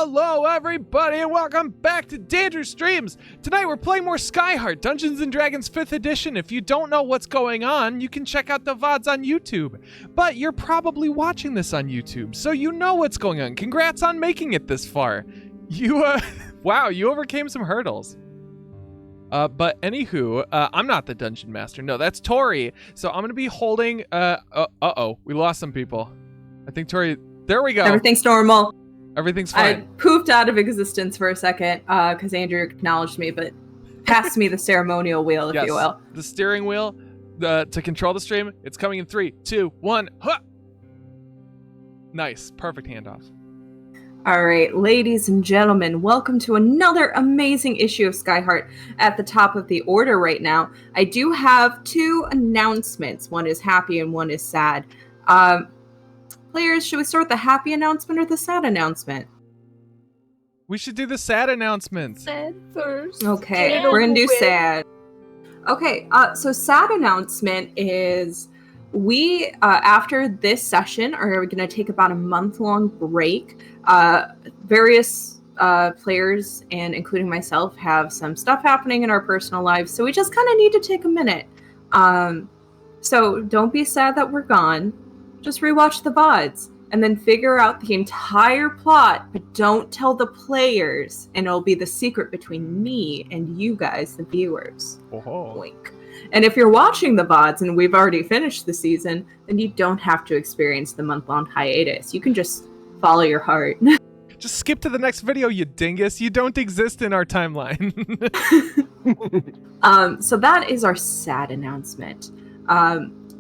Hello everybody and welcome back to Dandrew Streams! Tonight we're playing more Skyheart, Dungeons & Dragons 5th edition. If you don't know what's going on, you can check out the VODs on YouTube. But you're probably watching this on YouTube, so you know what's going on. Congrats on making it this far. Wow, you overcame some hurdles. But anywho, I'm not the Dungeon Master. No, that's Tori. So I'm gonna be holding, uh-oh, we lost some people. I think Tori, there we go. Everything's normal. Everything's fine. I poofed out of existence for a second because Andrew acknowledged me, but passed me the ceremonial wheel, if you will. The steering wheel to control the stream. It's coming in 3, 2, 1. Huh! Nice. Perfect handoff. All right, ladies and gentlemen, welcome to another amazing issue of Skyheart. At the top of the order right now, I do have 2 announcements. One is happy and one is sad. Players, should we start with the happy announcement or the sad announcement? We should do the sad announcement. Sad first. Okay, we're gonna do sad. Okay, so sad announcement is we, after this session, are going to take about a month-long break. Various players, and including myself, have some stuff happening in our personal lives, so we just kind of need to take a minute. So don't be sad that we're gone. Just rewatch the VODs and then figure out the entire plot, but don't tell the players, and it'll be the secret between me and you guys, the viewers. Oh. Wink. And if you're watching the VODs and we've already finished the season, then you don't have to experience the month-long hiatus. You can just follow your heart. Just skip to the next video, you dingus. You don't exist in our timeline. So that is our sad announcement.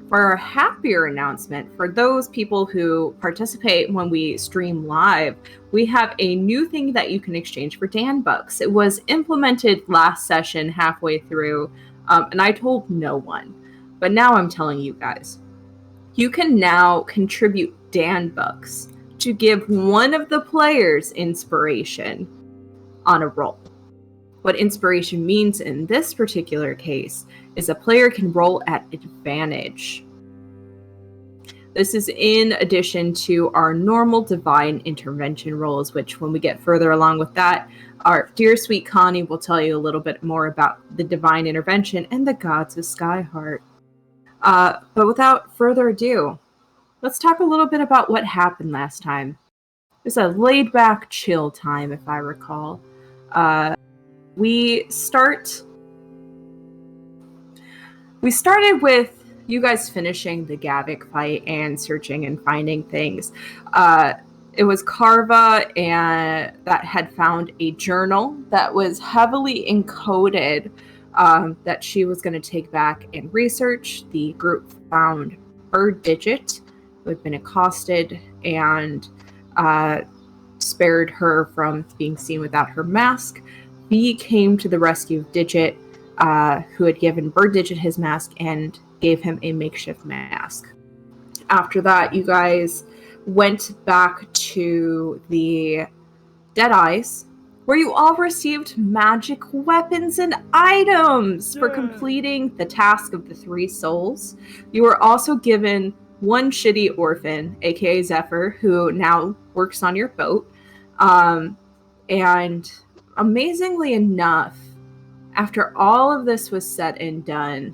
For our happier announcement, for those people who participate when we stream live, we have a new thing that you can exchange for Dan Bucks. It was implemented last session halfway through, and I told no one. But now I'm telling you guys. You can now contribute Dan Bucks to give one of the players inspiration on a roll. What inspiration means in this particular case is a player can roll at advantage. This is in addition to our normal divine intervention rolls, which when we get further along with that, our dear sweet Connie will tell you a little bit more about the divine intervention and the gods of Skyheart. But without further ado, let's talk a little bit about what happened last time. It was a laid-back, chill time, if I recall. We started with you guys finishing the Gavik fight and searching and finding things. It was Carva and that had found a journal that was heavily encoded that she was going to take back and research. The group found Bird Digit, who had been accosted, and spared her from being seen without her mask. B came to the rescue of Digit, who had given Bird Digit his mask and gave him a makeshift mask. After that, you guys went back to the Deadeyes, where you all received magic weapons and items for completing the task of the 3 souls. You were also given one shitty orphan, aka Zephyr, who now works on your boat. And amazingly enough, after all of this was said and done,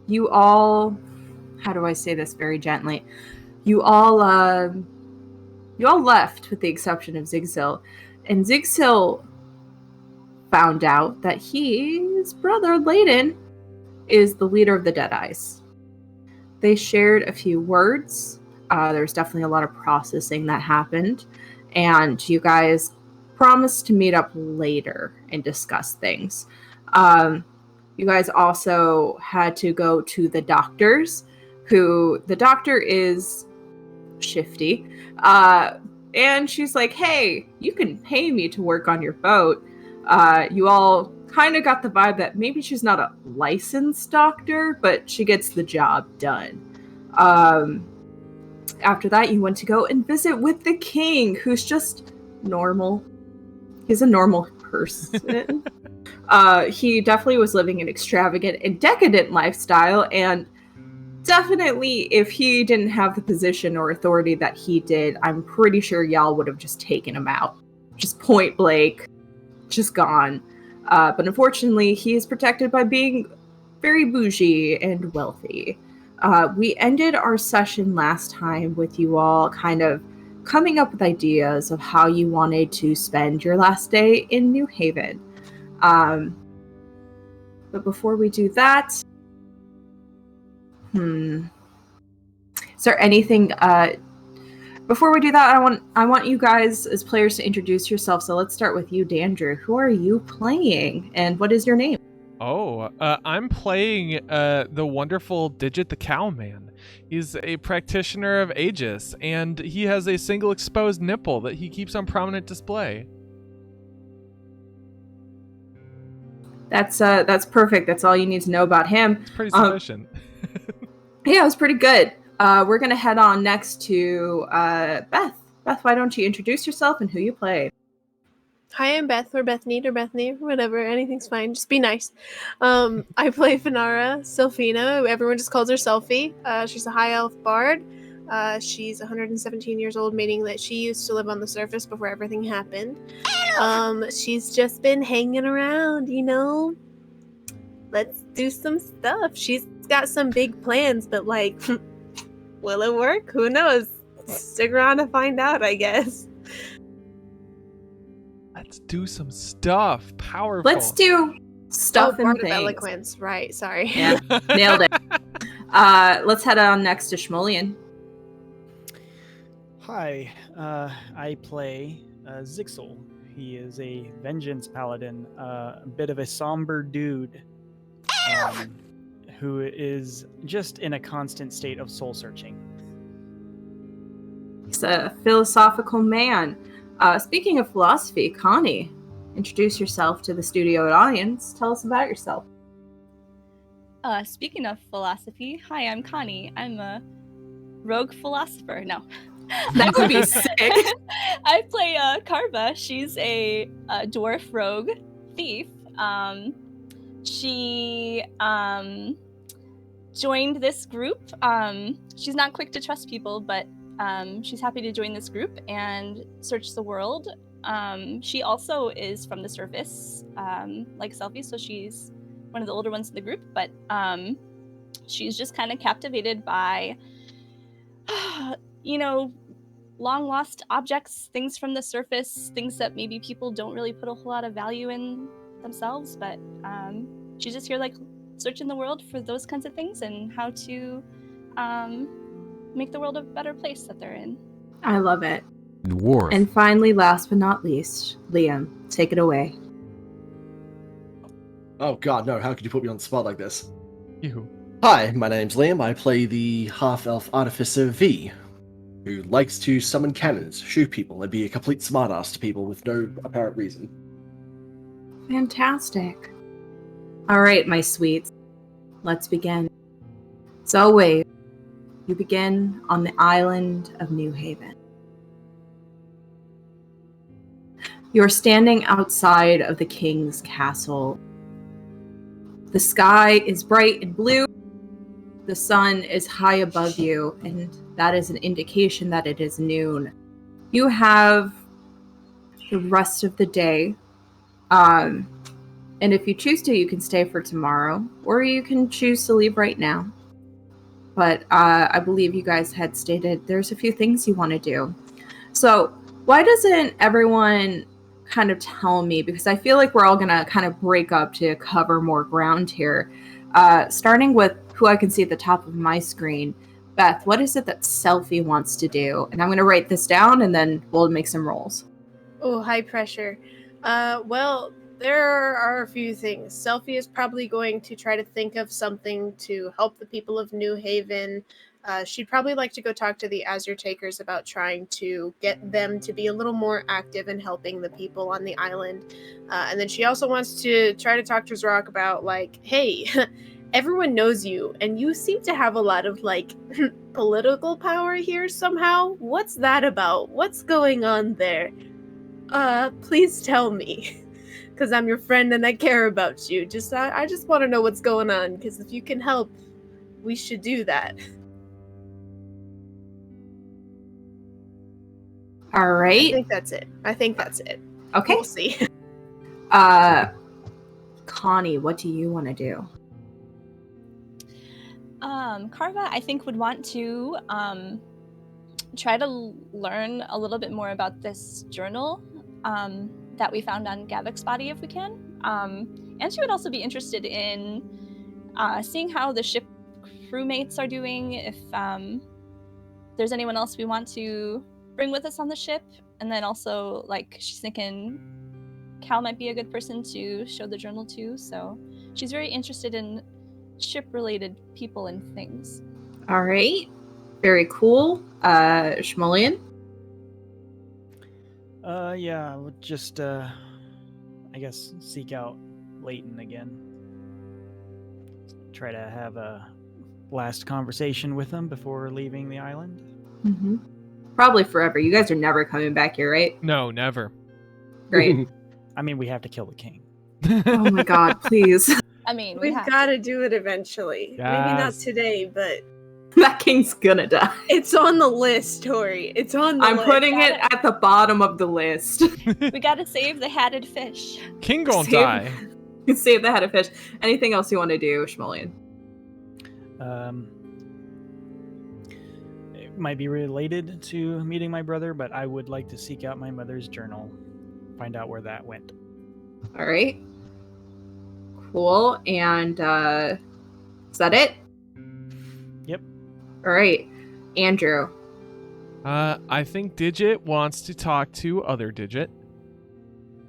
you all, how do I say this very gently? You all left with the exception of Zigzil, and Zigzil found out that his brother Layden is the leader of the Deadeyes. They shared a few words. There's definitely a lot of processing that happened, and you guys promised to meet up later and discuss things. You guys also had to go to the doctors, who the doctor is shifty. And she's like, hey, you can pay me to work on your boat. You all kind of got the vibe that maybe she's not a licensed doctor, but she gets the job done. After that, you went to go and visit with the king, who's just normal. He's a normal person. He definitely was living an extravagant and decadent lifestyle, and definitely, if he didn't have the position or authority that he did, I'm pretty sure y'all would have just taken him out. Just point blank, just gone. But unfortunately, he is protected by being very bougie and wealthy. We ended our session last time with you all kind of coming up with ideas of how you wanted to spend your last day in New Haven. But before we do that, is there anything? Before we do that, I want you guys as players to introduce yourself. So let's start with you, Dandrew. Who are you playing, and what is your name? Oh, I'm playing the wonderful Digit the Cowman. He's a practitioner of Aegis, and he has a single exposed nipple that he keeps on prominent display. That's perfect. That's all you need to know about him. It's pretty sufficient. Yeah, it was pretty good. We're gonna head on next to Beth. Beth, why don't you introduce yourself and who you play? Hi, I'm Beth, or Bethany, or Bethany, whatever. Anything's fine. Just be nice. I play Finara Sylphina. Everyone just calls her Selfie. She's a high elf bard. She's 117 years old, meaning that she used to live on the surface before everything happened. She's just been hanging around, you know? Let's do some stuff. She's got some big plans, but like, will it work? Who knows? Stick around to find out, I guess. Let's do some stuff. Powerful. Let's do stuff and Bard of things. Eloquence. Right, sorry. Yeah, nailed it. Let's head on next to Shmolian. Hi, I play Zixel. He is a vengeance paladin, a bit of a somber dude who is just in a constant state of soul searching. He's a philosophical man. Speaking of philosophy, Connie, introduce yourself to the studio audience. Tell us about yourself. Speaking of philosophy, hi, I'm Connie. I'm a rogue philosopher. No. That would be sick. I play Karva. She's a dwarf rogue thief. She joined this group. She's not quick to trust people, but she's happy to join this group and search the world. She also is from the surface, like Selfie, so she's one of the older ones in the group, but she's just kind of captivated by long lost objects, things from the surface, things that maybe people don't really put a whole lot of value in themselves, but she's just here like searching the world for those kinds of things and how to make the world a better place that they're in. I love it. Dwarf. And finally, last but not least, Liam, take it away. Oh god, no, how could you put me on the spot like this? You. Hi, my name's Liam. I play the half-elf artificer V, who likes to summon cannons, shoot people, and be a complete smartass to people with no apparent reason. Fantastic. All right, my sweets. Let's begin. As always, you begin on the island of New Haven. You're standing outside of the king's castle. The sky is bright and blue. The sun is high above you, and that is an indication that it is noon. You have the rest of the day. And if you choose to, you can stay for tomorrow, or you can choose to leave right now. But I believe you guys had stated there's a few things you want to do. So why doesn't everyone kind of tell me, because I feel like we're all going to kind of break up to cover more ground here. Starting with who I can see at the top of my screen. Beth, what is it that Selfie wants to do? And I'm going to write this down, and then we'll make some rolls. Oh, high pressure. Well, there are a few things. Selfie is probably going to try to think of something to help the people of New Haven. She'd probably like to go talk to the Azure Takers about trying to get them to be a little more active in helping the people on the island. And then she also wants to try to talk to Zrock about, like, hey, everyone knows you, and you seem to have a lot of, like, political power here somehow. What's that about? What's going on there? Please tell me. Because I'm your friend and I care about you. I just want to know what's going on, because if you can help, we should do that. All I right. think that's it. Okay. We'll see. Connie, what do you want to do? Carva, I think, would want to try to learn a little bit more about this journal that we found on Gavik's body, if we can. And she would also be interested in seeing how the ship crewmates are doing, if there's anyone else we want to bring with us on the ship. And then also, like, she's thinking Cal might be a good person to show the journal to. So she's very interested in ship-related people and things. All right. Very cool. Shmolian? Yeah, I would just, I guess, seek out Leighton again. Try to have a last conversation with him before leaving the island. Mm-hmm. Probably forever. You guys are never coming back here, right? No, never. Great. I mean, we have to kill the king. Oh my god, please. I mean, We've have got to. to do it eventually. Maybe not Yes. today, but That king's gonna die. it's on the list, Tori. It's on the I'm list. putting it at the bottom of the list. We gotta save the hatted fish. King gonna Save- die. Save the head of fish. Anything else you want to do, Shmolian? It might be related to meeting my brother, but I would like to seek out my mother's journal, find out where that went. All right. Cool. And is that it? Yep. All right. Andrew. I think Digit wants to talk to other Digit.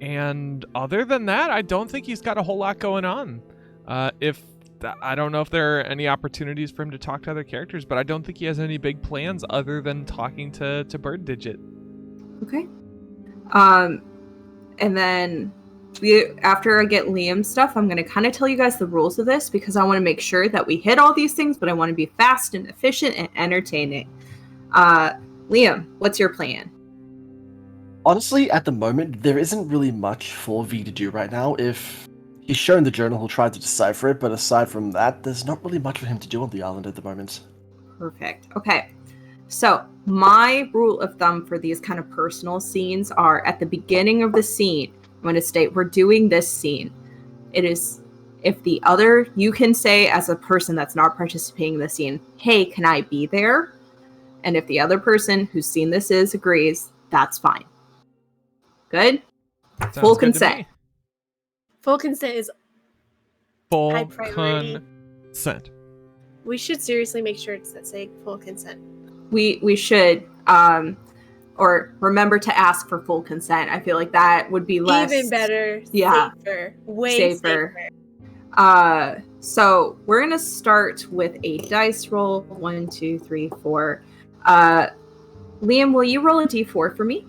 And other than that, I don't think he's got a whole lot going on. I don't know if there are any opportunities for him to talk to other characters, but I don't think he has any big plans other than talking to Bird Digit. Okay. And then after I get Liam's stuff, I'm going to kind of tell you guys the rules of this because I want to make sure that we hit all these things, but I want to be fast and efficient and entertaining. Liam, what's your plan? Honestly, at the moment, there isn't really much for V to do right now. If he's shown the journal, he'll try to decipher it, but aside from that, there's not really much for him to do on the island at the moment. Perfect. Okay. So my rule of thumb for these kind of personal scenes are at the beginning of the scene, I'm going to state we're doing this scene. It is if the other, you can say as a person that's not participating in the scene, hey, can I be there? And if the other person whose scene this is agrees, that's fine. Good? Sounds Full good to consent. me. Full consent is Full high priority. consent. We should seriously make sure it's that say full consent. We should or remember to ask for full consent. I feel like that would be less Even better. Yeah. Safer. Way Safer. safer. So we're gonna start with a dice roll. 1, 2, 3, 4. Liam, will you roll a d4 for me?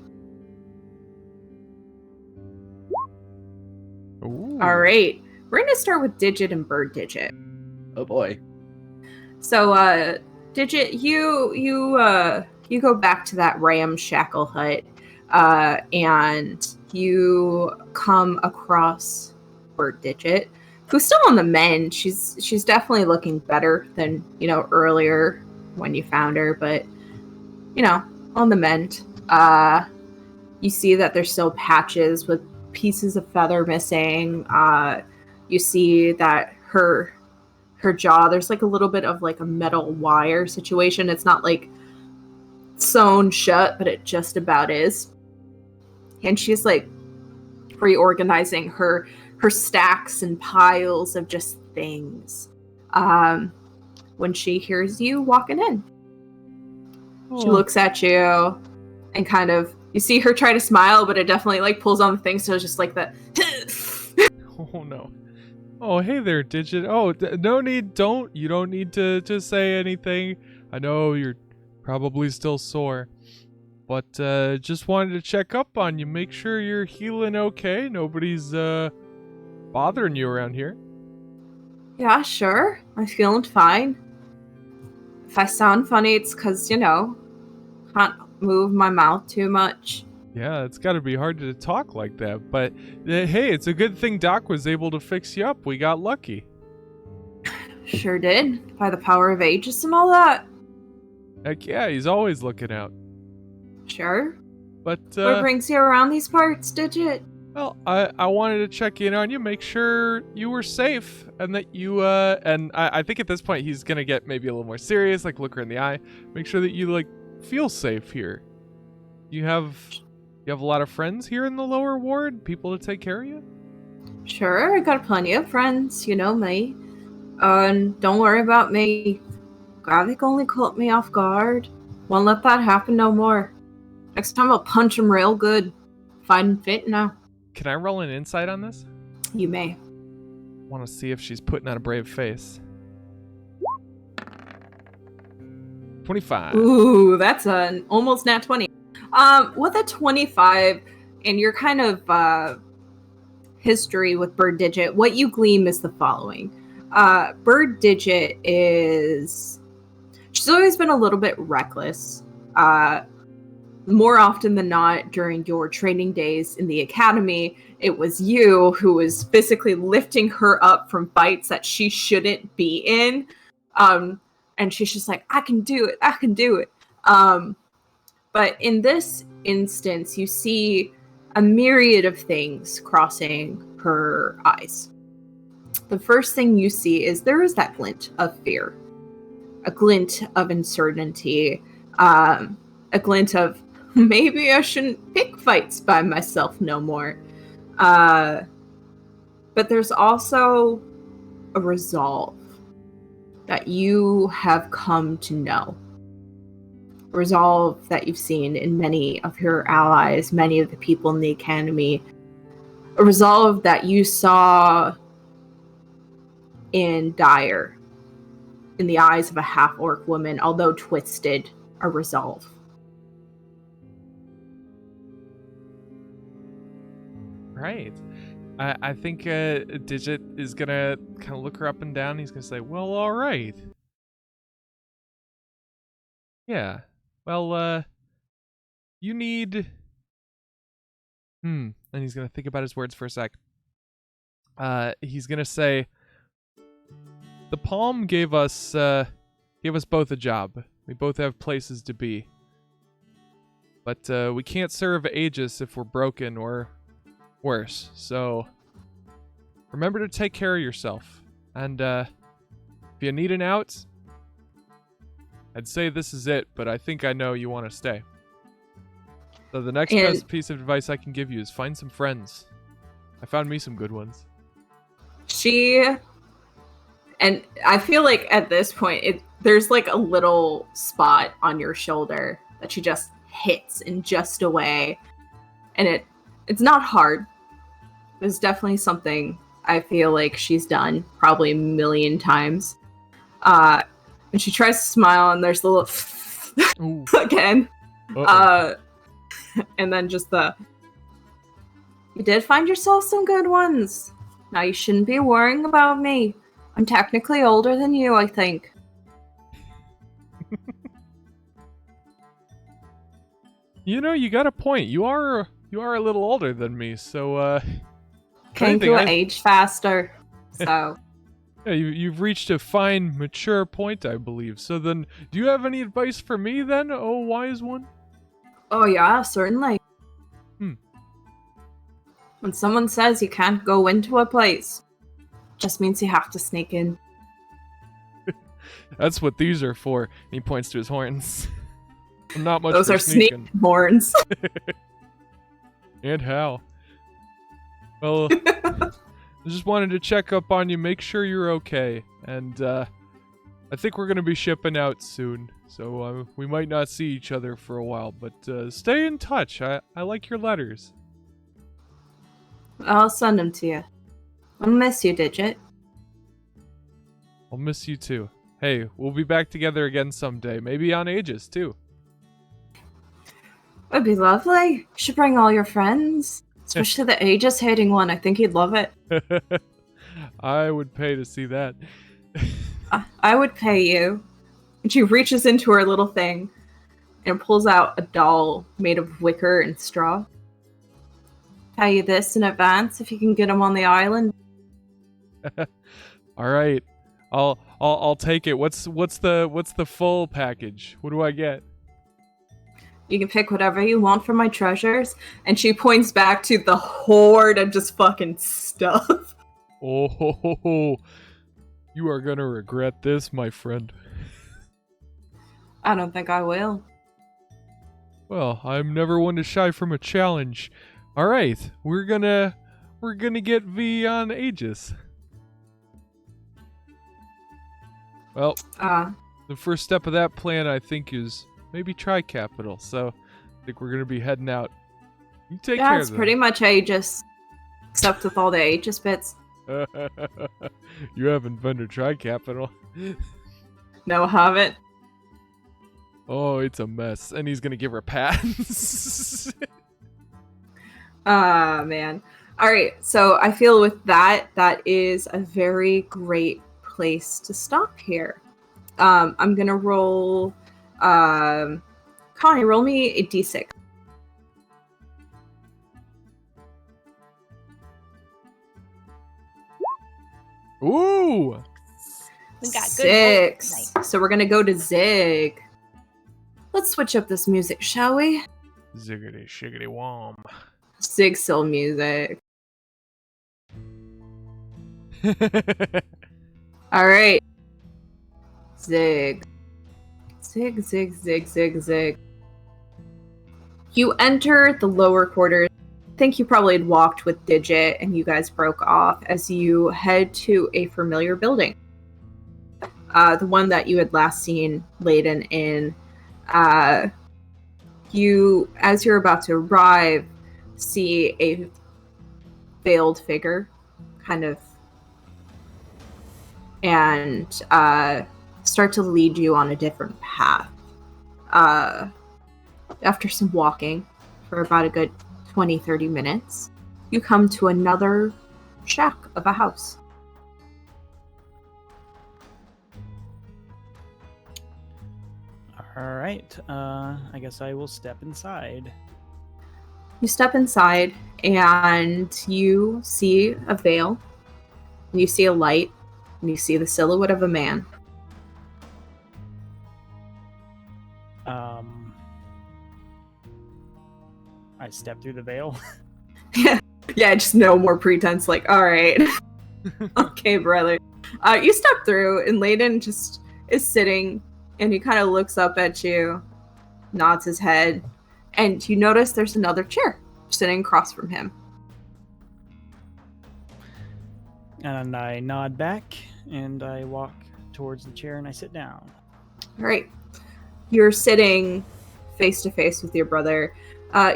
Ooh. All right. We're gonna start with Digit and Bird Digit. Oh boy. So, Digit, you go back to that ramshackle hut, and you come across Bird Digit, who's still on the mend. She's definitely looking better than earlier when you found her, but on the mend. You see that there's still patches with pieces of feather missing. You see that her jaw, there's like a little bit of like a metal wire situation. It's not like sewn shut, but it just about is. And she's like reorganizing her stacks and piles of just things. When she hears you walking in, she looks at you and kind of, you see her try to smile, but it definitely like pulls on the thing. So it's just like the. Oh no. Oh, hey there, Digit. Oh, no need. You don't need to say anything. I know you're probably still sore, but just wanted to check up on you, make sure you're healing okay. Nobody's bothering you around here. Yeah, sure. I'm feeling fine. If I sound funny, it's because, can't move my mouth too much. Yeah, it's got to be hard to talk like that, but hey, it's a good thing Doc was able to fix you up. We got lucky. Sure did, by the power of Aegis and all that. Heck yeah, he's always looking out. Sure. But, What brings you around these parts, Digit? well, I wanted to check in on you, make sure you were safe, and that you, and I think at this point he's gonna get maybe a little more serious, like look her in the eye, make sure that you, like, feel safe here. You have a lot of friends here in the lower ward? People to take care of you? Sure, I got plenty of friends, you know me. And don't worry about me. Gravik only caught me off guard. Won't let that happen no more. Next time I'll punch him real good. Fine fit now. Can I roll an insight on this? You may. Want to see if she's putting on a brave face. 25. Ooh, that's an almost nat 20. With a 25 and your kind of history with Bird Digit, what you glean is the following. Bird Digit she's always been a little bit reckless. More often than not, during your training days in the academy, it was you who was physically lifting her up from fights that she shouldn't be in. And she's just like, I can do it. But in this instance, you see a myriad of things crossing her eyes. The first thing you see is there is that glint of fear, a glint of uncertainty, a glint of maybe I shouldn't pick fights by myself no more. But there's also a resolve that you have come to know. A resolve that you've seen in many of your allies, many of the people in the academy. A resolve that you saw in Dyer, in the eyes of a half-orc woman, although twisted, a resolve. Right. I think Digit is gonna kind of look her up and down. He's gonna say, well, all right. Yeah. Well, you need... And he's gonna think about his words for a sec. He's gonna say, the Palm gave us both a job. We both have places to be. But we can't serve Aegis if we're broken or worse. So remember to take care of yourself. And if you need an out, I'd say this is it, but I think I know you want to stay. So the next best piece of advice I can give you is find some friends. I found me some good ones. And I feel like at this point, there's like a little spot on your shoulder that she just hits in just a way. And it's not hard. It's definitely something I feel like she's done probably a million times. And she tries to smile and there's a little again. And then just you did find yourself some good ones. Now you shouldn't be worrying about me. I'm technically older than you, I think. You know, you got a point. You are a little older than me, so Came to age faster, so. Yeah, you've reached a fine, mature point, I believe. So then, do you have any advice for me then, oh wise one? Oh yeah, certainly. When someone says you can't go into a place, just means you have to sneak in. That's what these are for. And he points to his horns. Not much. Those for are sneaking horns. And how? Well, I just wanted to check up on you, make sure you're okay. And I think we're going to be shipping out soon. So we might not see each other for a while, but stay in touch. I like your letters. I'll send them to you. I'll miss you, Digit. I'll miss you too. Hey, we'll be back together again someday. Maybe on Aegis too. That'd be lovely. You should bring all your friends. Especially the Aegis-hating one. I think he'd love it. I would pay to see that. I would pay you. And she reaches into her little thing and pulls out a doll made of wicker and straw. Pay you this in advance if you can get him on the island. All right. I'll take it. What's the full package? What do I get? You can pick whatever you want from my treasures. And she points back to the hoard of just fucking stuff. Oh, ho, ho, ho. You are gonna regret this, my friend. I don't think I will. Well, I'm never one to shy from a challenge. All right, we're gonna get V on Aegis. Well, the first step of that plan, I think, is maybe try capital. So, I think we're gonna be heading out. You take care of it's pretty much Aegis, except with all the Aegis bits. You haven't been to try capital. No, haven't. Oh, it's a mess. And he's gonna give her a pat. Ah, man. All right, so I feel with that is a very great place to stop here. I'm gonna roll. Connie, roll me a d6. Ooh! We got good 6. rolls tonight. So we're gonna go to Zig. Let's switch up this music, shall we? Ziggity shiggity wom. Zig-Sill music. All right. Zig. Zig, zig, zig, zig, zig. You enter the lower quarters. I think you probably had walked with Digit and you guys broke off as you head to a familiar building. The one that you had last seen Layden in. You, as you're about to arrive, see a veiled figure, kind of, and start to lead you on a different path. After some walking for about a good 20-30 minutes, you come to another shack of a house. All right. I guess I will step inside. You step inside and you see a veil, and you see a light, and you see the silhouette of a man. I step through the veil. Yeah, just no more pretense, like, all right. Okay, brother. You step through, and Layden just is sitting, and he kind of looks up at you, nods his head, and you notice there's another chair sitting across from him. And I nod back, and I walk towards the chair, and I sit down. All right. You're sitting face to face with your brother.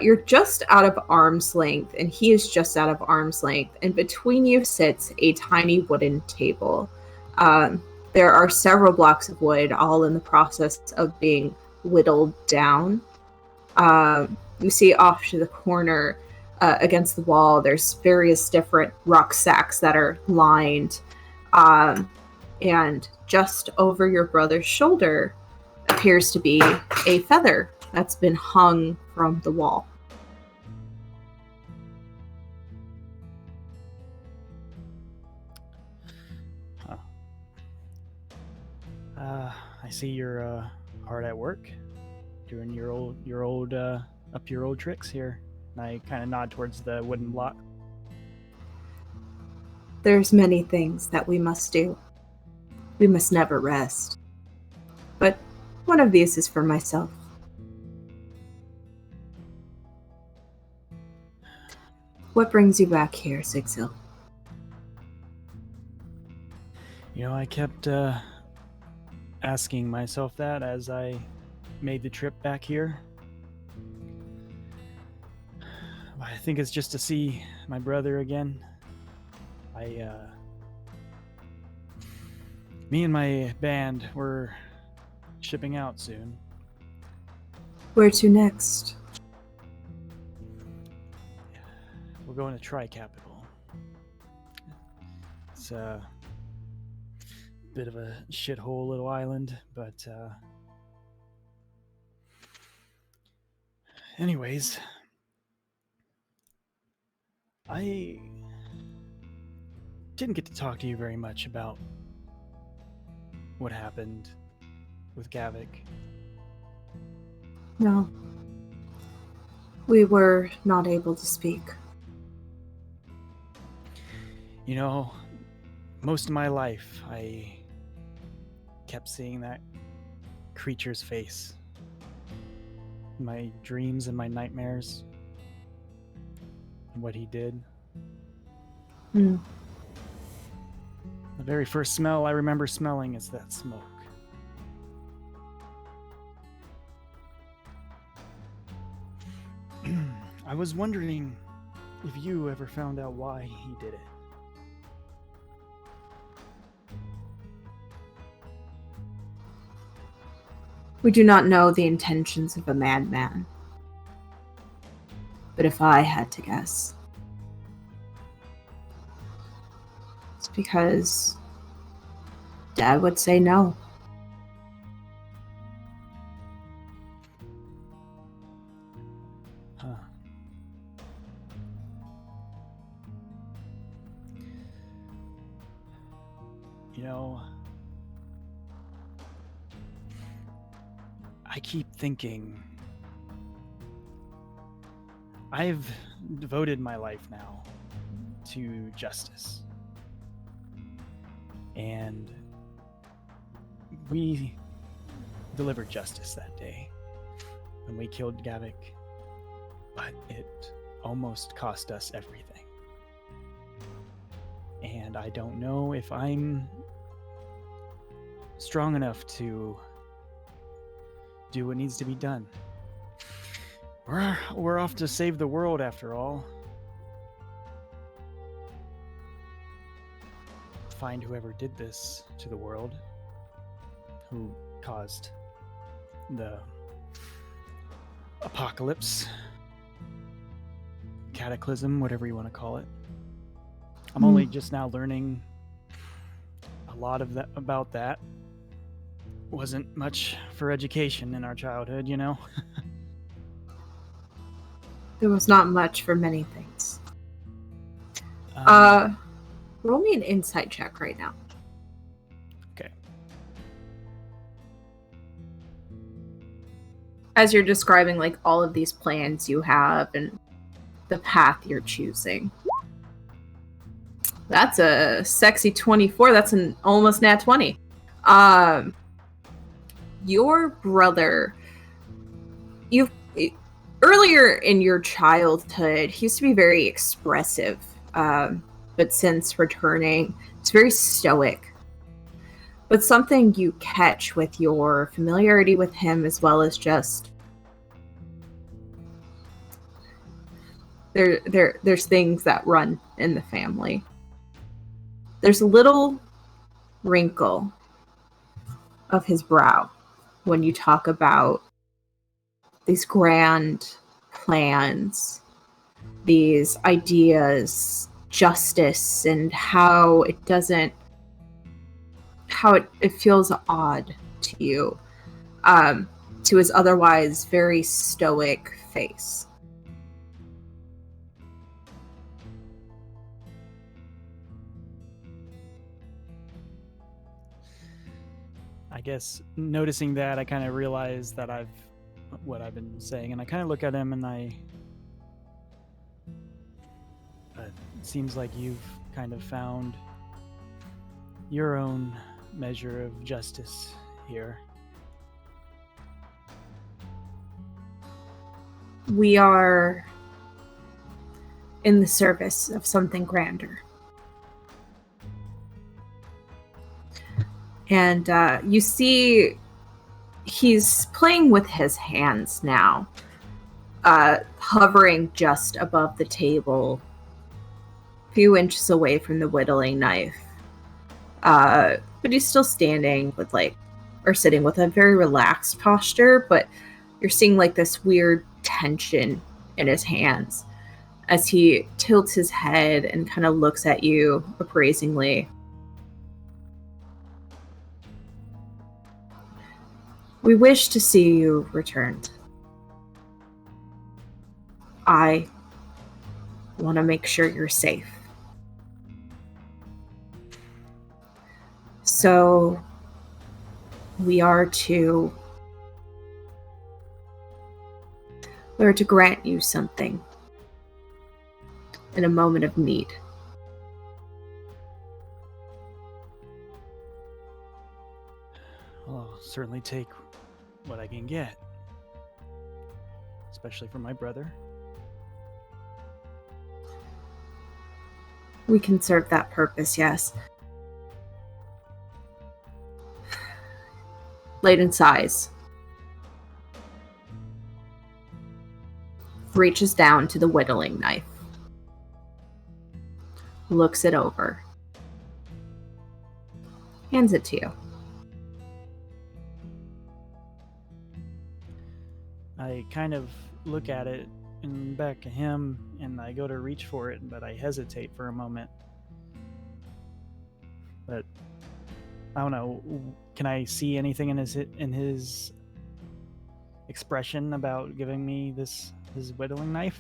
You're just out of arm's length, and he is just out of arm's length. And between you sits a tiny wooden table. There are several blocks of wood, all in the process of being whittled down. You see off to the corner, against the wall, there's various different rucksacks that are lined. And just over your brother's shoulder appears to be a feather that's been hung from the wall. I see you're hard at work, doing your old tricks here. And I kind of nod towards the wooden block. There's many things that we must do. We must never rest. But one of these is for myself. What brings you back here, Zig-Sill? You know, I kept asking myself that as I made the trip back here. I think it's just to see my brother again. Me and my band, we're shipping out soon. Where to next? We're going to Tri-Capital. It's a bit of a shithole little island, but anyways, I didn't get to talk to you very much about what happened with Gavik? No. We were not able to speak. You know, most of my life, I kept seeing that creature's face. In my dreams and my nightmares. And what he did. Hmm. The very first smell I remember smelling is that smoke. I was wondering if you ever found out why he did it. We do not know the intentions of a madman. But if I had to guess, it's because Dad would say no. Huh. You know, I keep thinking I've devoted my life now to justice. And we delivered justice that day when we killed Gavik, but it almost cost us everything. And I don't know if I'm strong enough to do what needs to be done. We're off to save the world after all. Find whoever did this to the world, who caused the apocalypse, cataclysm, whatever you want to call it. I'm only just now learning a lot of that about that. Wasn't much for education in our childhood, you know? There was not much for many things. Roll me an insight check right now. Okay. As you're describing like all of these plans you have and the path you're choosing. That's a sexy 24. That's an almost nat 20. Your brother, earlier in your childhood, he used to be very expressive. But since returning, it's very stoic. But something you catch with your familiarity with him, as well as just there's things that run in the family. There's a little wrinkle of his brow when you talk about these grand plans, these ideas, justice, and how it feels odd to you, to his otherwise very stoic face. I guess noticing that, I kind of realized that what I've been saying, and I kind of look at him and it seems like you've kind of found your own measure of justice here. We are in the service of something grander. And you see he's playing with his hands now, hovering just above the table, a few inches away from the whittling knife. But he's still standing with sitting with a very relaxed posture, but you're seeing this weird tension in his hands as he tilts his head and kind of looks at you appraisingly. We wish to see you returned. I want to make sure you're safe. So, we are to grant you something in a moment of need. I'll certainly take what I can get, especially for my brother. We can serve that purpose, yes. Layden sighs. Reaches down to the whittling knife. Looks it over. Hands it to you. I kind of look at it and back at him, and I go to reach for it, but I hesitate for a moment. But I don't know. Can I see anything in his expression about giving me his whittling knife?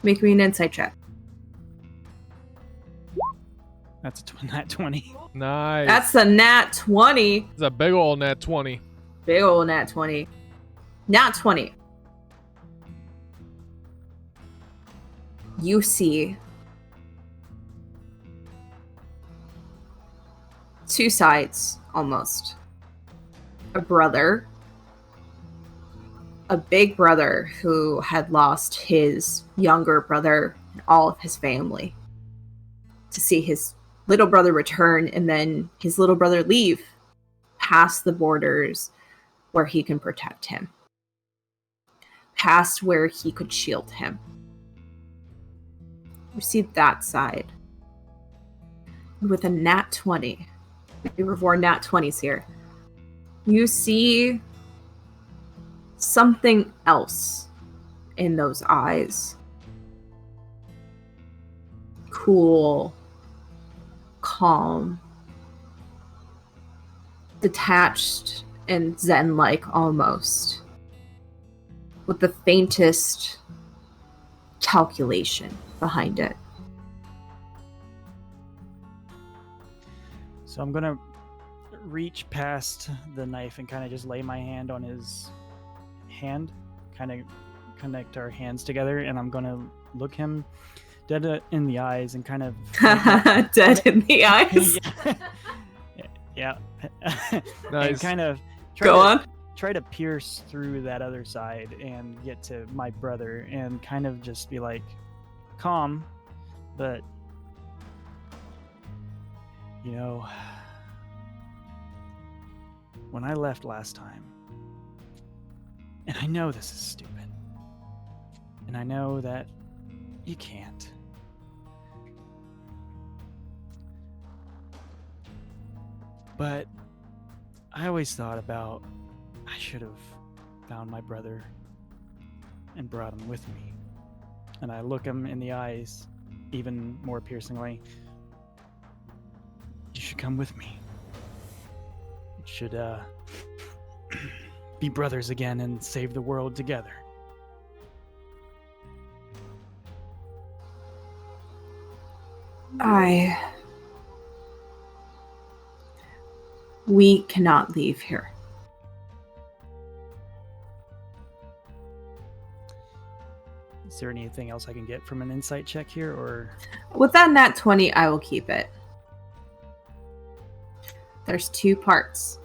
Make me an insight check. That's nat 20. Nice. That's a nat 20. It's a big old nat 20. Big ol' nat 20. Nat 20. You see two sides, almost. A brother. A big brother who had lost his younger brother and all of his family. To see his little brother return and then his little brother leave past the borders where he can protect him. Past where he could shield him. You see that side. With a nat 20. We were 4 nat 20s here. You see something else in those eyes. Cool. Calm. Detached and zen-like almost. With the faintest calculation behind it. So I'm gonna reach past the knife and kind of just lay my hand on his hand, kind of connect our hands together, and I'm gonna look him dead in the eyes and kind of dead in the eyes. Yeah. Nice. And kind of try to pierce through that other side and get to my brother and kind of just be like, calm, but you know, when I left last time, and I know this is stupid, and I know that you can't, but I always thought about I should have found my brother and brought him with me. And I look him in the eyes even more piercingly. You should come with me. You should be brothers again and save the world together. We cannot leave here. Is there anything else I can get from an insight check here, or? With that nat 20, I will keep it. There's 2 parts.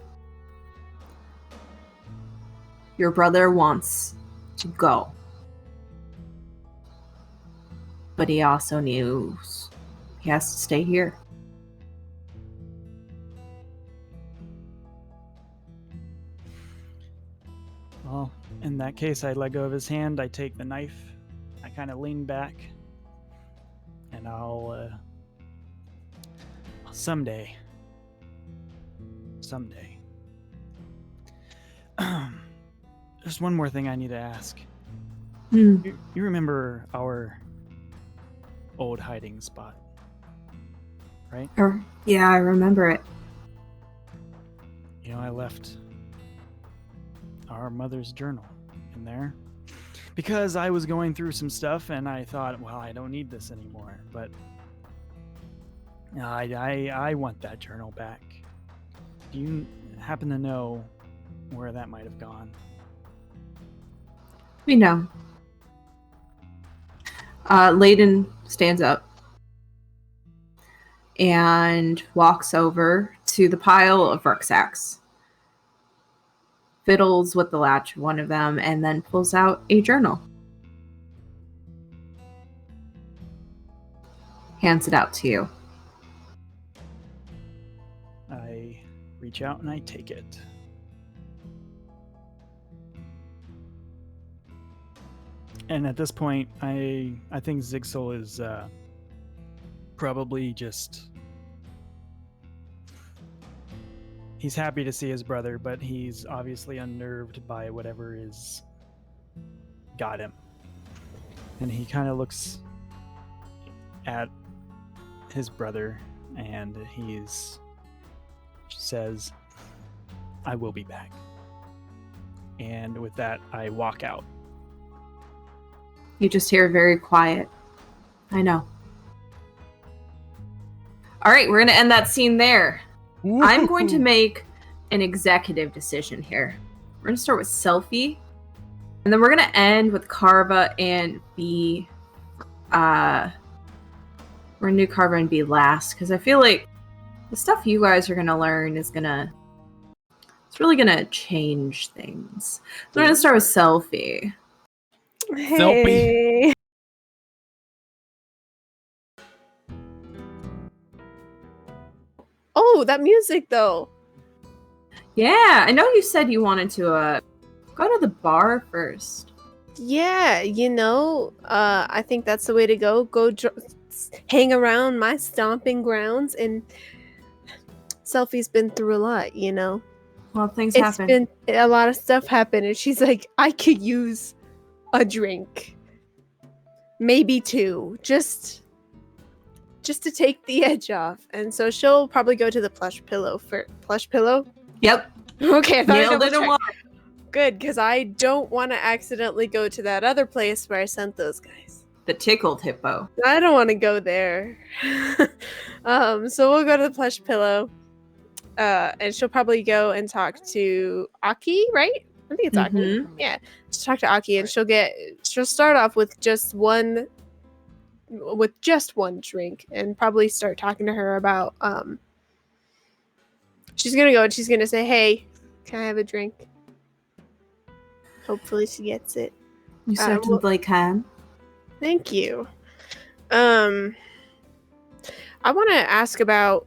Your brother wants to go. But he also knows he has to stay here. Well, in that case, I let go of his hand. I take the knife. I kind of lean back. And I'll someday. There's one more thing I need to ask. You remember our old hiding spot, right? Yeah, I remember it. You know, I left our mother's journal in there because I was going through some stuff and I thought, well, I don't need this anymore, but I want that journal back. happen to know where that might have gone? We know. Layden stands up and walks over to the pile of rucksacks, fiddles with the latch of one of them, and then pulls out a journal. Hands it out to you. I reach out and I take it. And at this point, I think Zigzol is probably just... He's happy to see his brother, but he's obviously unnerved by whatever is got him. And he kind of looks at his brother and says, "I will be back." And with that, I walk out. You just hear very quiet. I know. All right, we're going to end that scene there. I'm going to make an executive decision here. We're going to start with Selfie, and then we're going to end with Carva and B. We're going to do Carva and B last, because I feel like the stuff you guys are going to learn is it's really going to change things. So we're going to start with Selfie. Hey. Oh, that music though. Yeah, I know you said you wanted to go to the bar first. Yeah, I think that's the way to go. Hang around my stomping grounds, and Selfie's been through a lot, Well, things It's happen. been a lot of stuff happened, and she's like, I could use a drink. Maybe two. Just to take the edge off. And so she'll probably go to the plush pillow for plush pillow. Yep. Okay, I thought Nailed I it in one. Good, because I don't want to accidentally go to that other place where I sent those guys. The tickled hippo. I don't want to go there. So we'll go to the plush pillow. And she'll probably go and talk to Aki, right? I think it's Aki. Mhm. Yeah. She'll talk to Aki, and she'll start off with just one drink, and probably start talking to her about she's gonna go and she's gonna say, "Hey, can I have a drink?" Hopefully she gets it. You certainly can. Thank you. I want to ask about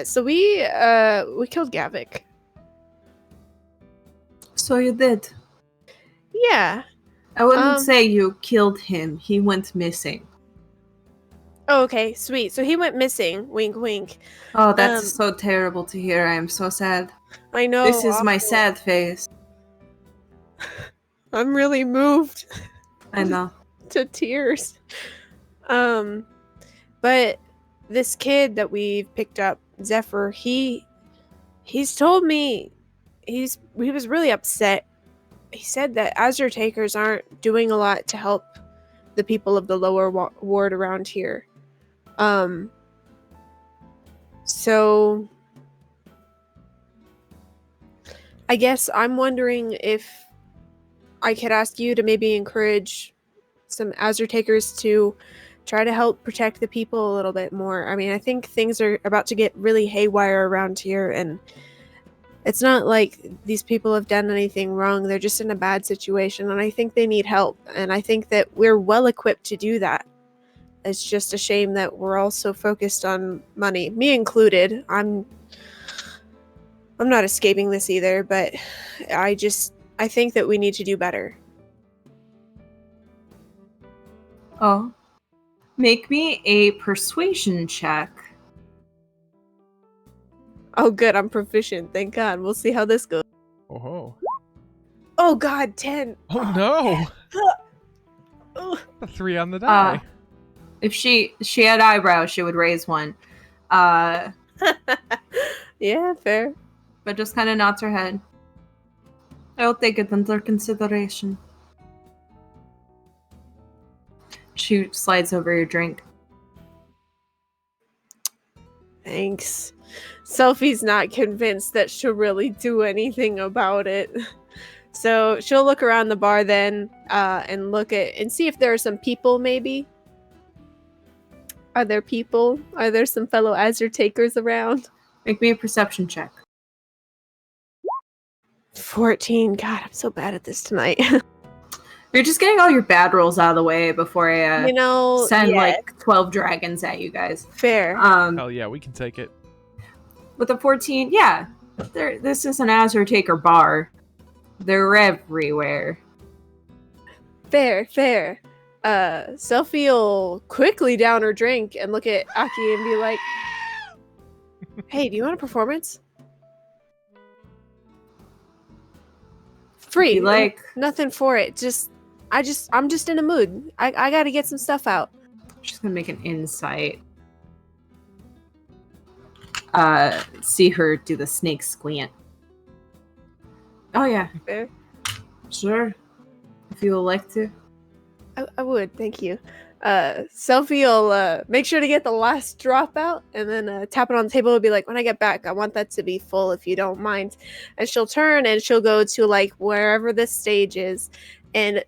so we killed Gavik. So you did. Yeah. I wouldn't say you killed him. He went missing. Oh, okay, sweet. So he went missing. Wink, wink. Oh, that's so terrible to hear. I am so sad. I know. This is my awful. sad face. I'm really moved I know. to tears. But this kid that we've picked up, Zephyr, he's told me he was really upset. He said that Azure Takers aren't doing a lot to help the people of the lower ward around here. So I guess I'm wondering if I could ask you to maybe encourage some Azure Takers to try to help protect the people a little bit more. I mean, I think things are about to get really haywire around here, and it's not like these people have done anything wrong. They're just in a bad situation, and I think they need help, and I think that we're well equipped to do that. It's just a shame that we're all so focused on money, me included. I'm not escaping this either, but I think that we need to do better. Oh. Make me a persuasion check. Oh, good. I'm proficient. Thank God. We'll see how this goes. Oh. Oh, God. 10. Oh no. Ugh. A 3 on the die. If she had eyebrows, she would raise one. Yeah, fair. But just kind of nods her head. I'll take it under consideration. She slides over your drink. Thanks. Sophie's not convinced that she'll really do anything about it. So she'll look around the bar then and look at and see if there are some people maybe. Are there people? Are there some fellow Azure takers around? Make me a perception check. 14. God, I'm so bad at this tonight. You're just getting all your bad rolls out of the way before I send yeah, like 12 dragons at you guys. fair. Hell yeah, we can take it. With a 14, yeah. This is an Azure Taker bar. They're everywhere. Fair. Sophie will quickly down her drink and look at Aki and be like, "Hey, do you want a performance? Free, Like nothing for it. I'm just in a mood. I gotta get some stuff out." She's gonna make an insight. See her do the snake squint. Oh yeah, Fair. sure. If you would like to. I would, thank you. Sophie will make sure to get the last drop out and then tap it on the table and be like, "When I get back, I want that to be full if you don't mind." And she'll turn and she'll go to like wherever this stage is. And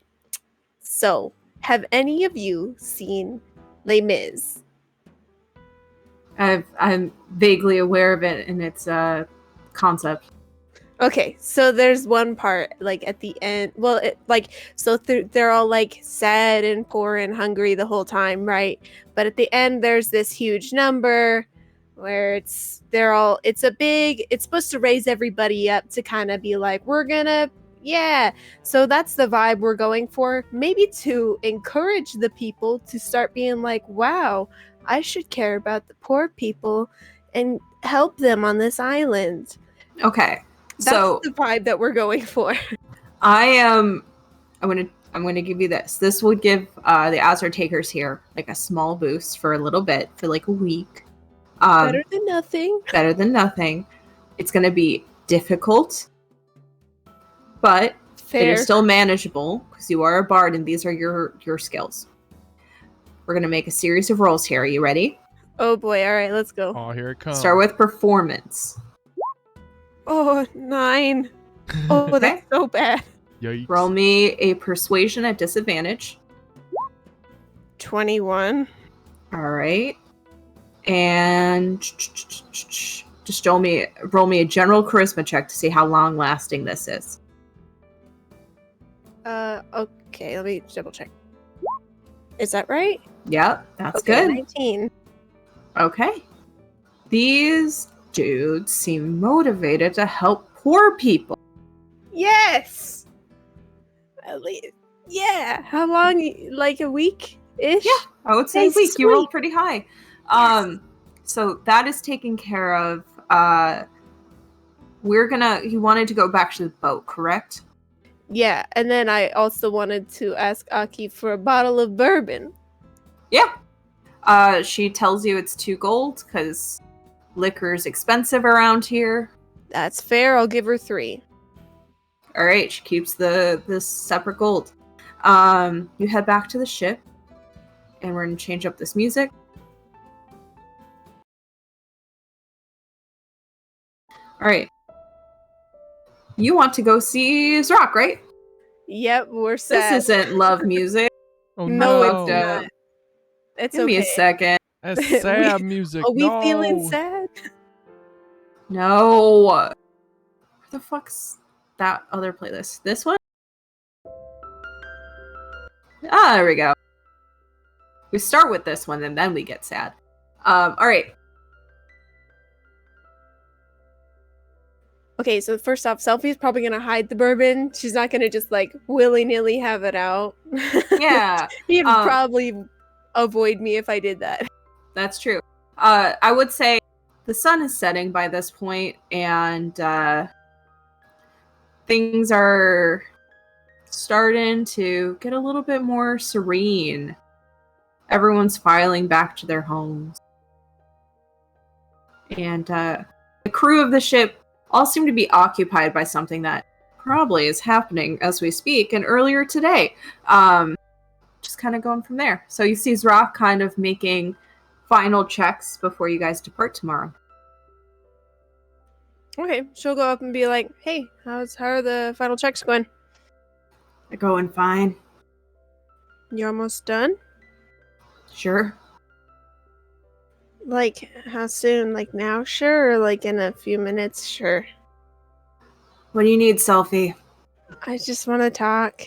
so, have any of you seen Les Mis? I'm vaguely aware of it and its concept. Okay, so there's one part like at the end. Well, they're all like sad and poor and hungry the whole time, right? But at the end, there's this huge number where it's supposed to raise everybody up to kind of be like, we're gonna, yeah. So that's the vibe we're going for. Maybe to encourage the people to start being like, wow, I should care about the poor people and help them on this island. Okay. That's So the vibe that we're going for. I'm gonna give you this. This will give the Azure Takers here like a small boost for a little bit, for like a week. Better than nothing. Better than nothing. It's gonna be difficult, but it Fair. is still manageable because you are a bard and these are your skills. We're gonna make a series of rolls here. Are you ready? Oh boy, alright, let's go. Oh, here it comes. Start with performance. Oh, 9. Oh, that's so bad. Yikes. Roll me a persuasion at disadvantage. 21. All right. And just roll me a general charisma check to see how long lasting this is. Okay, let me double check. Is that right? Yep, that's Okay, good. 19. Okay. These dudes seem motivated to help poor people. Yes! At least, yeah. How long? Like a week-ish? Yeah, I would say Hey, a week. You rolled sweet. pretty high. Yes. So that is taken care of. You wanted to go back to the boat, correct? Yeah, and then I also wanted to ask Aki for a bottle of bourbon. Yeah. She tells you it's 2 gold because liquor's expensive around here. That's fair, I'll give her 3. All right, she keeps the separate gold. You head back to the ship, and we're gonna change up this music. All right. You want to go see Zrock, right? Yep, we're sad. This isn't love music. Oh No, no. it's not. It's Give me a okay. second. That's sad music. Are we no. feeling sad? No. Where the fuck's that other playlist? This one? Ah, there we go. We start with this one and then we get sad. All right. Okay, so first off, Selfie's probably gonna hide the bourbon. She's not gonna just like willy-nilly have it out. Yeah, He'd probably avoid me if I did that. that's true. I would say the sun is setting by this point, and things are starting to get a little bit more serene. Everyone's filing back to their homes. And the crew of the ship all seem to be occupied by something that probably is happening as we speak and earlier today. Just kind of going from there. So you see Zrock kind of making final checks before you guys depart tomorrow. Okay, she'll go up and be like, "Hey, how are the final checks going? They're going fine. You almost done? Sure. Like, how soon? Like now? Sure, or like in a few minutes? Sure. What do you need, Selfie? I just want to talk.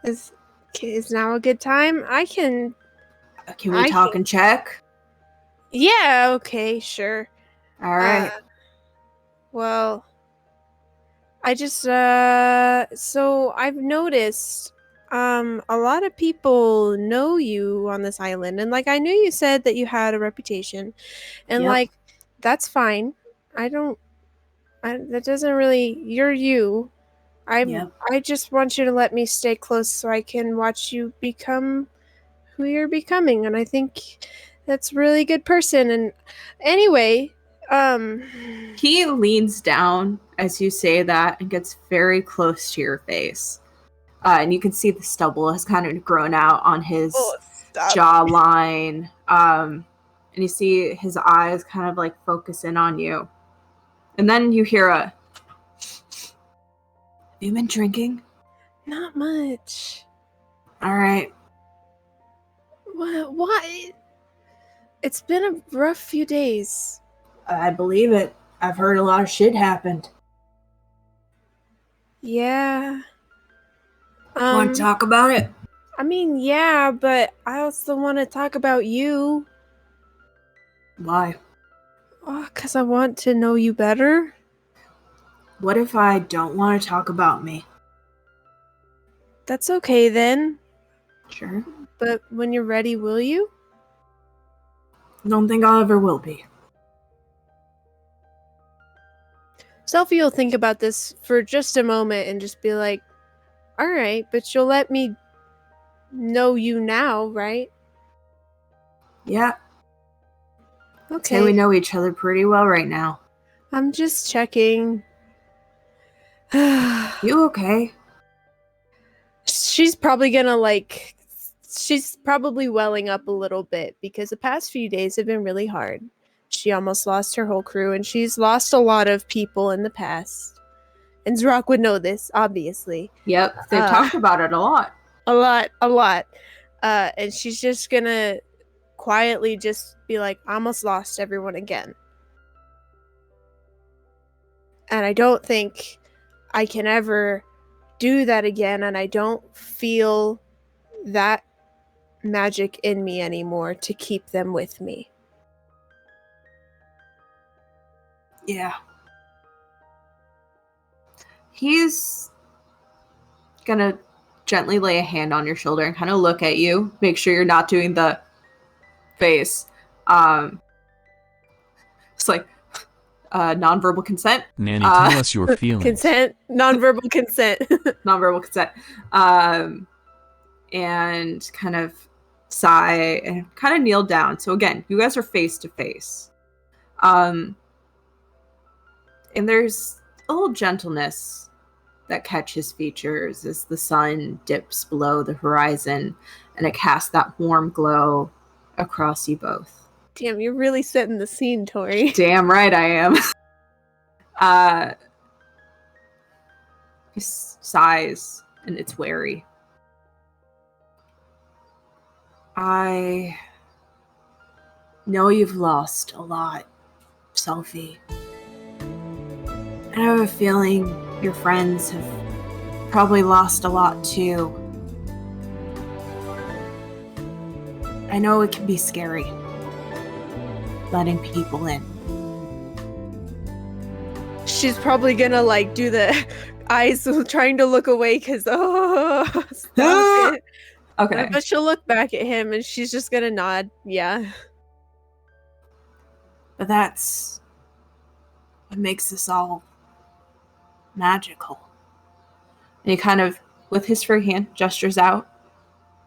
Is now a good time? Can we I talk can- and check? Yeah, okay, sure. All right. Well, I just so I've noticed a lot of people know you on this island, and like I knew you said that you had a reputation, and Yep. like that's fine. That doesn't really, you're you. Yep. I just want you to let me stay close so I can watch you become who you're becoming, and I think that's a really good person. And anyway, He leans down as you say that and gets very close to your face. And you can see the stubble has kind of grown out on his jawline. And you see his eyes kind of like focus in on you. And then you hear a, "Have you been drinking?" Not much. All right. What? It's been a rough few days. I believe it. I've heard a lot of shit happened. Yeah. Want to talk about it? I mean, yeah, but I also want to talk about you. Why? Oh, 'cause I want to know you better. What if I don't want to talk about me? That's okay then. Sure. But when you're ready, will you? Don't think I'll ever will be. Selfie will think about this for just a moment and just be like, all right, but you'll let me know you now, right? Yeah. Okay. Say we know each other pretty well right now. I'm just checking. You okay? She's probably gonna like, she's probably welling up a little bit because the past few days have been really hard. She almost lost her whole crew, and she's lost a lot of people in the past. And Zrock would know this, obviously. Yep. They've talked about it a lot. A lot. And she's just gonna quietly just be like, I almost lost everyone again. And I don't think I can ever do that again, and I don't feel that magic in me anymore to keep them with me. Yeah. He's gonna gently lay a hand on your shoulder and kind of look at you, make sure you're not doing the face. It's like nonverbal consent. Nanny, tell us your feelings. Consent, nonverbal consent. Nonverbal consent. And kind of sigh and kind of kneel down. So again, you guys are face to face. And there's a little gentleness that catches features as the sun dips below the horizon and it casts that warm glow across you both. Damn, you're really setting the scene, Tori. Damn right I am. He sighs and it's wary. I know you've lost a lot, Selfie. And I have a feeling your friends have probably lost a lot too. I know it can be scary letting people in. She's probably gonna like do the eyes trying to look away because stop it. Okay. But she'll look back at him and she's just gonna nod. Yeah. But that's what makes this all magical. And he kind of, with his free hand, gestures out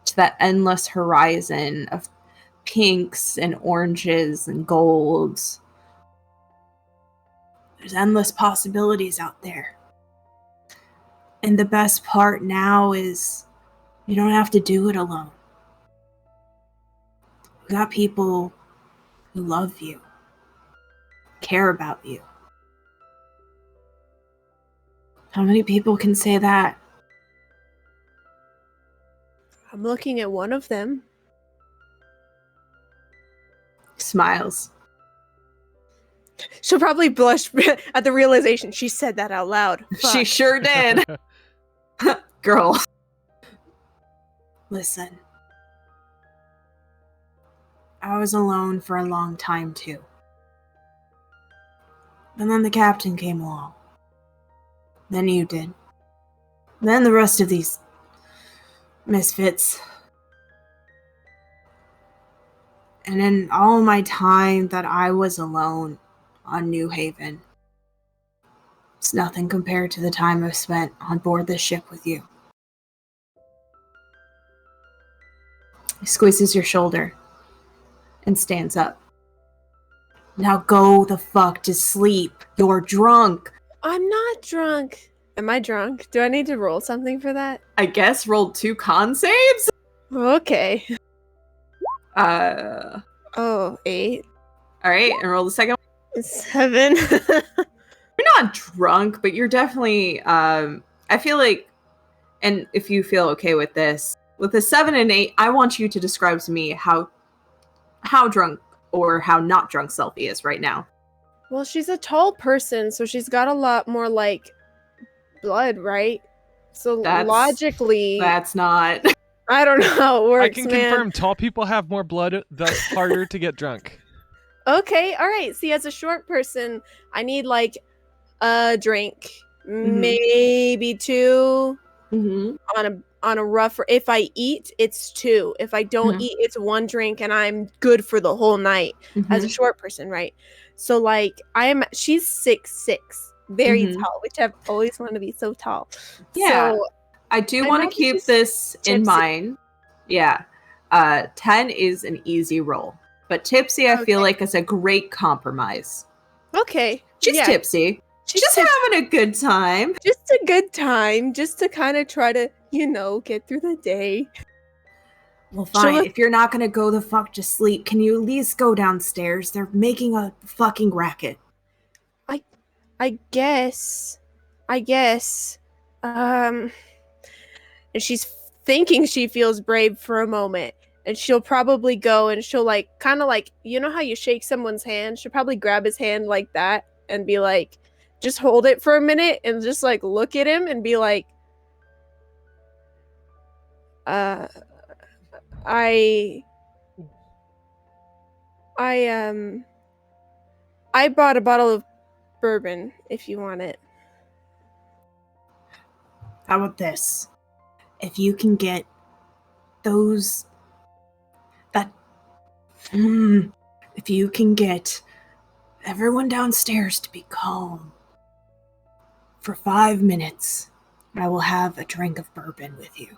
to that endless horizon of pinks and oranges and golds. There's endless possibilities out there. And the best part now is you don't have to do it alone. We got people who love you, care about you. How many people can say that? I'm looking at one of them. Smiles. She'll probably blush at the realization she said that out loud. She Fuck. sure did. Girl. Listen. I was alone for a long time too. And then the captain came along. Then you did. Then the rest of these misfits. And in all my time that I was alone on New Haven, it's nothing compared to the time I've spent on board this ship with you. He squeezes your shoulder and stands up. Now go the fuck to sleep. You're drunk. I'm not drunk. Am I drunk? Do I need to roll something for that? I guess rolled 2 con saves? Okay. Uh, Oh, 8. Alright, and roll the second one. 7. You're not drunk, but you're definitely, I feel like, and if you feel okay with this, with a 7 and 8, I want you to describe to me how drunk or how not drunk Selfie is right now. Well, she's a tall person, so she's got a lot more, like, blood, right? So logically... That's not... I don't know how it works, I can confirm tall people have more blood, thus harder to get drunk. Okay, alright. See, as a short person, I need, like, a drink. Mhm. Maybe 2 Mm-hmm. on a rough... If I eat, it's 2. If I don't Mhm. eat, it's 1 drink, and I'm good for the whole night. As a short person, right? So, like, she's 6'6", very Mhm. tall, which I've always wanted to be so tall. Yeah. So, I do I want know to keep she's this in tipsy. mind. Yeah. 10 is an easy roll. But tipsy, I feel Okay. like, is a great compromise. okay. She's yeah, tipsy. she's Just having a good time. just a good time, just to kind of try to, get through the day. Well, She'll fine. look- If you're not gonna go the fuck to sleep, can you at least go downstairs? They're making a fucking racket. I guess. And she's thinking she feels brave for a moment. And she'll probably go and she'll, like, kind of like, you know how you shake someone's hand? She'll probably grab his hand like that and be like, just hold it for a minute and just, like, look at him and be like, I bought a bottle of bourbon if you want it. How about this? If you can get those... if you can get everyone downstairs to be calm for 5 minutes, I will have a drink of bourbon with you.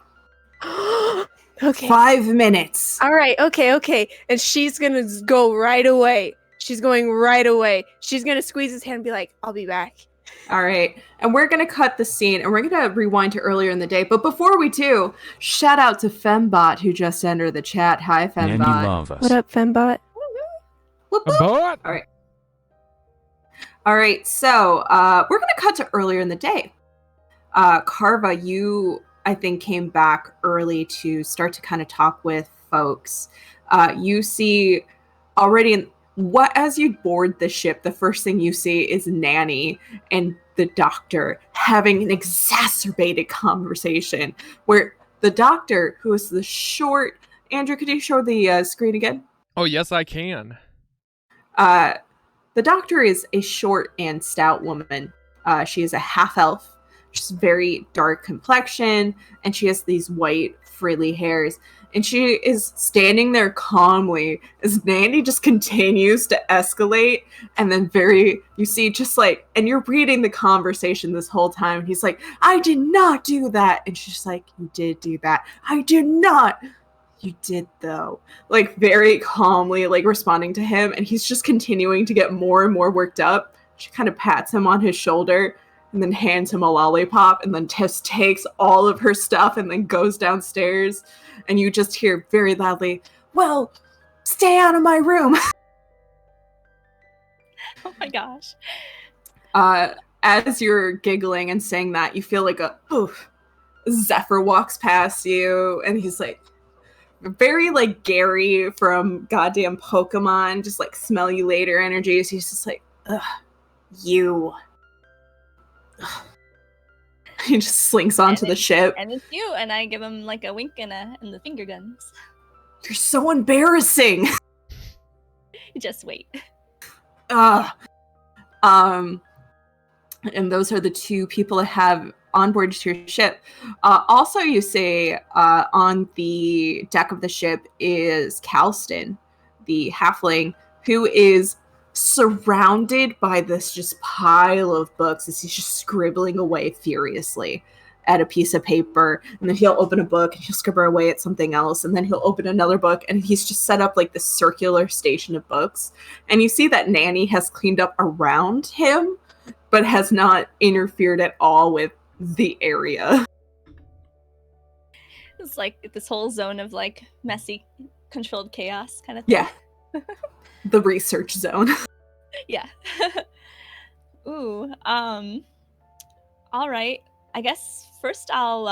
Okay. 5 minutes. All right. Okay. And she's gonna go right away. She's going right away. She's gonna squeeze his hand and be like, "I'll be back." All right. And we're going to cut the scene and we're going to rewind to earlier in the day. But before we do, shout out to Fembot who just entered the chat. Hi, And you Fembot. love us. What up, Fembot? Whoop, whoop. But All right. So we're going to cut to earlier in the day. Carva, you, I think, came back early to start to kind of talk with folks. You see already as you board the ship, the first thing you see is Nanny and the doctor having an exacerbated conversation where the doctor, who is the short... Andrew, could you show the screen again? oh yes, I can. The doctor is a short and stout woman. She is a half-elf. She's very dark complexion, and she has these white, frilly hairs. And she is standing there calmly as Nanny just continues to escalate. And then you see just like, and you're reading the conversation this whole time. And he's like, "I did not do that." And she's like, "You did do that." "I did not." "You did though." Like very calmly, like responding to him. And he's just continuing to get more and more worked up. She kind of pats him on his shoulder and then hands him a lollipop and then just takes all of her stuff and then goes downstairs. And you just hear very loudly, "Well, stay out of my room." Oh my gosh. As you're giggling and saying that, you feel like a Zephyr walks past you, and he's like very like Gary from goddamn Pokemon, just like smell you later energies. He's just like, ugh, you. Ugh. He just slinks onto the ship. And it's you, and I give him like a wink and the finger guns. You're so embarrassing. Just wait. And those are the two people that have on board to your ship. Also, you say on the deck of the ship is Calston, the halfling, who is surrounded by this just pile of books as he's just scribbling away furiously at a piece of paper. And then he'll open a book and he'll scribble away at something else. And then he'll open another book, and he's just set up like this circular station of books. And you see that Nanny has cleaned up around him, but has not interfered at all with the area. It's like this whole zone of like messy, controlled chaos kind of thing. Yeah. The research zone. Yeah. Ooh. All right. I guess first I'll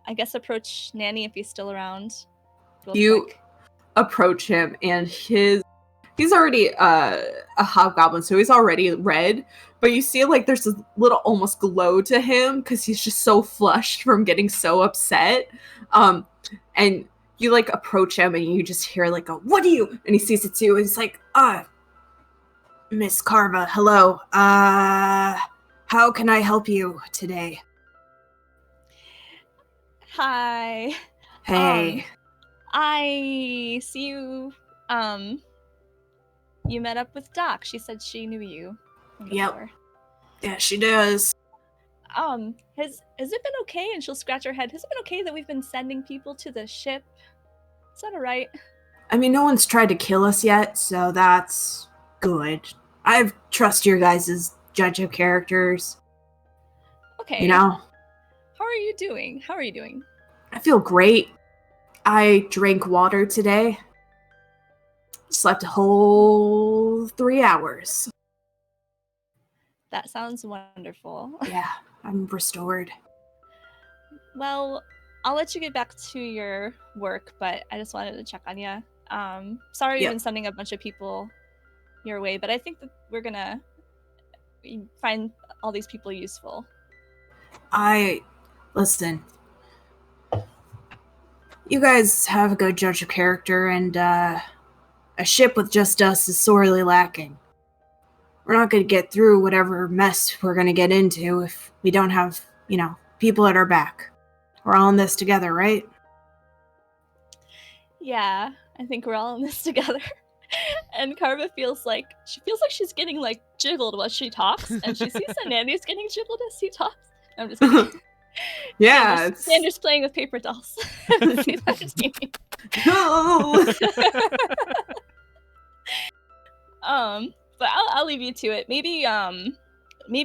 I guess approach Nanny if he's still around. You Quick. approach him, and he's already a hobgoblin, so he's already red, but you see like there's a little almost glow to him because he's just so flushed from getting so upset. And you like approach him, and you just hear like a "what do you?" and he sees it's you, and he's like, Miss Carva, hello. How can I help you today? Hi. Hey. I see you. You met up with Doc. She said she knew you. Yep. Yeah, she does. Has it been okay? And she'll scratch her head. Has it been okay that we've been sending people to the ship? Is that alright? I mean, no one's tried to kill us yet, so that's good. I trust your guys' judge of characters. Okay. You know? How are you doing? I feel great. I drank water today. Slept a whole 3 hours. That sounds wonderful. Yeah, I'm restored. Well, I'll let you get back to your work, but I just wanted to check on you. Sorry we've been sending a bunch of people your way, but I think that we're gonna find all these people useful. Listen. You guys have a good judge of character, and a ship with just us is sorely lacking. We're not going to get through whatever mess we're going to get into if we don't have, people at our back. We're all in this together, right? Yeah, I think we're all in this together. And Carva feels like she's getting like jiggled while she talks, and she sees that Nanny's getting jiggled as he talks. I'm just kidding. Yeah, Sanders playing with paper dolls. No. But I'll leave you to it. Maybe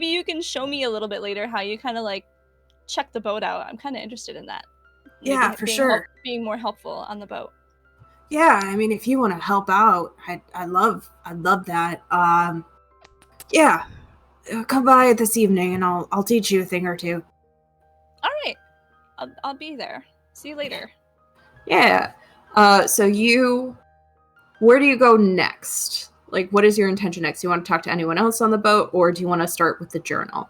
you can show me a little bit later how you kind of like check the boat out. I'm kind of interested in that. Maybe Yeah, for sure. Being more helpful on the boat. Yeah, I mean, if you want to help out, I'd love that. Yeah, come by this evening, and I'll teach you a thing or two. All right, I'll be there. See you later. Yeah. So where do you go next? Like, what is your intention next? Do you want to talk to anyone else on the boat, or do you want to start with the journal?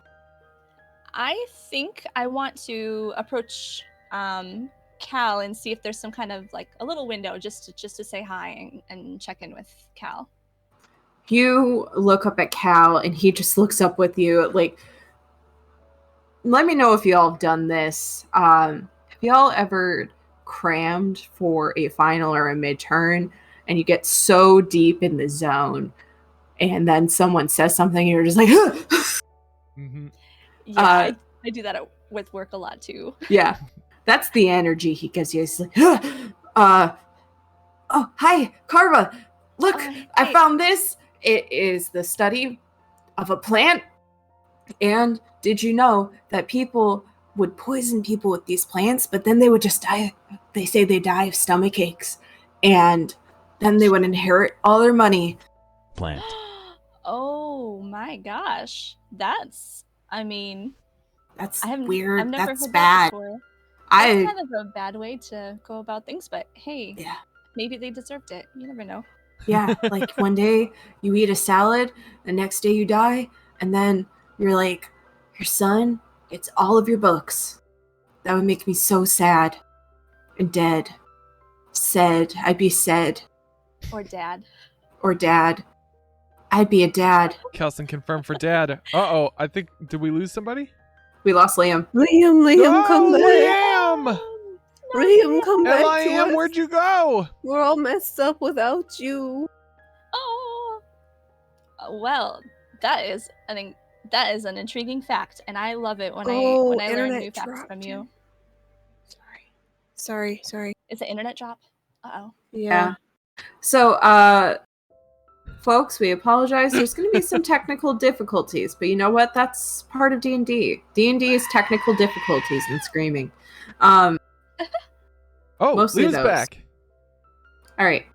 I think I want to approach Cal and see if there's some kind of like a little window just to say hi and check in with Cal. You look up at Cal, and he just looks up with you. Like, let me know if y'all have done this. Have y'all ever crammed for a final or a midterm, and you get so deep in the zone, and then someone says something, and you're just like, Mm-hmm. Yeah, I do that with work a lot too. Yeah, that's the energy he gives you. He's like, oh, hi, Carva. Look, I found this. It is the study of a plant. And did you know that people would poison people with these plants, but then they would just die? They say they die of stomach aches. And Then they would inherit all their money. Plant. Oh my gosh. That's, I mean, That's I haven't, weird. I've never That's heard bad. that before. That's I kind of a bad way to go about things, but hey, yeah. maybe they deserved it. You never know. Yeah, like one day you eat a salad, the next day you die, and then you're like, your son gets all of your books. That would make me so sad and dead. I'd be sad. Or dad. Or dad. I'd be a dad. Kelson confirmed for dad. Uh-oh, I think, did we lose somebody? We lost Liam. Liam, come back. Liam! Liam, come back to Liam, us. where'd you go? We're all messed up without you. Oh, well, that is an intriguing fact, and I love it when I learn internet new facts dropped. from you. Sorry. Is it internet drop? Uh-oh. Yeah. So, folks, we apologize. There's going to be some technical difficulties, but you know what? That's part of D&D. D&D is technical difficulties and screaming. Oh, Mostly Liam's those. back. All right.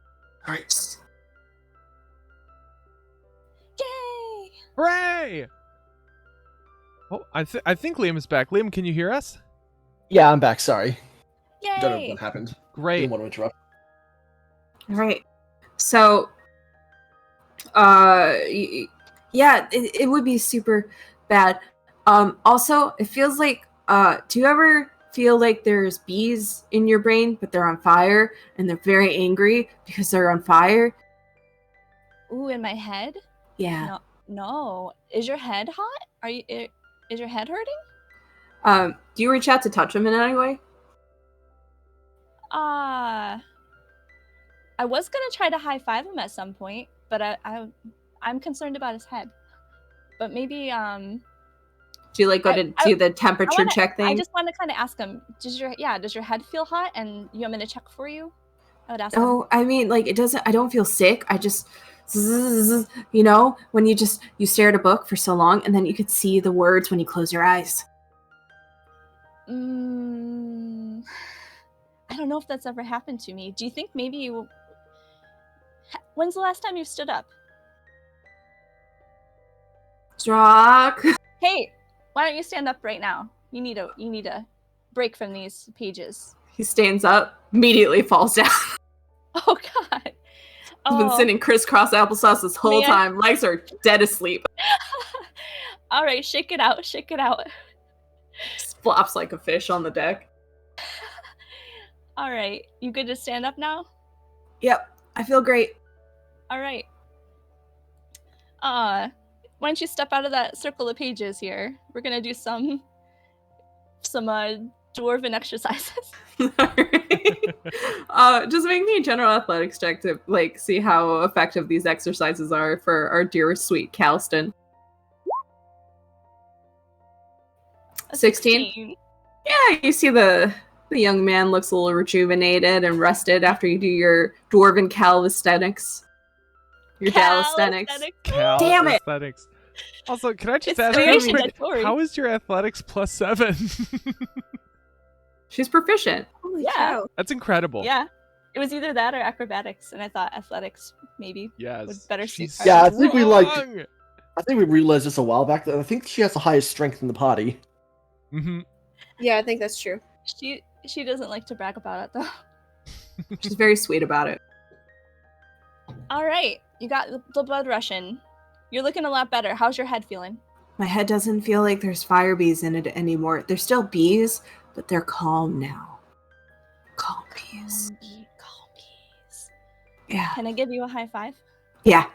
Yay! Hooray! Oh, I think Liam is back. Liam, can you hear us? Yeah, I'm back. Sorry. Don't know Yay! what happened. Great. Didn't want to interrupt. All right. So, yeah, it would be super bad. Also, it feels like, do you ever feel like there's bees in your brain, but they're on fire, and they're very angry because they're on fire? Ooh, in my head? Yeah. No. Is your head hot? Is your head hurting? Do you reach out to touch him in any way? I was gonna try to high five him at some point, but I'm concerned about his head. But maybe Do you like go to do the temperature check thing? I just want to kind of ask him. Does your head feel hot? And you want me to check for you? I would ask him. Oh, I mean, like, it doesn't. I don't feel sick. I just, you know, when you stare at a book for so long, and then you could see the words when you close your eyes. I don't know if that's ever happened to me. Do you think maybe you? When's the last time you stood up? Drock. Hey, why don't you stand up right now? You need a break from these pages. He stands up, immediately falls down. Oh God. He's been sitting crisscross applesauce this whole time. Legs are dead asleep. All right, shake it out. Just flops like a fish on the deck. All right, you good to stand up now? Yep, I feel great. All right. Why don't you step out of that circle of pages here? We're gonna do some dwarven exercises. Just make me a general athletics check to like see how effective these exercises are for our dear sweet Calston. 16. Yeah, you see the young man looks a little rejuvenated and rested after you do your dwarven calisthenics. Your calisthenics. Damn it! Calisthenics. Also, can I just It's ask very you, mandatory. how is your athletics +7? She's proficient. Holy Yeah. cow. That's incredible. Yeah, it was either that or acrobatics, and I thought athletics maybe Yes. would better suit She's her. Yeah, I think we strong! I think we realized this a while back that I think she has the highest strength in the party. Mm-hmm. Yeah, I think that's true. She doesn't like to brag about it though. She's very sweet about it. All right, you got the blood rushing. You're looking a lot better. How's your head feeling? My head doesn't feel like there's fire bees in it anymore. There's still bees, but they're calm now. Calm bees. Calm bees. Yeah. Can I give you a high five? Yeah.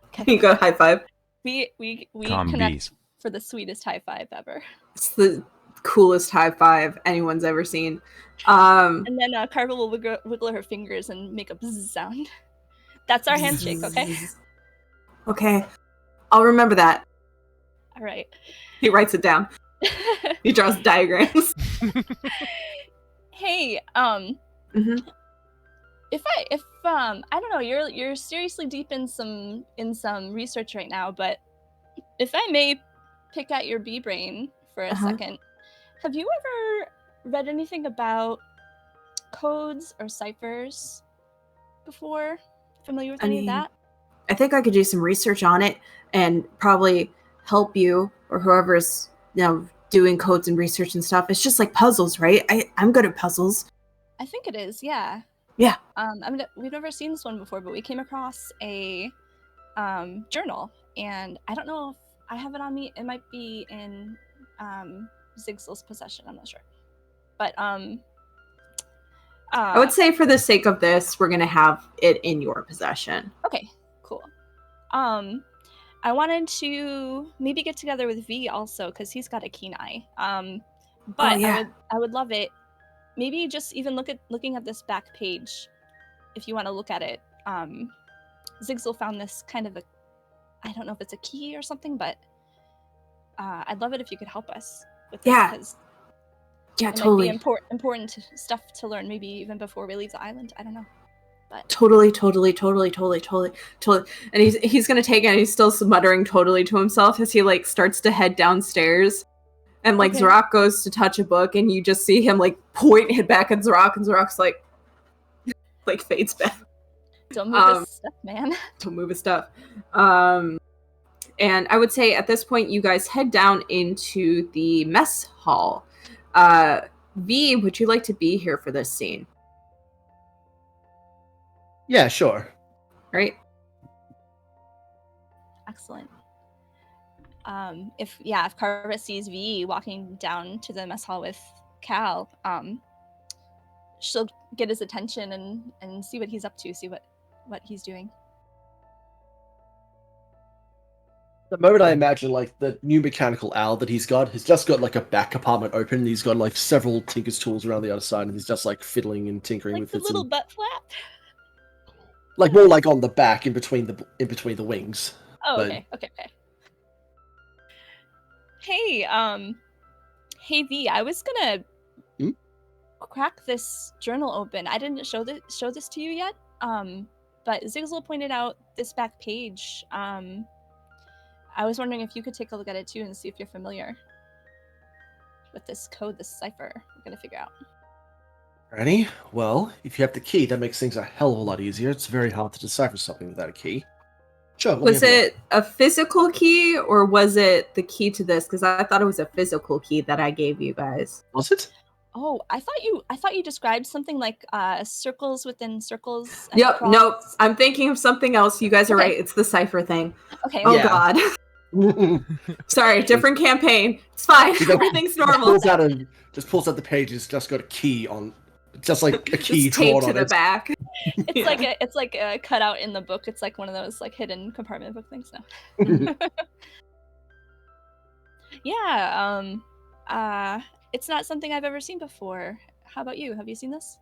Okay. You go high five. We Calm connect bees. for the sweetest high five ever. It's the coolest high five anyone's ever seen. And then Carvel will wiggle her fingers and make a buzz sound. That's our handshake, okay? Okay. I'll remember that. All right. He writes it down. He draws diagrams. Hey, Mhm. if I don't know, you're seriously deep in some research right now, but if I may pick at your bee brain for a second, have you ever read anything about codes or ciphers? before? Familiar with I any mean, of that? I think I could do some research on it and probably help you or whoever's doing codes and research and stuff. It's just like puzzles, right? I'm good at puzzles. I think it is, yeah. Yeah. We've never seen this one before, but we came across a journal, and I don't know if I have it on me. It might be in Zigzel's possession. I'm not sure, but I would say for the sake of this, we're gonna have it in your possession. Okay, cool. I wanted to maybe get together with V also because he's got a keen eye. But yeah. I would love it. Maybe just even looking at this back page, if you want to look at it. Zigzel found this kind of I don't know if it's a key or something, but I'd love it if you could help us with this. Yeah. Because Yeah, it totally. might be important stuff to learn, maybe even before we leave the island. I don't know. But Totally. And he's gonna take it and he's still muttering totally to himself as he like starts to head downstairs. And like Okay. Zorak goes to touch a book and you just see him like point it back at Zorak and Zorak's like fades back. don't move his stuff, man. To move his stuff. And I would say at this point you guys head down into the mess hall. V, would you like to be here for this scene? Yeah, sure. Right? Excellent. If Carva sees V walking down to the mess hall with Cal, she'll get his attention and see what he's up to, see what he's doing. The moment I imagine like the new mechanical owl that he's just got like a back compartment open and he's got like several tinker's tools around the other side and he's just like fiddling and tinkering Like with the it. little butt flap. Like more like on the back in between the wings. Oh, But- okay. Hey V, I was gonna crack this journal open. I didn't show this to you yet. But Zigzel pointed out this back page. I was wondering if you could take a look at it too and see if you're familiar with this code, this cipher we're gonna figure out. Ready? Well, if you have the key, that makes things a hell of a lot easier. It's very hard to decipher something without a key. Sure. let me Was have a look. it a physical key or was it the key to this? Because I thought it was a physical key that I gave you guys. Was it? Oh, I thought you described something like circles within circles. And Yep, cross. nope. I'm thinking of something else. You guys are Okay. right. It's the cipher thing. Okay. Oh Yeah. god. Sorry, different campaign. It's fine. He just- Everything's Just normal. pulls out the page. It's just got a key on. Just like a key Just taped drawn to on the it. back. It's like a cutout in the book. It's like one of those like hidden compartment book things. No. Yeah. It's not something I've ever seen before. How about you? Have you seen this?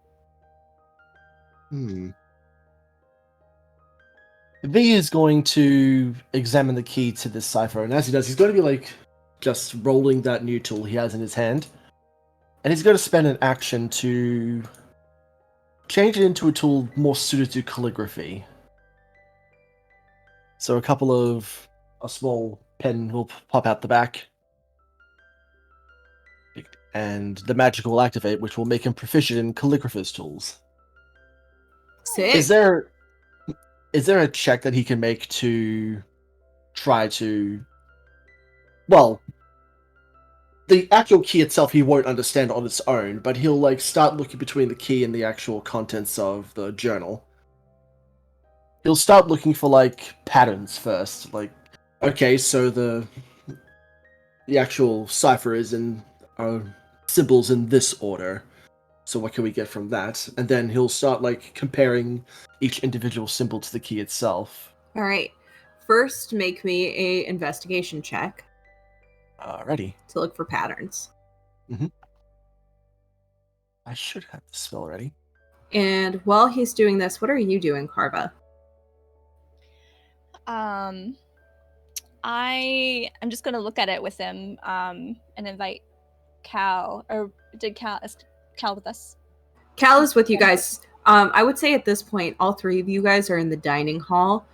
V is going to examine the key to this cipher, and as he does, he's going to be like just rolling that new tool he has in his hand, and he's going to spend an action to change it into a tool more suited to calligraphy. So a small pen will pop out the back, and the magic will activate, which will make him proficient in calligrapher's tools. Sick. Is there a check that he can make to try to... Well, the actual key itself he won't understand on its own, but he'll like start looking between the key and the actual contents of the journal. He'll start looking for like patterns first, like, okay, so the actual cipher is in symbols in this order. So what can we get from that? And then he'll start like comparing each individual symbol to the key itself. All right. First, make me a investigation check Alrighty. to look for patterns. I should have the spell ready. And while he's doing this, what are you doing, Carva? I'm just gonna look at it with him and invite Cal. Or is Cal with us? Cal is with you guys. I would say at this point, all three of you guys are in the dining hall.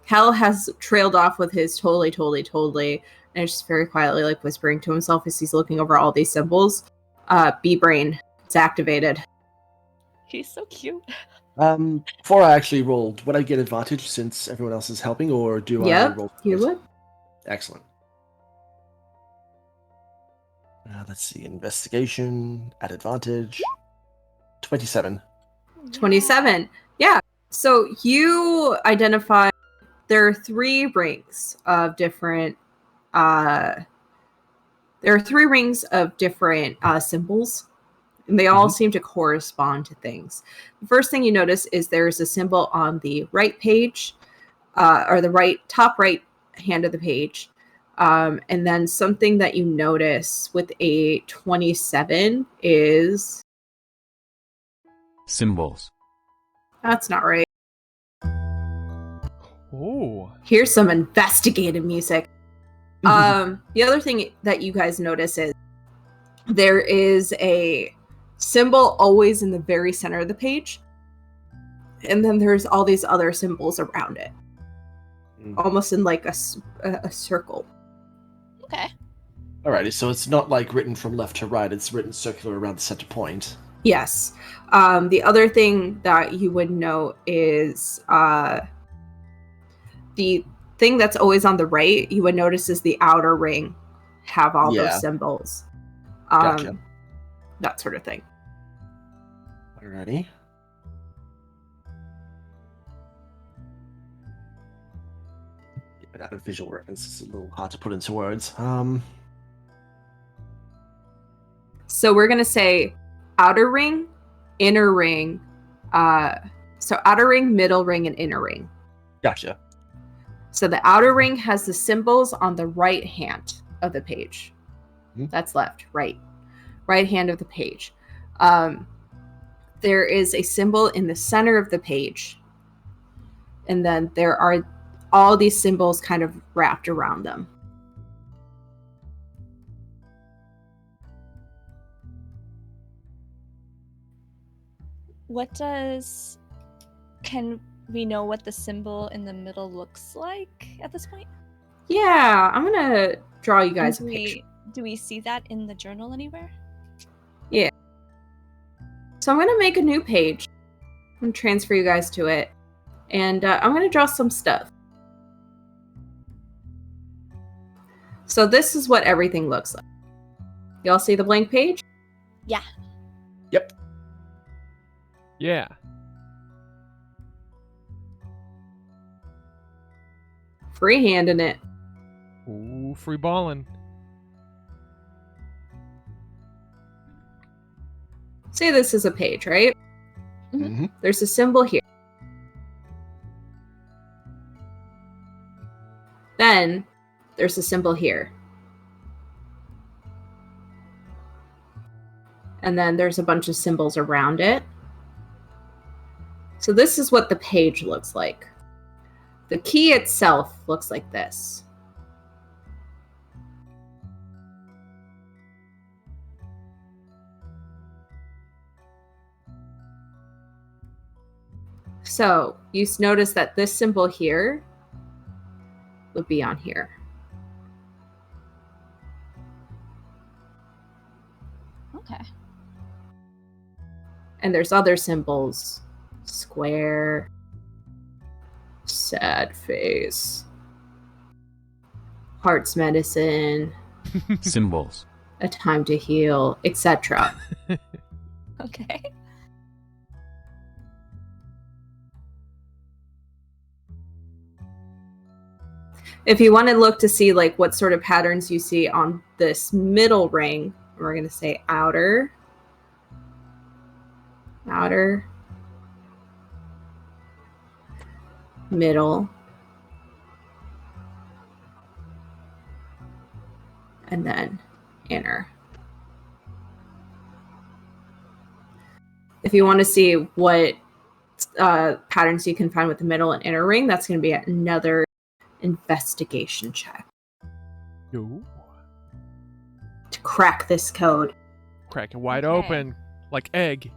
Cal has trailed off with his totally, and is just very quietly like whispering to himself as he's looking over all these symbols. B-Brain, it's activated. He's so cute. Before I actually rolled, would I get advantage since everyone else is helping, or do I Yep, roll? you would. Excellent. Let's see. Investigation at advantage. 27. 27. Yeah. So you identify there are 3 rings of different symbols, and they all seem to correspond to things. The first thing you notice is there's a symbol on the right page, or the top right hand of the page. And then something that you notice with a 27 is... Symbols. That's not right. Ooh. Here's some investigative music. The other thing that you guys notice is there is a symbol always in the very center of the page, and then there's all these other symbols around it, almost in like a circle. Okay. Alrighty, so it's not like written from left to right, it's written circular around the center point. Yes. The other thing that you would know is the thing that's always on the right, you would notice is the outer ring have all those symbols. Gotcha. That sort of thing. Alrighty. Without a visual reference, it's a little hard to put into words. So we're going to say outer ring, inner ring. So outer ring, middle ring, and inner ring. Gotcha. So the outer ring has the symbols on the right hand of the page. That's left, right. Right hand of the page. There is a symbol in the center of the page. And then there are all these symbols kind of wrapped around them. Can we know what the symbol in the middle looks like at this point? Yeah, I'm going to draw you guys a picture. Do we see that in the journal anywhere? Yeah. So I'm going to make a new page. I'm going to transfer you guys to it. And I'm going to draw some stuff. So this is what everything looks like. Y'all see the blank page? Yeah. Yep. Yeah. Freehanding it. Ooh, free balling. Say this is a page, right? Mm-hmm. There's a symbol here. Then there's a symbol here. And then there's a bunch of symbols around it. So this is what the page looks like. The key itself looks like this. So you notice that this symbol here would be on here. Okay. And there's other symbols. Square. Sad face. Heart's medicine. Symbols. A time to heal, etc. Okay. If you want to look to see like what sort of patterns you see on this middle ring, we're going to say outer, middle, and then inner. If you want to see what patterns you can find with the middle and inner ring, that's going to be another investigation check Ooh. to crack this code. Crack it wide Okay. open like egg.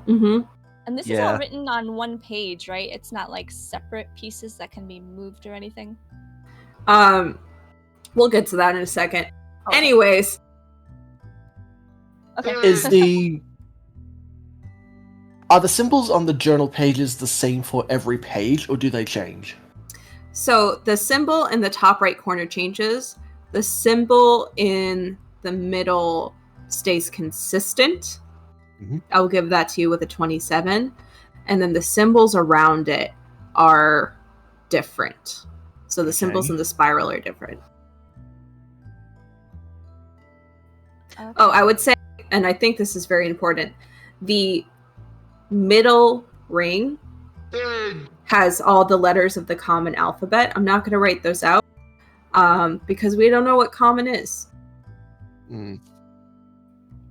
Mm-hmm. And this is all written on one page, right? It's not like separate pieces that can be moved or anything? We'll get to that in a second. Okay. Anyways, Okay. Is the Are the symbols on the journal pages the same for every page, or do they change? So the symbol in the top right corner changes. The symbol in the middle stays consistent. Mhm. I'll give that to you with a 27. And then the symbols around it are different. So the symbols Okay. in the spiral are different. Okay. Oh, I would say, and I think this is very important, the middle ring has all the letters of the common alphabet. I'm not going to write those out because we don't know what common is. Mm.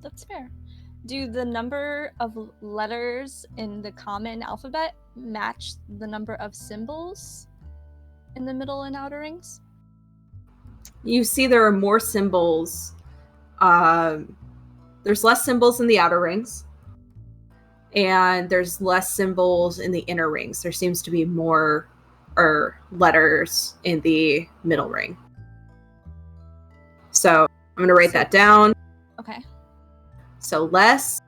That's fair. Do the number of letters in the common alphabet match the number of symbols in the middle and outer rings? You see there are more symbols. There's less symbols in the outer rings. And there's less symbols in the inner rings. There seems to be more letters in the middle ring. So I'm going to write that down. Okay. So less.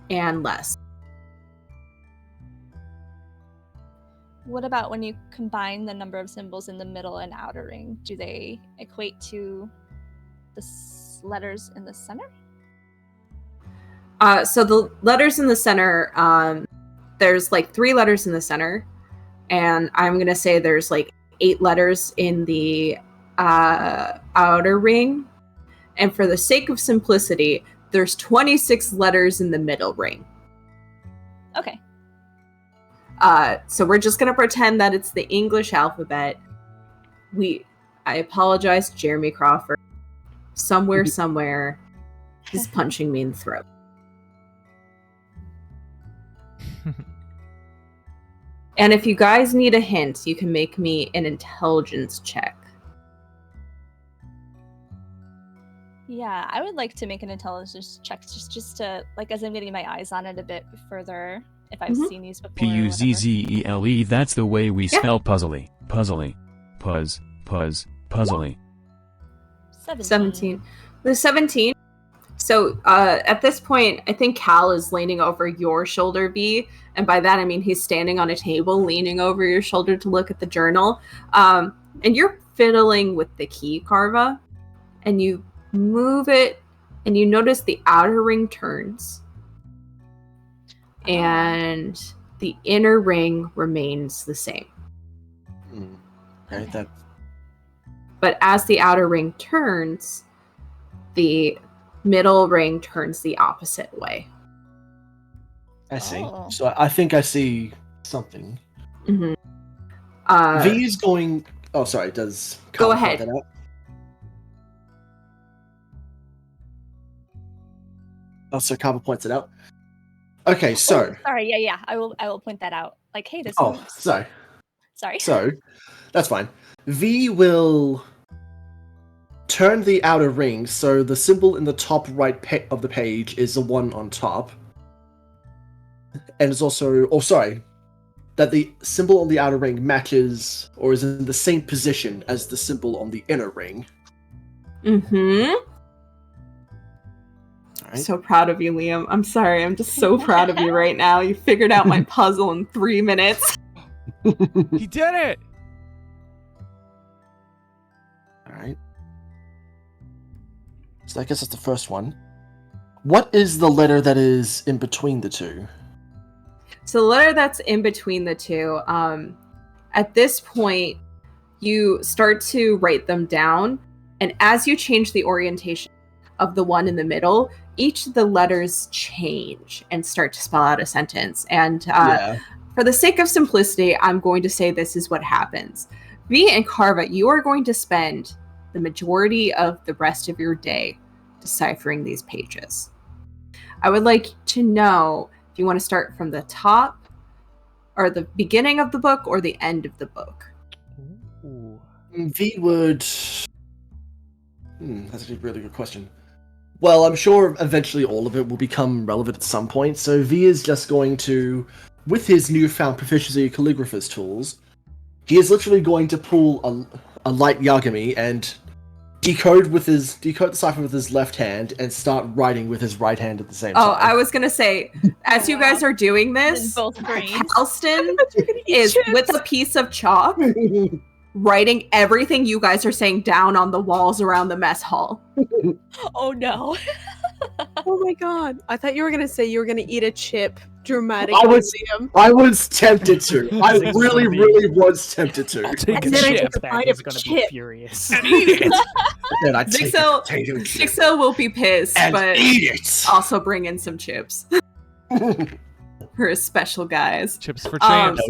And less. What about when you combine the number of symbols in the middle and outer ring? Do they equate to the letters in the center? So the letters in the center, there's like 3 letters in the center, and I'm going to say there's like 8 letters in the outer ring. And for the sake of simplicity, there's 26 letters in the middle ring. Okay. So we're just going to pretend that it's the English alphabet. I apologize, Jeremy Crawford. Somewhere, he's punching me in the throat. And if you guys need a hint, you can make me an intelligence check. Yeah, I would like to make an intelligence check just to, like, as I'm getting my eyes on it a bit further, if I've seen these before. Puzzle, that's the way we spell puzzly. Puzzly. Puzzly. 17. The 17. So at this point, I think Cal is leaning over your shoulder, V. And by that, I mean he's standing on a table, leaning over your shoulder to look at the journal. And you're fiddling with the key, Carva. And you move it, and you notice the outer ring turns. And the inner ring remains the same. Right, that. But as the outer ring turns, the middle ring turns the opposite way. I see. Oh. So I think I see something. Mm-hmm. V is going. Oh, sorry. Does Go Carl point ahead. that out? Oh, so Carver points it out. Okay, so. Oh, sorry, yeah. I will point that out. Like, hey, this Oh, moves. sorry. Sorry. So, that's fine. V will turn the outer ring so the symbol in the top right of the page is the one on top. And it's also, that the symbol on the outer ring matches or is in the same position as the symbol on the inner ring. Mm-hmm. Alright. So proud of you, Liam. I'm sorry. I'm just so proud of you right now. You figured out my puzzle in 3 minutes. He did it! Alright. So I guess that's the first one. What is the letter that is in between the two? So the letter that's in between the two, at this point, you start to write them down. And as you change the orientation of the one in the middle, each of the letters change and start to spell out a sentence. And for the sake of simplicity, I'm going to say this is what happens. V and Carva, you are going to spend the majority of the rest of your day deciphering these pages. I would like to know if you want to start from the top or the beginning of the book or the end of the book. Ooh. V would... that's a really good question. Well, I'm sure eventually all of it will become relevant at some point, so V is just going to, with his newfound proficiency calligrapher's tools, he is literally going to pull a light Yagami and decode the cipher with his left hand and start writing with his right hand at the same time. Oh, I was gonna say, as you guys are doing In this, both brains. Halston is with a piece of chalk writing everything you guys are saying down on the walls around the mess hall. Oh no. Oh my god. I thought you were gonna say you were gonna eat a chip dramatically, Liam. I was tempted to. I really, really was tempted to. I'll take And a then I chip. took a That bite is of going to chip. be furious. And eat it. Then I take a Zixel, potato chip Zixel will be pissed, and but eat it. also bring in some chips for his special guys. Chips for champs.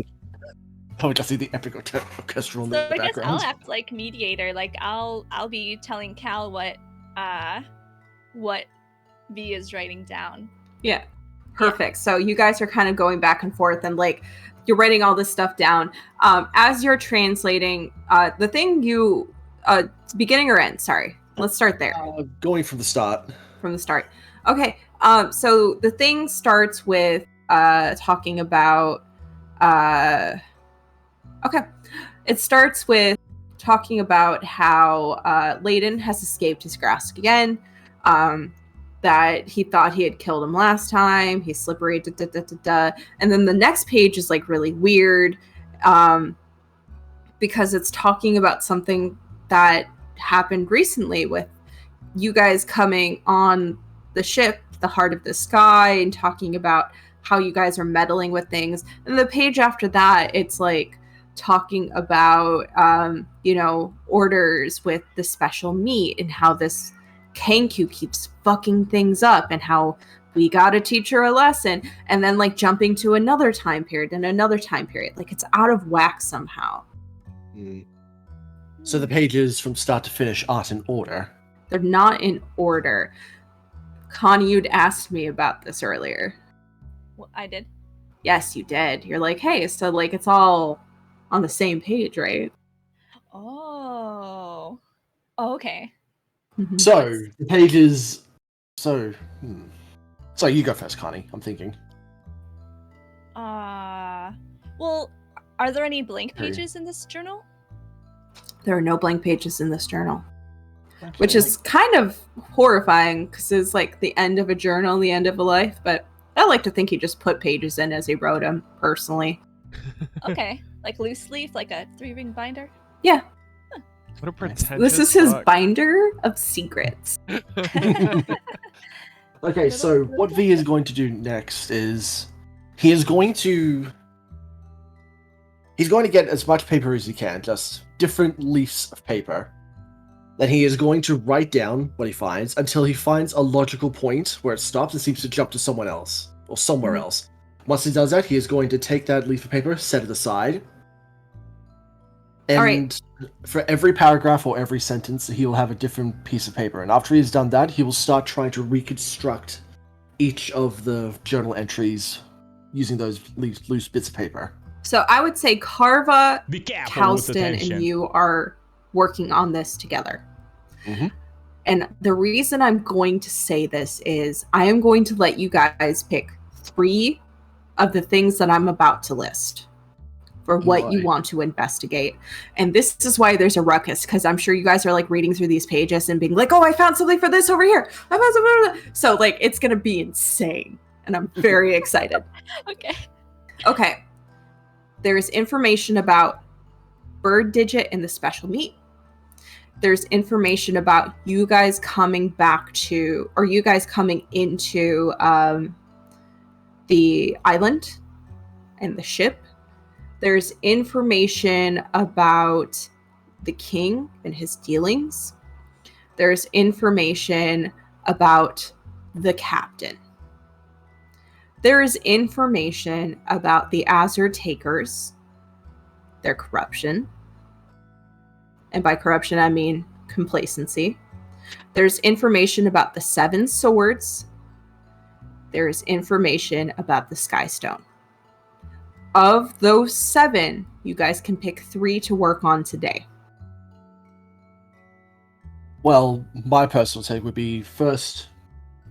Oh, just see the epic orchestral in So the I guess background. I'll act like mediator. Like I'll be telling Cal what V is writing down. Yeah. Perfect. So you guys are kind of going back and forth and like you're writing all this stuff down. As you're translating, the thing you beginning or end, sorry. Let's start there. Going from the start. From the start. Okay. So the thing starts with talking about okay. It starts with talking about how Layden has escaped his grasp again. That he thought he had killed him last time. He's slippery, and then the next page is like really weird, because it's talking about something that happened recently with you guys coming on the ship, the Heart of the Sky, and talking about how you guys are meddling with things. And the page after that, it's like talking about, orders with the special meat and how this Kankyu keeps fucking things up and how we gotta teach her a lesson, and then like jumping to another time period and another time period. Like it's out of whack somehow. So the pages from start to finish aren't in order. They're not in order. Connie, you'd asked me about this earlier. Well, I did. Yes, you did. You're like, hey, so like it's all on the same page, right? Oh. Oh, okay. So the pages. So you go first, Connie. I'm thinking. Well, are there any blank pages in this journal? There are no blank pages in this journal, which is kind of horrifying because it's like the end of a journal, the end of a life. But I like to think he just put pages in as he wrote them personally. Okay, like loose leaf, like a 3-ring binder. Yeah. What a pretentious This is his book. binder of secrets. Okay, so what V is going to do next is he's going to get as much paper as he can, just different leaves of paper. Then he is going to write down what he finds until he finds a logical point where it stops and seems to jump to someone else or somewhere else. Once he does that, he is going to take that leaf of paper, set it aside, and All right. for every paragraph or every sentence, he will have a different piece of paper. And after he's done that, he will start trying to reconstruct each of the journal entries using those loose bits of paper. So I would say Carva, Be careful with Halston, attention. and you are working on this together. Mhm. And the reason I'm going to say this is I am going to let you guys pick 3 of the things that I'm about to list for what you Boy. want to investigate. And this is why there's a ruckus, because I'm sure you guys are like reading through these pages and being like, oh, I found something for this over here. I found something. So like it's going to be insane. And I'm very excited. Okay. Okay. There's information about Bird Digit and the special meat. There's information about you guys coming back to, or you guys coming into the island and the ship. There's information about the king and his dealings. There's information about the captain. There is information about the Azure Takers, their corruption. And by corruption, I mean complacency. There's information about the 7 swords. There's information about the Skystone. Of those 7, you guys can pick 3 to work on today. Well, my personal take would be first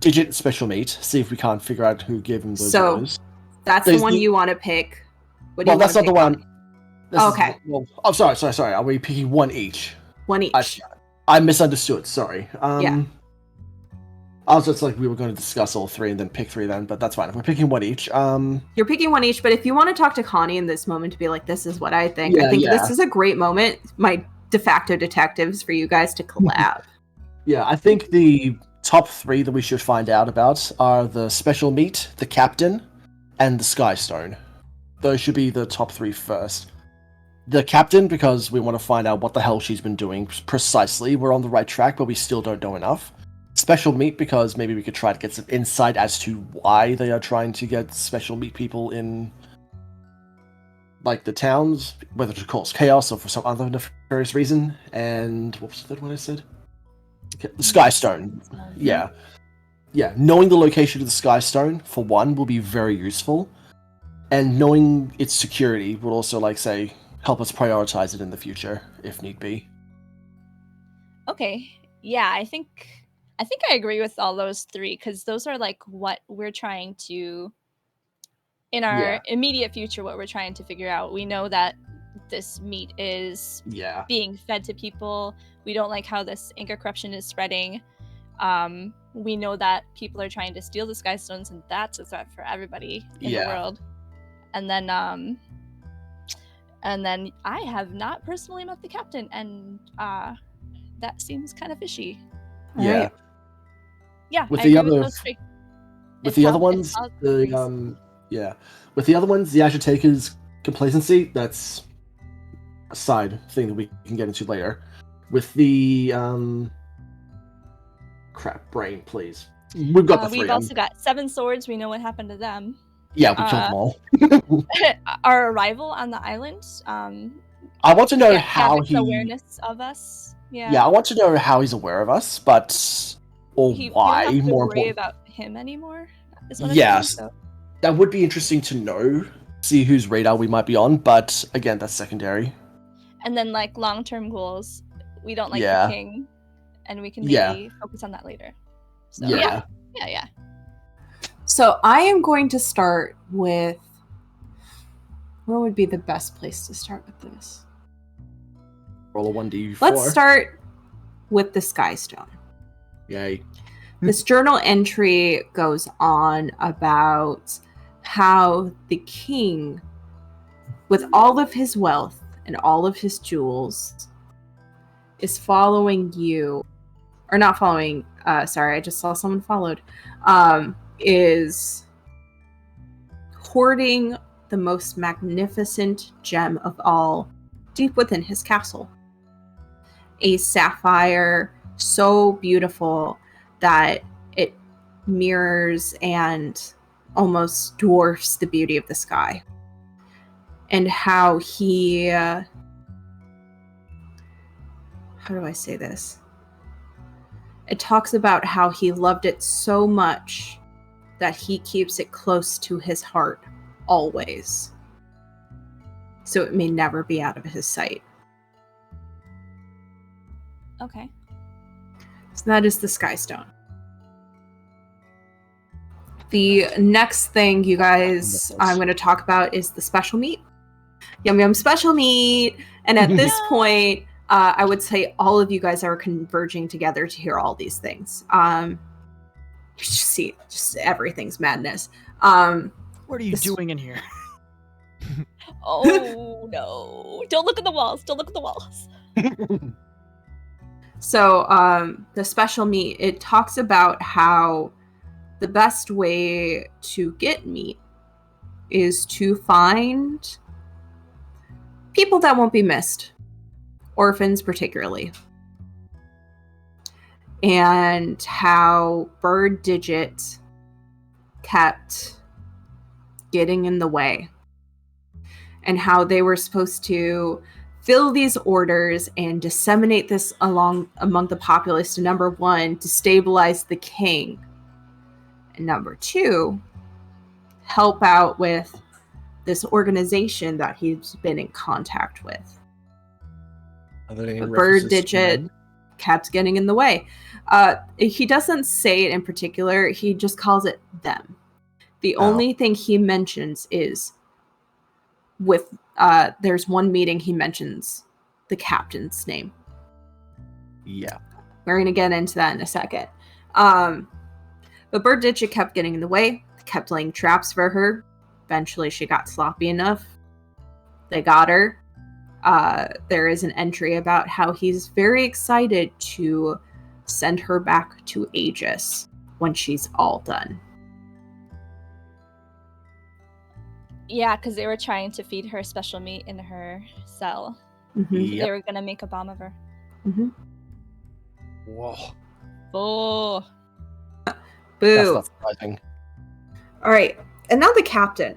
Digit and Special Meat, see if we can't figure out who gave him those So, orders. That's There's the one the- you want to pick. What do Well, you that's not wanna the pick one. This is- Okay. well, I'm sorry. Are we picking one each? One each. I- I misunderstood. Sorry. Yeah. I was just like we were going to discuss all three and then pick three then, but that's fine. If we're picking one each, You're picking one each, but if you want to talk to Connie in this moment to be like, this is what I think this is a great moment. My de facto detectives for you guys to collab. Yeah, I think the top three that we should find out about are the special meat, the captain, and the Skystone. Those should be the top three first. The captain, because we want to find out what the hell she's been doing precisely. We're on the right track, but we still don't know enough. Special meat, because maybe we could try to get some insight as to why they are trying to get special meat people in, like, the towns, whether to cause chaos or for some other nefarious reason. And what was the third one I said? Okay, the Skystone. Yeah. Yeah, knowing the location of the Skystone, for one, will be very useful. And knowing its security will also, like, say, help us prioritize it in the future, if need be. Okay. Yeah, I think I agree with all those three, because those are like what we're trying to, in our immediate future, what we're trying to figure out. We know that this meat is being fed to people. We don't like how this Inca corruption is spreading. We know that people are trying to steal the Skystones, and that's a threat for everybody in the world. And then I have not personally met the captain, and that seems kind of fishy. Yeah. Right. Yeah, with I the agree other, with those three. with the other ones, with the other ones, the Azure Taker's complacency, that's a side thing that we can get into later. With the crap brain, please. We've got the three. We've also got 7 swords. We know what happened to them. Yeah, we killed them all. Our arrival on the island. I want to know how he awareness of us. Yeah, I want to know how he's aware of us, but or why. We don't more have to worry important. about him anymore. Yes, that would be interesting to know. See whose radar we might be on, but again, that's secondary. And then, like, long-term goals, we don't like the king, and we can maybe focus on that later. So yeah. So I am going to start with, where would be the best place to start with this? Roll a 1d4. Let's start with the Skystone. Yay. This journal entry goes on about how the king, with all of his wealth and all of his jewels, is following you, or not following, sorry, I just saw someone followed, is hoarding the most magnificent gem of all deep within his castle. A sapphire so beautiful that it mirrors and almost dwarfs the beauty of the sky. And how he, how do I say this? It talks about how he loved it so much that he keeps it close to his heart always, so it may never be out of his sight. Okay. So that is the Skystone. The next thing you guys I'm going to talk about is the special meat. Yum yum special meat. And at this point, I would say all of you guys are converging together to hear all these things. Just everything's madness. What are you doing in here? Oh no! Don't look at the walls. Don't look at the walls. So the special meat, it talks about how the best way to get meat is to find people that won't be missed, orphans particularly, and how Bird Digit kept getting in the way, and how they were supposed to fill these orders and disseminate this among the populace to, number one, to stabilize the king, and number two, help out with this organization that he's been in contact with. But Bird Digit kept getting in the way. He doesn't say it in particular, he just calls it them. The only thing he mentions is with there's one meeting he mentions the captain's name. Yeah. We're going to get into that in a second. But Bird Digit kept getting in the way, kept laying traps for her. Eventually, she got sloppy enough. They got her. There is an entry about how he's very excited to send her back to Aegis when she's all done. Yeah, because they were trying to feed her special meat in her cell. Mm-hmm. They were gonna make a bomb of her. Mm-hmm. Whoa. Oh. Boo. That's not surprising. All right, and now the captain.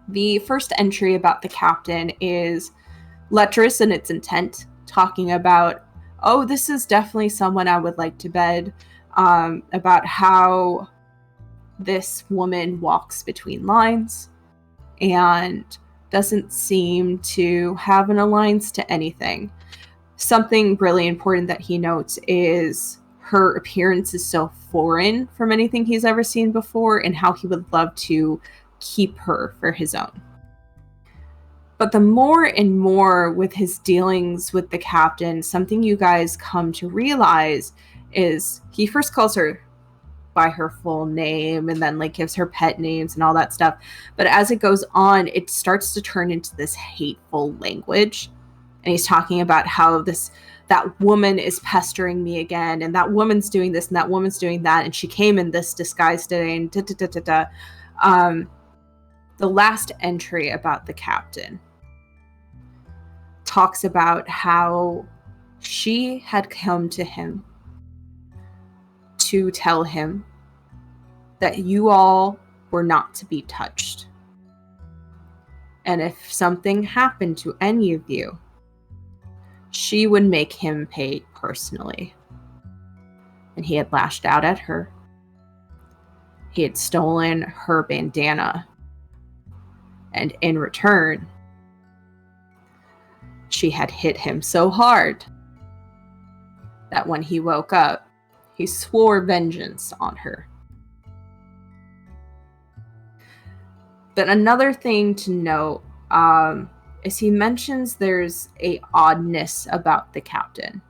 The first entry about the captain is lecherous in its intent, talking about, oh, this is definitely someone I would like to bed, about how this woman walks between lines and doesn't seem to have an alliance to anything. Something really important that he notes is her appearance is so foreign from anything he's ever seen before, and how he would love to keep her for his own. But the more and more with his dealings with the captain, something you guys come to realize is he first calls her by her full name and then like gives her pet names and all that stuff. But as it goes on, it starts to turn into this hateful language. And he's talking about how that woman is pestering me again, and that woman's doing this and that woman's doing that, and she came in this disguise today, and the last entry about the captain talks about how she had come to him to tell him that you all were not to be touched. And if something happened to any of you, she would make him pay personally. And he had lashed out at her. He had stolen her bandana. And in return, she had hit him so hard that when he woke up, he swore vengeance on her. But another thing to note is he mentions there's a oddness about the captain.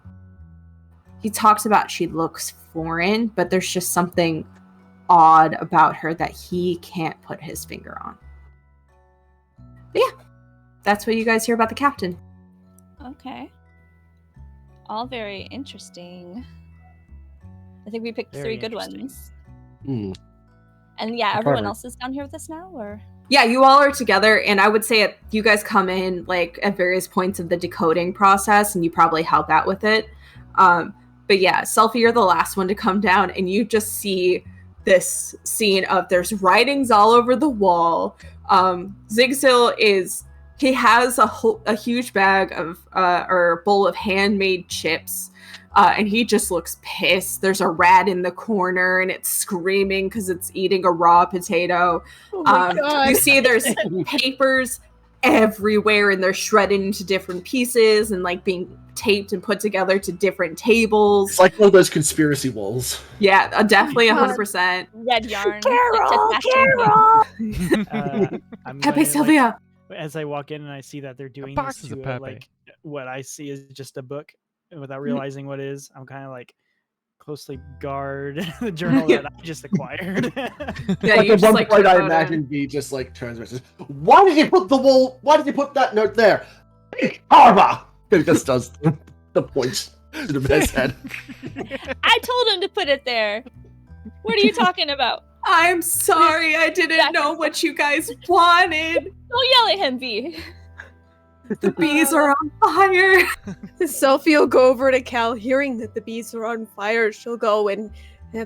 He talks about she looks foreign, but there's just something odd about her that he can't put his finger on. But yeah, that's what you guys hear about the captain. Okay. All very interesting. I think we picked Very 3 good interesting. ones. Mm. And yeah, everyone Perfect. else is down here with us now, or? Yeah, you all are together, and I would say you guys come in like at various points of the decoding process, and you probably help out with it. But yeah, Selfie, you're the last one to come down, and you just see this scene of there's writings all over the wall. Zigzil he has a huge bag of or bowl of handmade chips. And he just looks pissed. There's a rat in the corner, and it's screaming because it's eating a raw potato. Oh my God. You see there's papers everywhere, and they're shredded into different pieces and like being taped and put together to different tables. It's like one of those conspiracy walls. Yeah, definitely Oh my 100%. Red yarn. Carol! I'm Pepe going, Sylvia. as I walk in and I see that they're doing box this is a to Pepe. like what I see is just a book, and without realizing what it is, I'm kind of like closely guard the journal that I just acquired. Yeah, Like you at just one like point, trip I out imagine V just like turns around and says, "Why did you put that note there?" Arba! It just does the points to his head. I told him to put it there. What are you talking about? I'm sorry, I didn't know what you guys wanted. Don't yell at him, V. The bees are on fire. Sophie will go over to Cal, hearing that the bees are on fire. She'll go and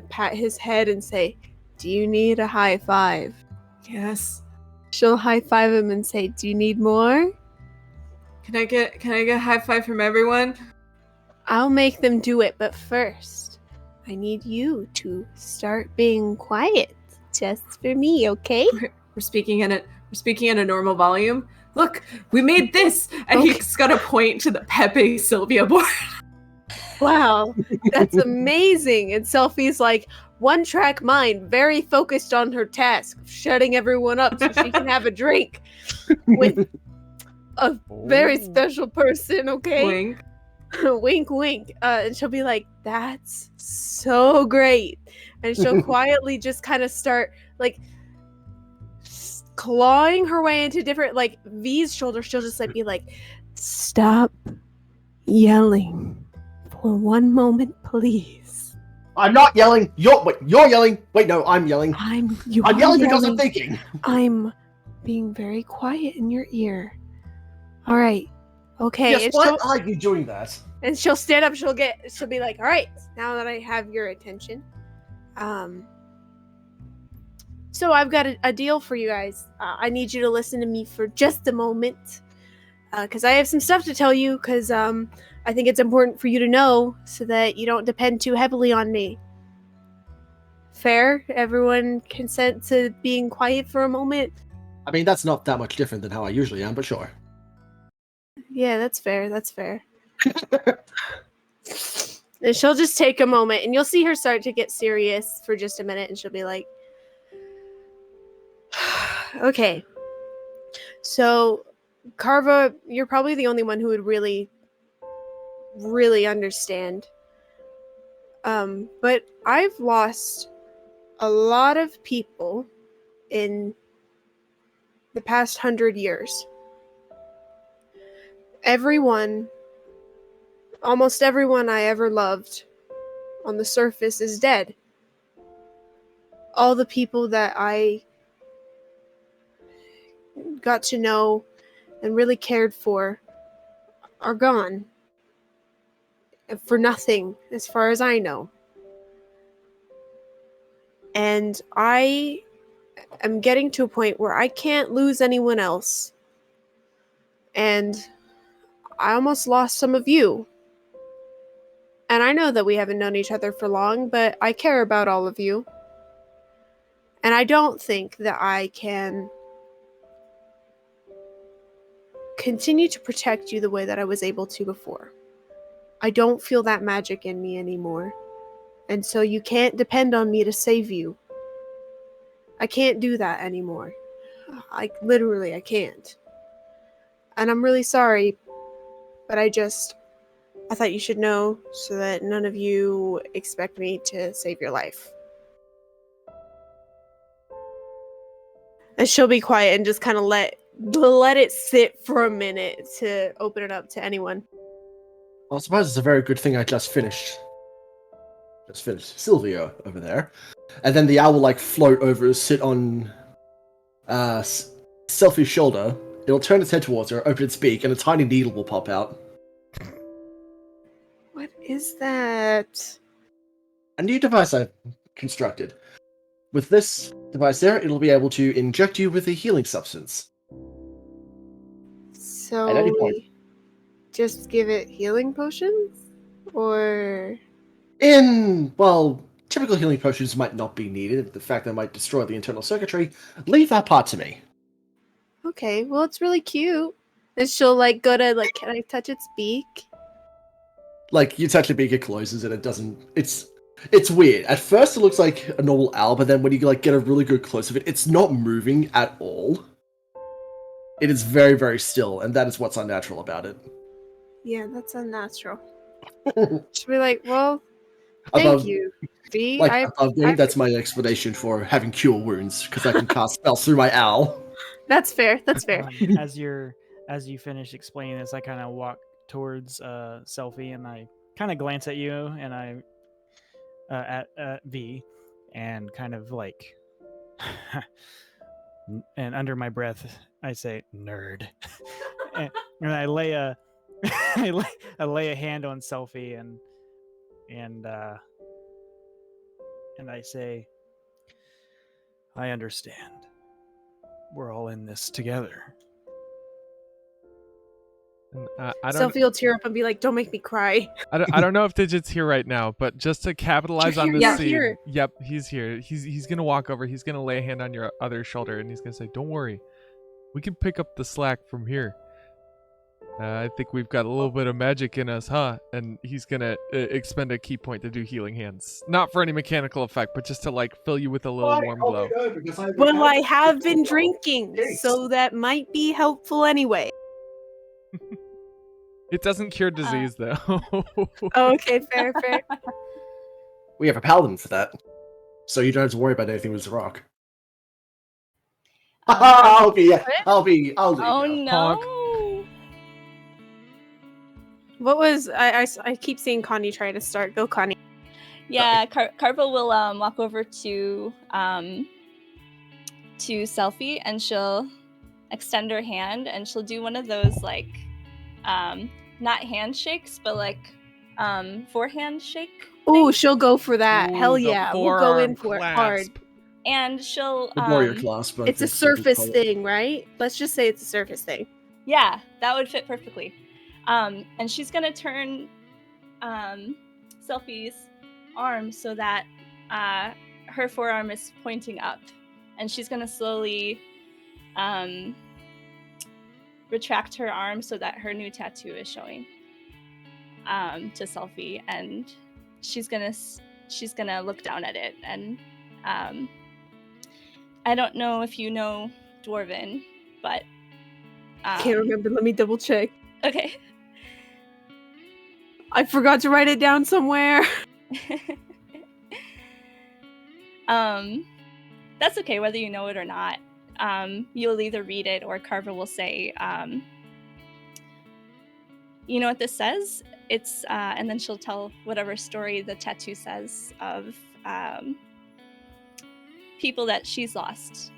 pat his head and say, "Do you need a high five?" Yes. She'll high five him and say, "Do you need more?" Can I get a high five from everyone? I'll make them do it, but first, I need you to start being quiet, just for me, okay? We're speaking in a normal volume. Look, we made this, and Okay. he's got to point to the Pepe Sylvia board. Wow, that's amazing. And Selfie's like, one-track mind, very focused on her task of shutting everyone up so she can have a drink with a very special person, okay? Wink. wink, wink. And she'll be like, "That's so great," and she'll quietly just kind of start like clawing her way into different like V's shoulders. She'll just like be like, "Stop yelling for one moment, please." I'm not yelling. You're yelling. Wait, no, I'm yelling. I'm yelling because I'm thinking. I'm being very quiet in your ear. All right. Okay. Yes, and why are you doing that? And she'll stand up. She'll be like, "All right, now that I have your attention, so I've got a deal for you guys. I need you to listen to me for just a moment, because I have some stuff to tell you. Because I think it's important for you to know so that you don't depend too heavily on me. Fair? Everyone consent to being quiet for a moment? I mean, that's not that much different than how I usually am, but sure. Yeah, that's fair. That's fair." And she'll just take a moment, and you'll see her start to get serious for just a minute, and she'll be like, "Okay, so Carva, you're probably the only one who would really, really understand. But I've lost a lot of people in the past 100 years. Almost everyone I ever loved on the surface is dead. All the people that I got to know and really cared for are gone. For nothing, as far as I know. And I am getting to a point where I can't lose anyone else. And I almost lost some of you. And I know that we haven't known each other for long, but I care about all of you. And I don't think that I can continue to protect you the way that I was able to before. I don't feel that magic in me anymore. And so you can't depend on me to save you. I can't do that anymore. I can't. And I'm really sorry, but I thought you should know so that none of you expect me to save your life. And she'll be quiet and just kind of let it sit for a minute to open it up to anyone. Well, I suppose it's a very good thing I just finished Silvio over there. And then the owl will like float over, sit on Selfie's shoulder. It'll turn its head towards her, open its beak, and a tiny needle will pop out. What is that? A new device I've constructed. With this device there, it'll be able to inject you with a healing substance. So At any point. Just give it healing potions? Or... Typical healing potions might not be needed. The fact that it might destroy the internal circuitry, leave that part to me. Okay, well, it's really cute. And she'll, like, go to, like, can I touch its beak? Like, you touch the beak, it closes, and it doesn't... It's weird. At first, it looks like a normal owl, but then when you, like, get a really good close of it, it's not moving at all. It is very, very still, and that is what's unnatural about it. Yeah, that's unnatural. She'll be like, well, thank you, V. That's my explanation for having cure wounds, because I can cast spells through my owl. That's fair. That's fair. As you finish explaining this, I kind of walk towards Selfie, and I kind of glance at you, and I at V, and kind of like, and under my breath, I say, "Nerd," and I lay a I lay a hand on Selfie, and I say, "I understand. We're all in this together." Sophie will tear up and be like, "Don't make me cry." I don't know if Digit's here right now, but just to capitalize on this Yeah, scene, here. Yep, he's here. He's gonna walk over. He's gonna lay a hand on your other shoulder, and he's gonna say, "Don't worry, we can pick up the slack from here. I think we've got a little bit of magic in us, huh?" And he's gonna expend a key point to do healing hands, not for any mechanical effect, but just to like fill you with a little warm glow. Well, I have been drinking, so that might be helpful anyway. It doesn't cure disease, though. Oh, okay, fair. We have a paladin for that, so you don't have to worry about anything with the rock. I'll do Oh it now. no! What was I keep seeing Connie try to start. Go, Connie. Yeah, Carvel will walk over to Selfie, and she'll extend her hand, and she'll do one of those like not handshakes, but like forehand shake. Oh, she'll go for that. Ooh, Hell the yeah, we'll go in forearm for it hard. clasp. And she'll The warrior clasp. I It's a think some people surface call it. thing, right? Let's just say it's a surface thing. Yeah, that would fit perfectly. And she's gonna turn Selfie's arm so that her forearm is pointing up, and she's gonna slowly retract her arm so that her new tattoo is showing to Selfie, and she's gonna look down at it. And I don't know if you know Dwarven, but Can't remember. Let me double check. Okay. I forgot to write it down somewhere. That's okay, whether you know it or not. You'll either read it, or Carver will say, you know what this says? It's and then she'll tell whatever story the tattoo says of people that she's lost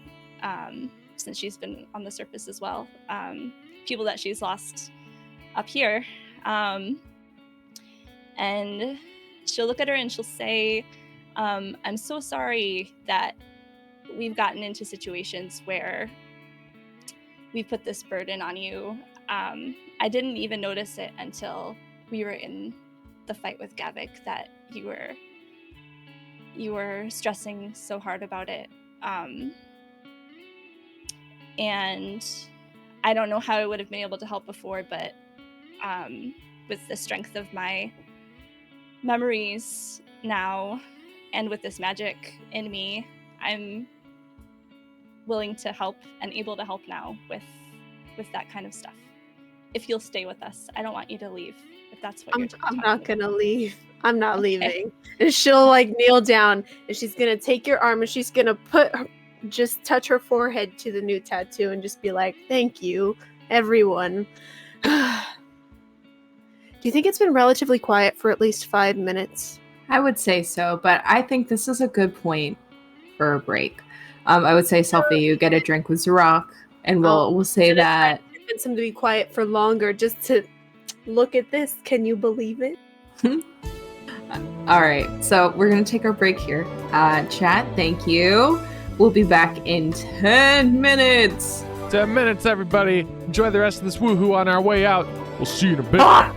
since she's been on the surface as well. People that she's lost up here. And she'll look at her and she'll say, I'm so sorry that we've gotten into situations where we put this burden on you. I didn't even notice it until we were in the fight with Gavik that you were stressing so hard about it. And I don't know how I would have been able to help before, but with the strength of my memories now and with this magic in me, I'm willing to help and able to help now with that kind of stuff. If you'll stay with us, I don't want you to leave. If that's what you're I'm talking not about. gonna leave. I'm not Okay. leaving. And she'll like kneel down, and she's gonna take your arm, and she's gonna just touch her forehead to the new tattoo, and just be like, "Thank you, everyone." Do you think it's been relatively quiet for at least 5 minutes? I would say so, but I think this is a good point for a break. I would say, Selfie, you get a drink with Zarok, and we'll say that. Convince him to be quiet for longer, just to look at this. Can you believe it? All right, so we're gonna take our break here. Chat, thank you. We'll be back in 10 minutes. 10 minutes, everybody. Enjoy the rest of this woohoo on our way out. We'll see you in a bit. Ah!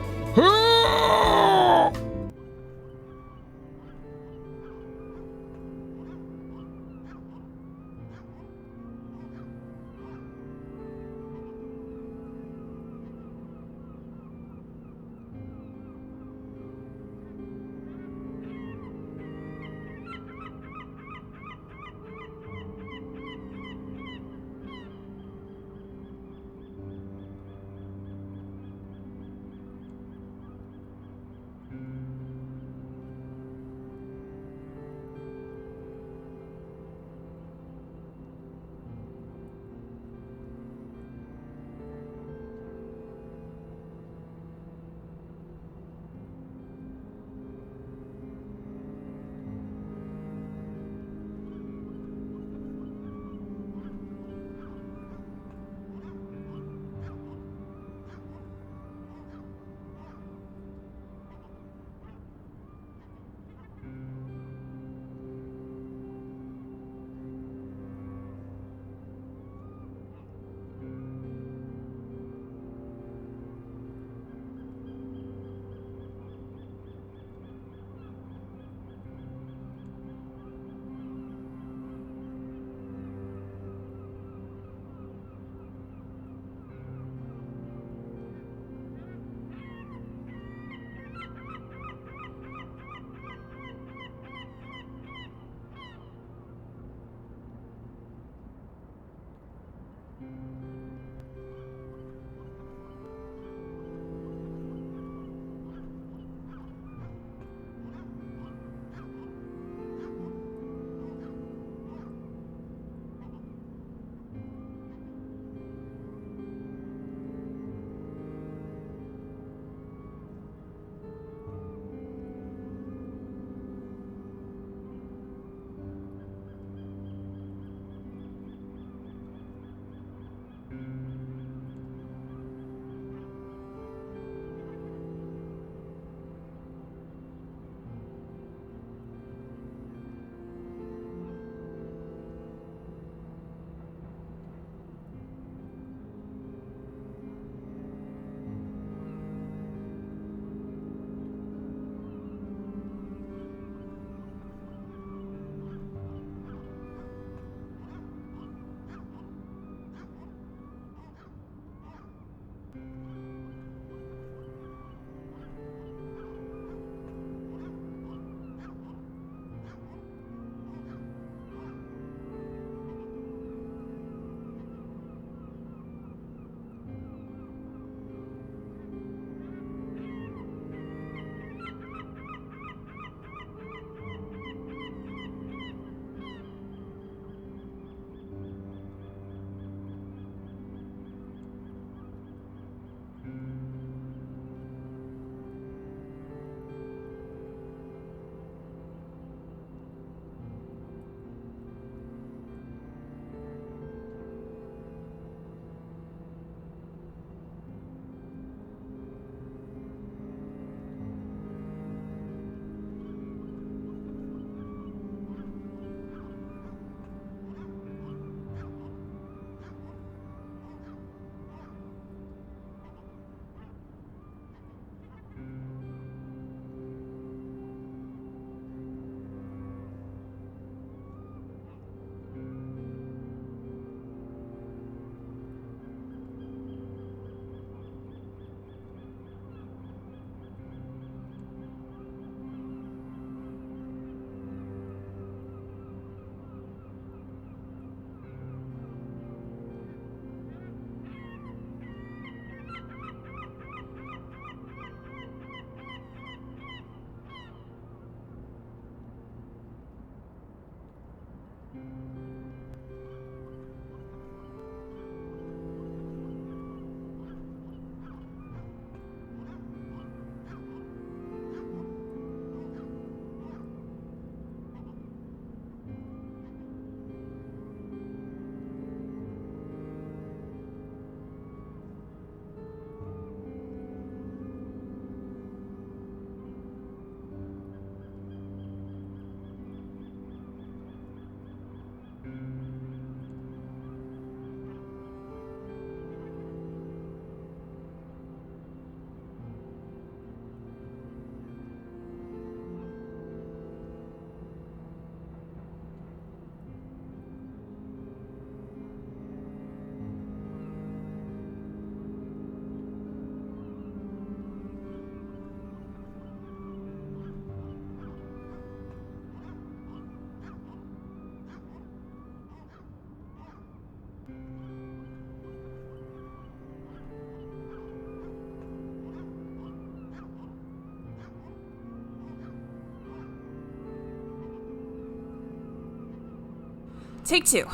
Take two.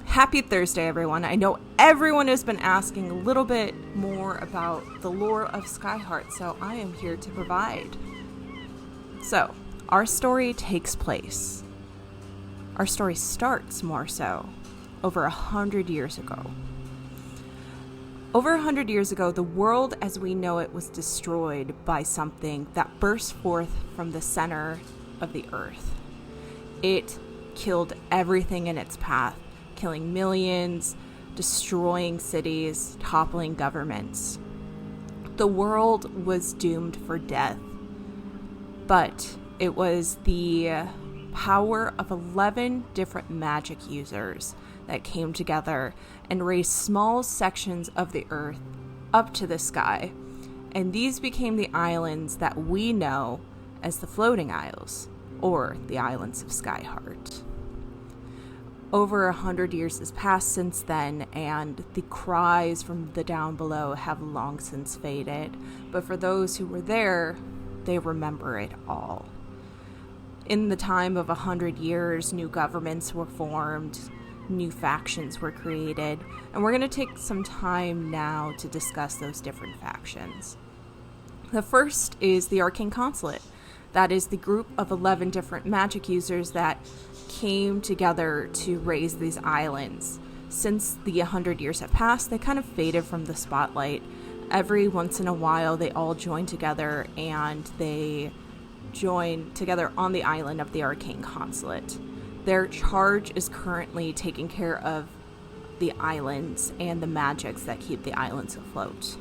Happy Thursday, everyone. I know everyone has been asking a little bit more about the lore of Skyheart, so I am here to provide. So, our story takes place. Our story starts, more so, over 100 years ago. Over 100 years ago, the world as we know it was destroyed by something that burst forth from the center of the earth. It killed everything in its path, killing millions, destroying cities, toppling governments. The world was doomed for death, but it was the power of 11 different magic users that came together and raised small sections of the earth up to the sky, and these became the islands that we know as the Floating Isles, or the Islands of Skyheart. Over 100 years has passed since then, and the cries from the down below have long since faded, but for those who were there, they remember it all. In the time of 100 years, new governments were formed, new factions were created, and we're going to take some time now to discuss those different factions. The first is the Arcane Consulate. That is the group of 11 different magic users that came together to raise these islands. Since the 100 years have passed, they kind of faded from the spotlight. Every once in a while, they all join together, and they join together on the island of the Arcane Consulate. Their charge is currently taking care of the islands and the magics that keep the islands afloat.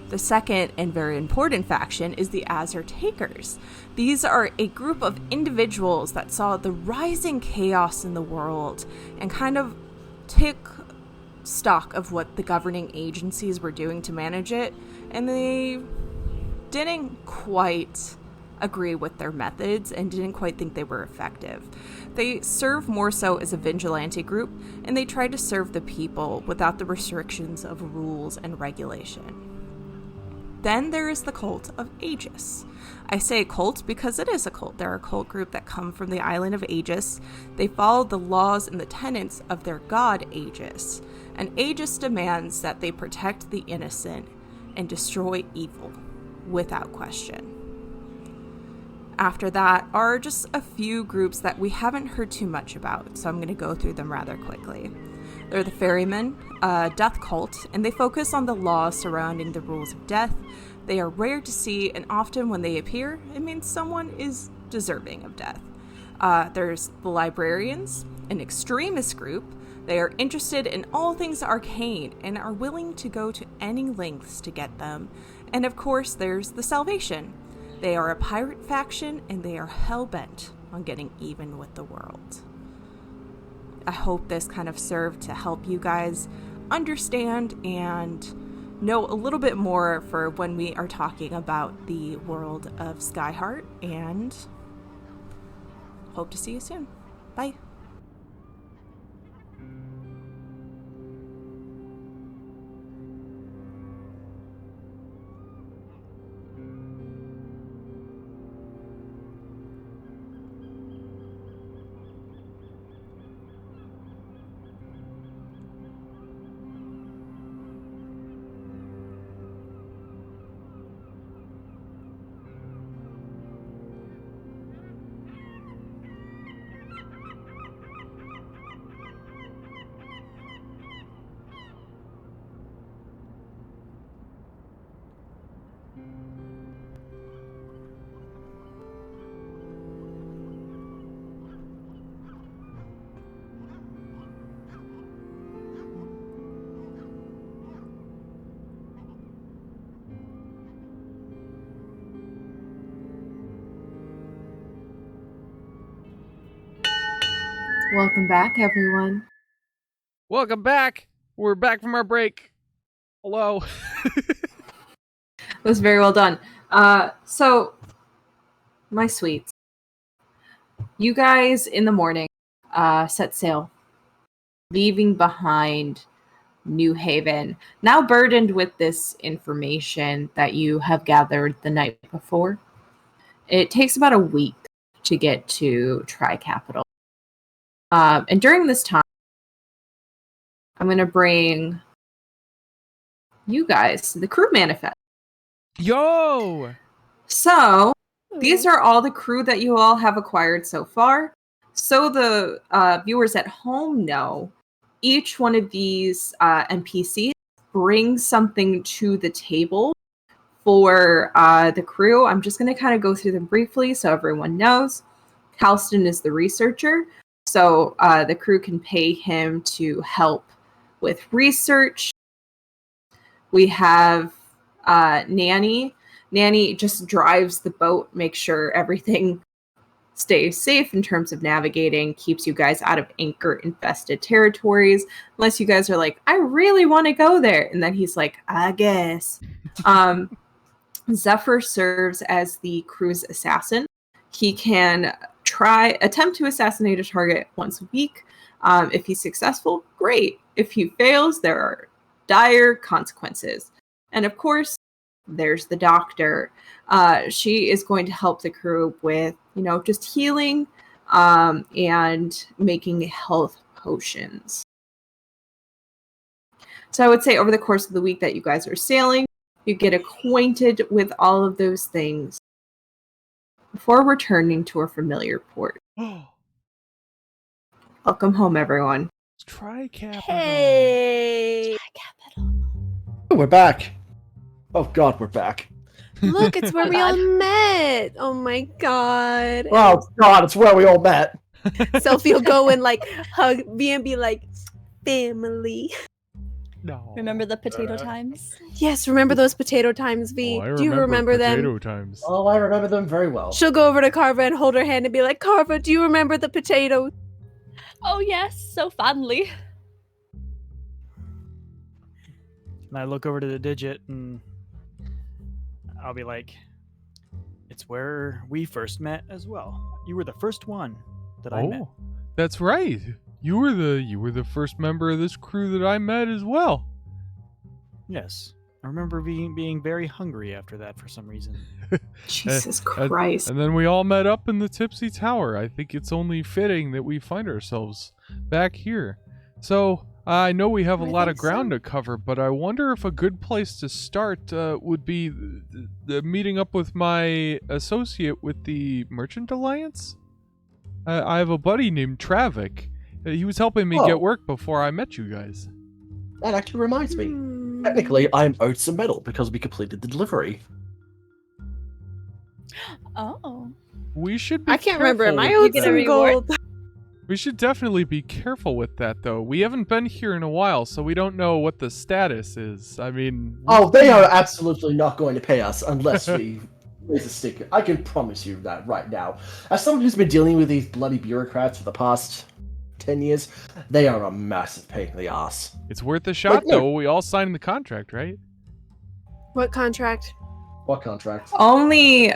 The second and very important faction is the Azure Takers. These are a group of individuals that saw the rising chaos in the world and kind of took stock of what the governing agencies were doing to manage it, and they didn't quite agree with their methods and didn't quite think they were effective. They serve more so as a vigilante group, and they try to serve the people without the restrictions of rules and regulation. Then there is the cult of Aegis. I say cult because it is a cult. They're a cult group that come from the island of Aegis. They follow the laws and the tenets of their god Aegis, and Aegis demands that they protect the innocent and destroy evil without question. After that are just a few groups that we haven't heard too much about, so I'm going to go through them rather quickly. They're the Ferrymen, a death cult, and they focus on the laws surrounding the rules of death. They are rare to see, and often when they appear, it means someone is deserving of death. There's the Librarians, an extremist group. They are interested in all things arcane and are willing to go to any lengths to get them. And of course, there's the Salvation. They are a pirate faction, and they are hell-bent on getting even with the world. I hope this kind of served to help you guys understand and know a little bit more for when we are talking about the world of Skyheart, and hope to see you soon. Bye. Welcome back, everyone. Welcome back. We're back from our break. Hello. It was very well done. So, my sweets, you guys in the morning set sail, leaving behind New Haven, now burdened with this information that you have gathered the night before. It takes about a week to get to Tri-Capital. And during this time, I'm going to bring you guys to the crew manifest. Yo! So, these are all the crew that you all have acquired so far. So the viewers at home know, each one of these NPCs brings something to the table for the crew. I'm just going to kind of go through them briefly so everyone knows. Halston is the researcher, so the crew can pay him to help with research. We have Nanny. Nanny just drives the boat, makes sure everything stays safe in terms of navigating, keeps you guys out of anchor-infested territories, unless you guys are like, I really want to go there. And then he's like, I guess. Zephyr serves as the crew's assassin. He can attempt to assassinate a target once a week. If he's successful, great. If he fails, there are dire consequences. And of course, there's the doctor. She is going to help the crew with, just healing and making health potions. So I would say over the course of the week that you guys are sailing, you get acquainted with all of those things before returning to a familiar port. Welcome home, everyone. Tri-capital. Hey! We're back. Oh God, we're back. Look, it's where we all met. Oh my god. Oh God, it's where we all met. Sophie will go and hug me and be like, family. No. Remember the potato times? Yes, remember those potato times, V? Oh, I Do you remember potato them? times. Oh, I remember them very well. She'll go over to Carva and hold her hand and be like, Carva, do you remember the potatoes? Oh yes, so fondly. And I look over to the digit and I'll be like, it's where we first met as well. You were the first one that I met. Oh, that's right. You were the first member of this crew that I met as well. Yes. I remember being very hungry after that for some reason. Jesus Christ. And then we all met up in the Tipsy Tower. I think it's only fitting that we find ourselves back here. So, I know we have a lot of ground to cover, but I wonder if a good place to start would be the meeting up with my associate with the Merchant Alliance. I have a buddy named Travik. He was helping me get work before I met you guys. That actually reminds me. Technically, I'm owed some metal because we completed the delivery. Oh. We should be I can't remember. Am I careful owed with some that. gold? We should definitely be careful with that, though. We haven't been here in a while, so we don't know what the status is. I mean... Oh, they are absolutely not going to pay us unless we raise a sticker. I can promise you that right now. As someone who's been dealing with these bloody bureaucrats for the past 10 years, they are a massive pain in the ass. It's worth a shot, though. We all signed the contract, right? What contract? What contract? Only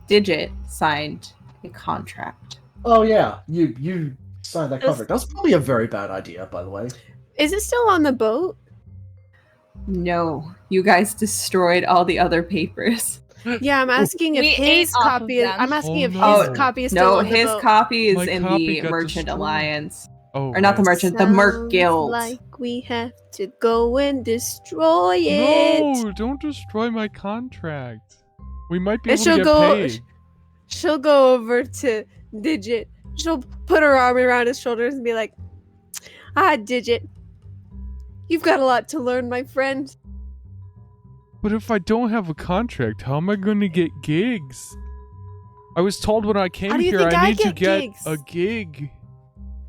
Digit signed a contract. Oh yeah, you signed that contract. That was probably a very bad idea, by the way. Is it still on the boat? No, you guys destroyed all the other papers. Yeah, I'm asking if We his ate off of copy is. them. I'm asking if no. his copy is still No, on the his boat. copy is My in copy the got Merchant destroyed. Alliance. Oh, Or not the right. Merchant, the Merc Sounds Guild. like we have to go and destroy it. No, don't destroy my contract. We might be And able to get paid. she'll go over to Digit. She'll put her arm around his shoulders and be like, Digit, you've got a lot to learn, my friend. But if I don't have a contract, how am I going to get gigs? I was told when I came How do you here think I I need to get get gigs? a gig.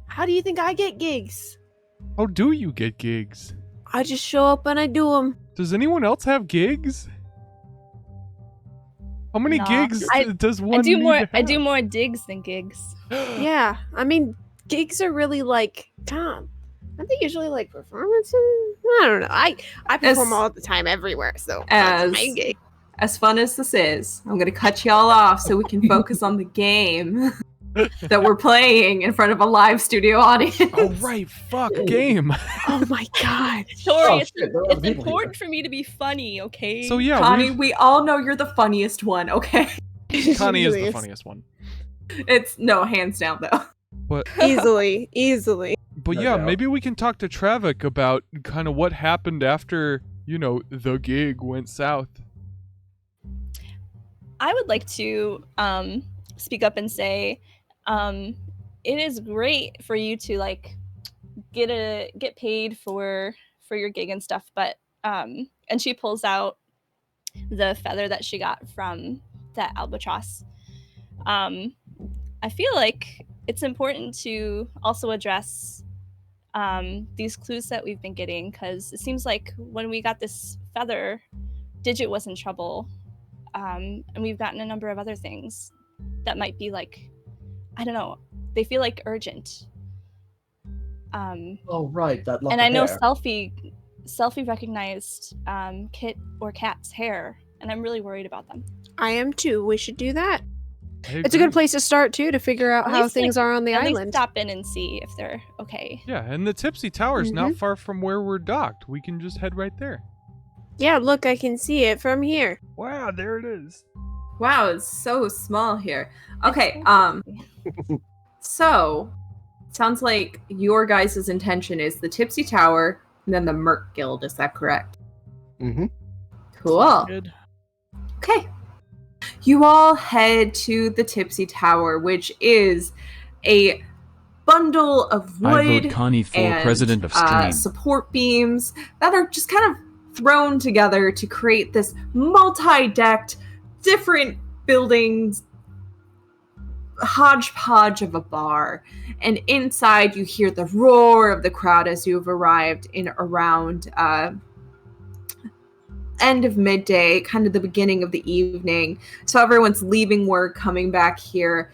How do you think I get gigs? How do you get gigs? I just show up and I do them. Does anyone else have gigs? How many Nah. gigs does one I do need more. to I do have? more digs than gigs. Yeah, I mean, gigs are really aren't they usually like performances? I don't know. I perform all the time everywhere, so that's my gig. As fun as this is, I'm gonna cut y'all off so we can focus on the game that we're playing in front of a live studio audience. Oh right, fuck game. Oh my god. Tori, Oh, it's, shit, there are other it's people important for me to be funny, okay? So yeah, Connie, we all know you're the funniest one, okay? Connie is the Yes. funniest one. It's no, hands down though. But Easily. But No yeah, doubt. maybe we can talk to Travik about kind of what happened after, the gig went south. I would like to speak up and say, it is great for you to like get paid for your gig and stuff, but and she pulls out the feather that she got from that albatross. I feel like it's important to also address these clues that we've been getting, because it seems like when we got this feather, Digit was in trouble, and we've gotten a number of other things that might be like, I don't know, they feel like urgent. Oh, right, that lock And of I know hair. Selfie recognized Kit or Cat's hair, and I'm really worried about them. I am too. We should do that. I It's a agree. good place to start too, to figure out At how least, things like, are on the At least island. stop in and see if they're okay. Yeah, and the Tipsy Tower's not far from where we're docked. We can just head right there. Yeah, look, I can see it from here. Wow, there it is. Wow, it's so small here. Okay, It's so sounds like your guys' intention is the Tipsy Tower and then the Merc Guild, is that correct? Mm-hmm. Cool. Good. Okay. You all head to the Tipsy Tower, which is a bundle of I wood vote Connie for and president of Stream. support beams that are just kind of thrown together to create this multi-decked, different buildings hodgepodge of a bar. And inside you hear the roar of the crowd as you have arrived in around end of midday, kind of the beginning of the evening. So everyone's leaving work, coming back here.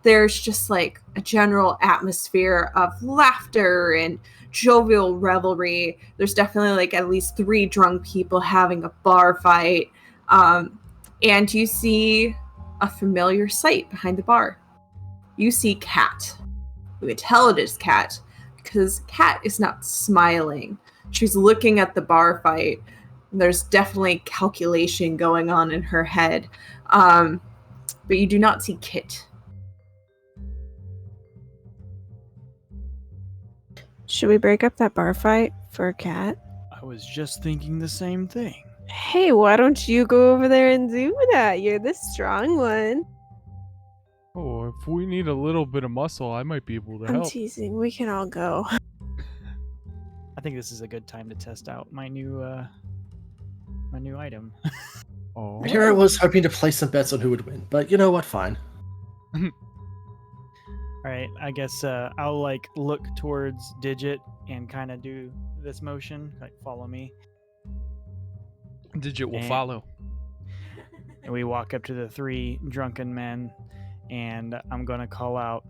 There's just like a general atmosphere of laughter and jovial revelry. There's definitely like at least 3 drunk people having a bar fight. And you see a familiar sight behind the bar. You see Cat. You can tell it is Cat because Cat is not smiling. She's looking at the bar fight. There's definitely calculation going on in her head. But you do not see Kit. Should we break up that bar fight for a cat? I was just thinking the same thing. Hey, why don't you go over there and do that? You're the strong one. Oh, if we need a little bit of muscle, I might be able to I'm help. teasing. We can all go. I think this is a good time to test out my new item. Oh. Here I was hoping to place some bets on who would win, but you know what? Fine. All right, I guess I'll like look towards Digit and kind of do this motion, like follow me. Digit will And- follow. And we walk up to the 3 drunken men, and I'm gonna call out,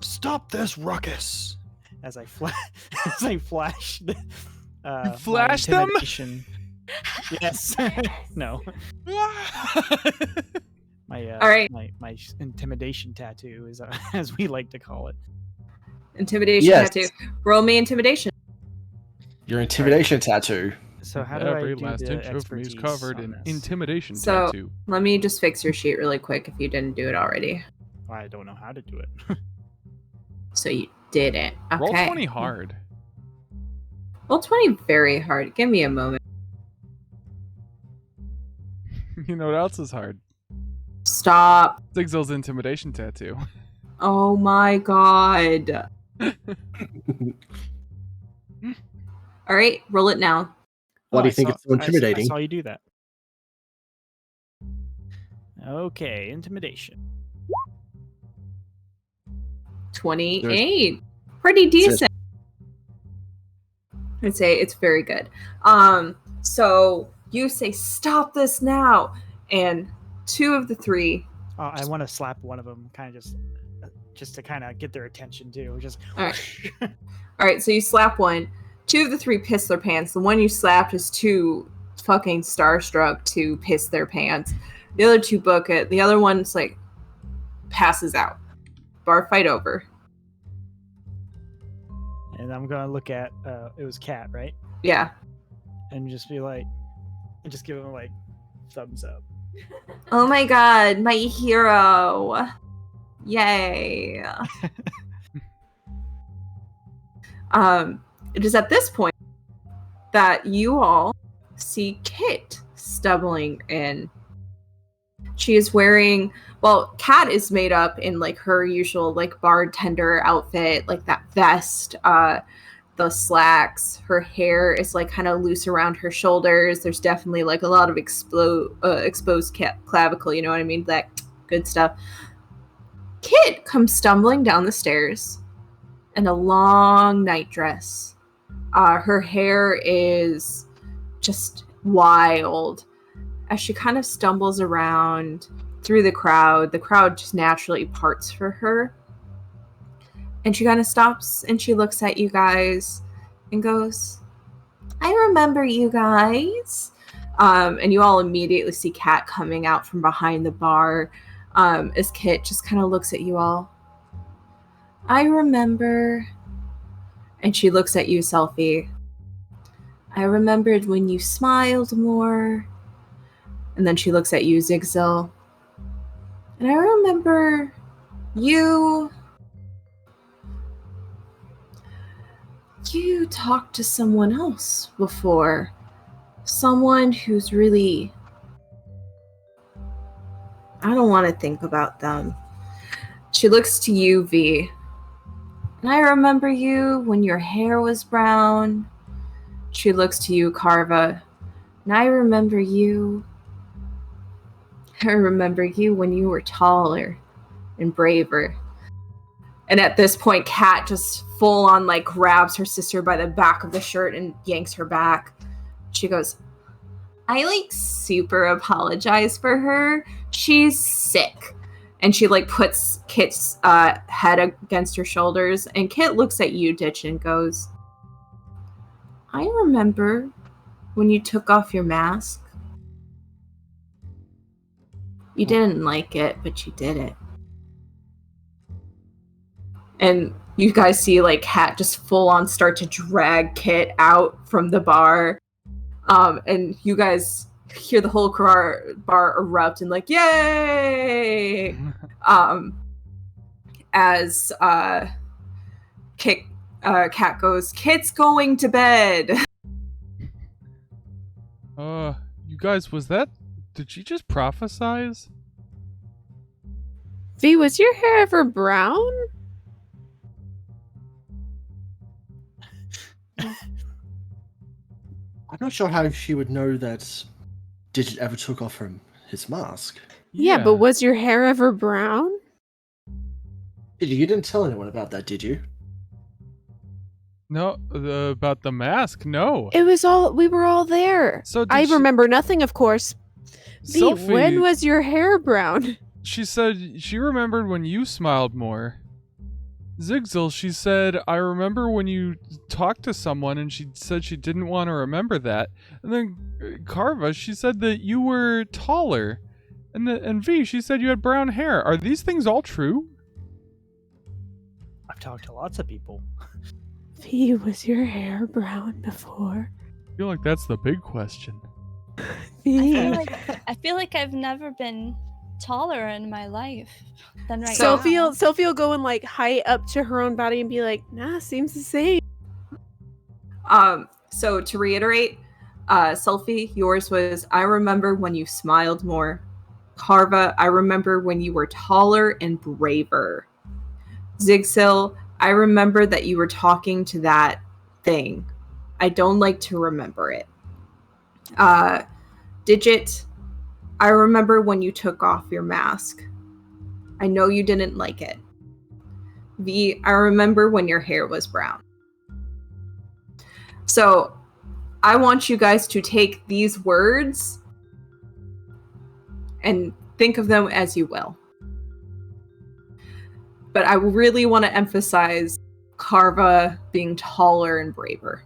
"Stop this ruckus!" As I as I flash. My flash them? intimidation. Yes. No. My All right. my intimidation tattoo is as we like to call it. Intimidation Yes. tattoo. Roll me intimidation. Your intimidation tattoo. So how do I Every do last the inch of me is expertise covered on in this? intimidation So- tattoo. Let me just fix your sheet really quick if you didn't do it already. I don't know how to do it. So you didn't. Okay. Roll 20 hard. Roll 20 very hard. Give me a moment. You know what else is hard? Stop. Zigzal's intimidation tattoo. Oh my god. All right, roll it now. Why Oh, do you I think saw- it's so intimidating? I saw you do that. Okay, intimidation. 28. Pretty decent. I'd say it's very good. So you say, "Stop this now," and 2 of the 3. I want to slap one of them, kind of just to kind of get their attention too. Just All right. All right, so you slap one. 2 of the 3 piss their pants. The one you slapped is too fucking starstruck to piss their pants. The other 2 book it. The other one's like passes out. Bar fight over. and I'm gonna look at it was Cat, right? Yeah. And just be like, and just give him like thumbs up. Oh my god, my hero. Yay. It is at this point that you all see Kit stumbling in. She is wearing, well, Kat is made up in like her usual like bartender outfit, like that vest, the slacks. Her hair is like kind of loose around her shoulders. There's definitely like a lot of exposed clavicle, you know what I mean? That good stuff. Kit comes stumbling down the stairs in a long night dress. Her hair is just wild. As she kind of stumbles around through the crowd just naturally parts for her. And she kind of stops and she looks at you guys and goes, I remember you guys. And you all immediately see Kat coming out from behind the bar as Kit just kind of looks at you all. I remember. And she looks at you, Selfie. I remembered when you smiled more. And then she looks at you, Zigzil. And I remember you talked to someone else before. Someone who's really... I don't want to think about them. She looks to you, V. And I remember you when your hair was brown. She looks to you, Carva. And I remember you when you were taller and braver. And at this point, Kat just full on like grabs her sister by the back of the shirt and yanks her back. She goes, I like super apologize for her. She's sick. And she like puts Kit's head against her shoulders. And Kit looks at you, Ditch, and goes, I remember when you took off your mask. You didn't like it, but you did it. And you guys see like Kat just full on start to drag Kit out from the bar. And you guys hear the whole bar erupt and like, yay! As Kat goes, Kit's going to bed. You guys, did she just prophesize? V, was your hair ever brown? I'm not sure how she would know that Digit ever took off his mask. Yeah, but was your hair ever brown? You didn't tell anyone about that, did you? No, about the mask, no. We were all there. So I remember nothing, of course. V, Sophie, when was your hair brown? She said she remembered when you smiled more. Zigzil, she said, I remember when you talked to someone and she said she didn't want to remember that. And then Carva, she said that you were taller. And V, she said you had brown hair. Are these things all true? I've talked to lots of people. V, was your hair brown before? I feel like that's the big question. V. I feel like I've never been taller in my life than right Sophie now. Sophie will go and like height up to her own body and be like, nah, seems the same. So to reiterate, Sophie, yours was, I remember when you smiled more. Carva, I remember when you were taller and braver. Zigzil, I remember that you were talking to that thing. I don't like to remember it. Digit, I remember when you took off your mask. I know you didn't like it. V, I remember when your hair was brown. So, I want you guys to take these words and think of them as you will. But I really want to emphasize Carva being taller and braver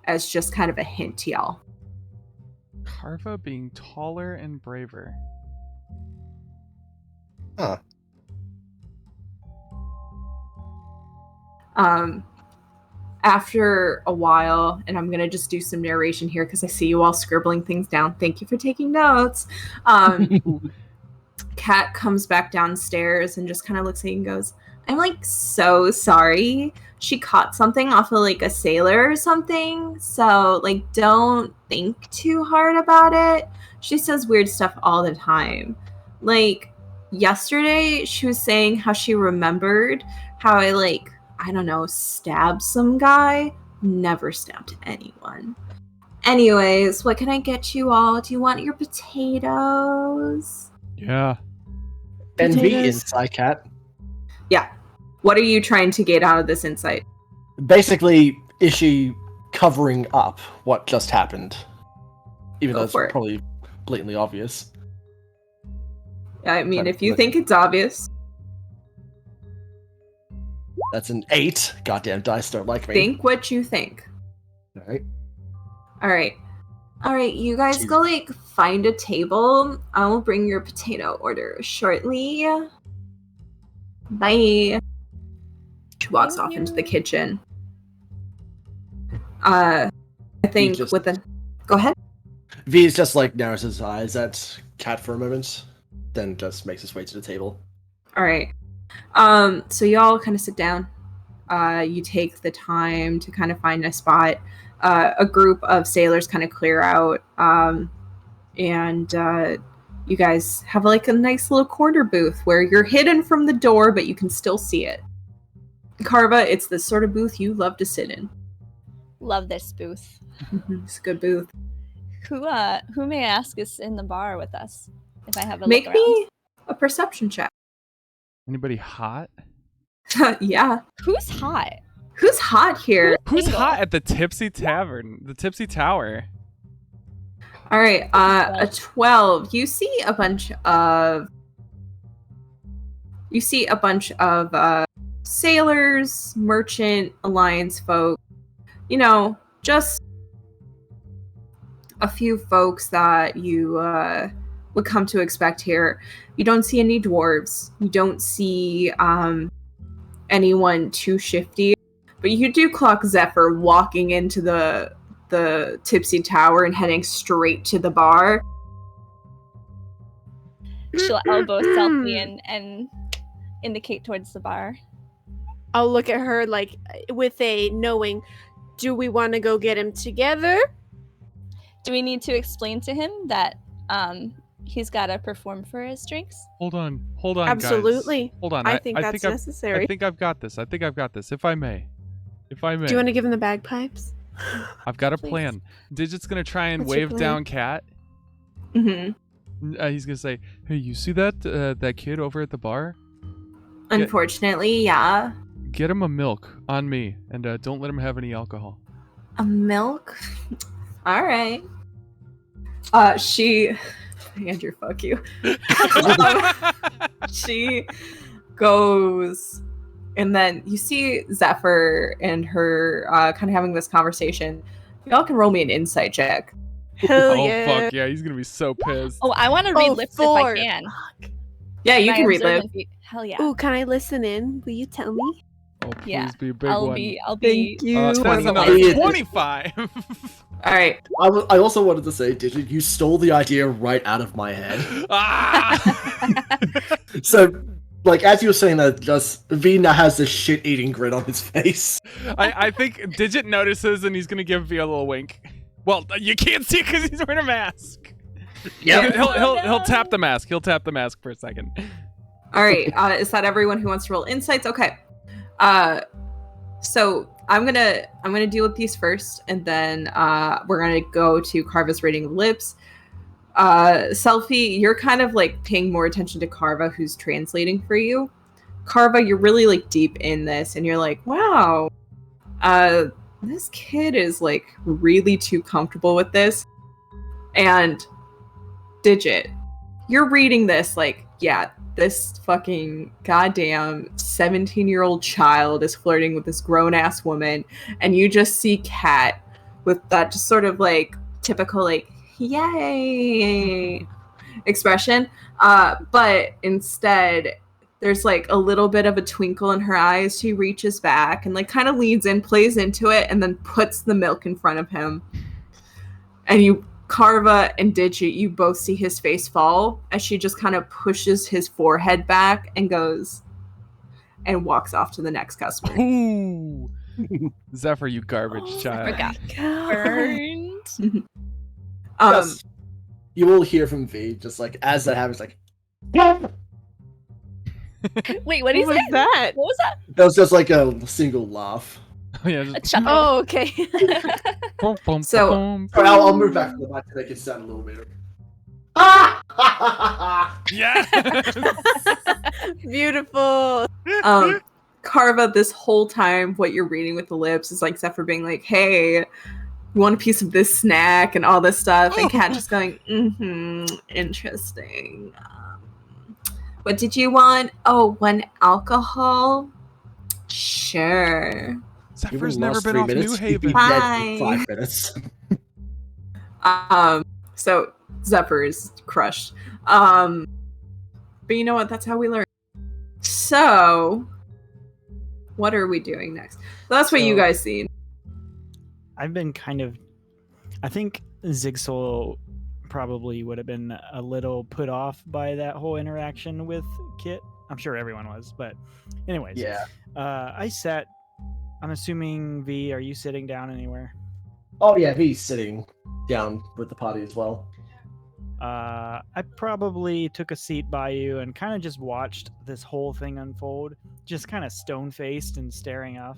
as just kind of a hint to y'all. Carva being taller and braver. Huh. After a while, and I'm gonna just do some narration here because I see you all scribbling things down. Thank you for taking notes. Kat comes back downstairs and just kind of looks at you and goes, I'm like so sorry. She caught something off of like a sailor or something. So like don't think too hard about it. She says weird stuff all the time. Like yesterday she was saying how she remembered how I don't know, stabbed some guy. Never stabbed anyone. Anyways, what can I get you all? Do you want your potatoes? Yeah. NV Potatoes. inside cat. Yeah. What are you trying to get out of this insight? Basically, is she covering up what just happened? Even Go though it's for it. probably blatantly obvious. I mean, But- if you but- think it's obvious, That's an 8. Goddamn dice don't like me. think what you think. Alright. All right, you guys Jeez. go find a table. I will bring your potato order shortly. Bye. She walks Thank off into you. the kitchen. I think just- with a go ahead. V is just narrows his eyes at Cat for a moment, then just makes his way to the table. All right. So y'all kind of sit down. You take the time to kind of find a spot. A group of sailors kind of clear out, and you guys have a nice little corner booth where you're hidden from the door, but you can still see it. Carva, it's the sort of booth you love to sit in. Love this booth. It's a good booth. Who may I ask is in the bar with us? If I have a Make look around. me a perception check. Anybody hot? Yeah. Who's hot? Who's hot here? Who's Single. hot at the Tipsy Tavern? The Tipsy Tower. All right, a 12. You see a bunch of sailors, merchant, alliance folk. You know, just a few folks that you would come to expect here. You don't see any dwarves. You don't see anyone too shifty. But you do clock Zephyr walking into the Tipsy Tower and heading straight to the bar. She'll elbow Selfie and indicate towards the bar. I'll look at her with a knowing. Do we want to go get him together? Do we need to explain to him that he's got to perform for his drinks? Hold on, guys. Absolutely. Hold on. I think that's I've- necessary. I think I've got this. If I may. Do you want to give him the bagpipes? I've got a Please. plan. Digit's gonna try and What's your wave plan? down Cat. Mm-hmm. He's gonna say, "Hey, you see that kid over at the bar? Unfortunately, yeah. Get him a milk on me, and don't let him have any alcohol." A milk? All right. She... Andrew, fuck you. She goes... And then you see Zephyr and her kind of having this conversation. Y'all can roll me an insight check. Hell Oh yeah. fuck yeah, he's gonna be so pissed. Oh, I want to read Oh, lips if I 4. can. Yeah, you My can read lips. observant view- Hell yeah. Ooh, can I listen in? Will you tell me? Oh, please Yeah, be a big I'll one. be. Thank you. That's 20. another Yeah. 25. All right. I also wanted to say, Digit, you stole the idea right out of my head. Ah! So, as you were saying that, just V now has this shit-eating grin on his face. I think Digit notices and he's gonna give V a little wink. Well, you can't see because he's wearing a mask. Yeah. He'll tap the mask. He'll tap the mask for a second. All right. Is that everyone who wants to roll insights? Okay. So I'm gonna deal with these first, and then we're gonna go to Carva's reading lips. Selfie, you're kind of paying more attention to Carva, who's translating for you. Carva, you're really deep in this, and you're like, wow, this kid is really too comfortable with this. And Digit, you're reading this yeah, this fucking goddamn 17-year-old child is flirting with this grown-ass woman, and you just see Kat with that just sort of typical yay expression, but instead there's a little bit of a twinkle in her eyes. She reaches back and kind of leans in, plays into it, and then puts the milk in front of him, and you Carva and Digit, you both see his face fall as she just kind of pushes his forehead back and goes and walks off to the next customer. Ooh. Zephyr, you garbage child. Forgot. Burned. Yes. You will hear from V just like as that happens, like Wait, what is was it? that? What was that? that was just like a single laugh. Oh, yeah, A just chuckle. Oh, okay. boom, boom, So- boom. Alright, I'll move back to the mic to make it sound a little better. Ah! Yeah. Beautiful. Carva, this whole time, what you're reading with the lips is like Zephyr being like, hey, you want a piece of this snack and all this stuff, and Kat just going, interesting. What did you want? Oh, one alcohol? Sure. Zephyr's Even never lost been 3 off minutes, New you'd be Haven. dead in Bye. 5 minutes. So Zephyr is crushed. But you know what? That's how we learn. So, what are we doing next? That's what you So- guys seen. I've been kind of. I think Zigsoul probably would have been a little put off by that whole interaction with Kit. I'm sure everyone was, but anyways. Yeah. I sat. I'm assuming V. Are you sitting down anywhere? Oh yeah, V's sitting down with the party as well. I probably took a seat by you and kind of just watched this whole thing unfold, just kind of stone faced and staring off.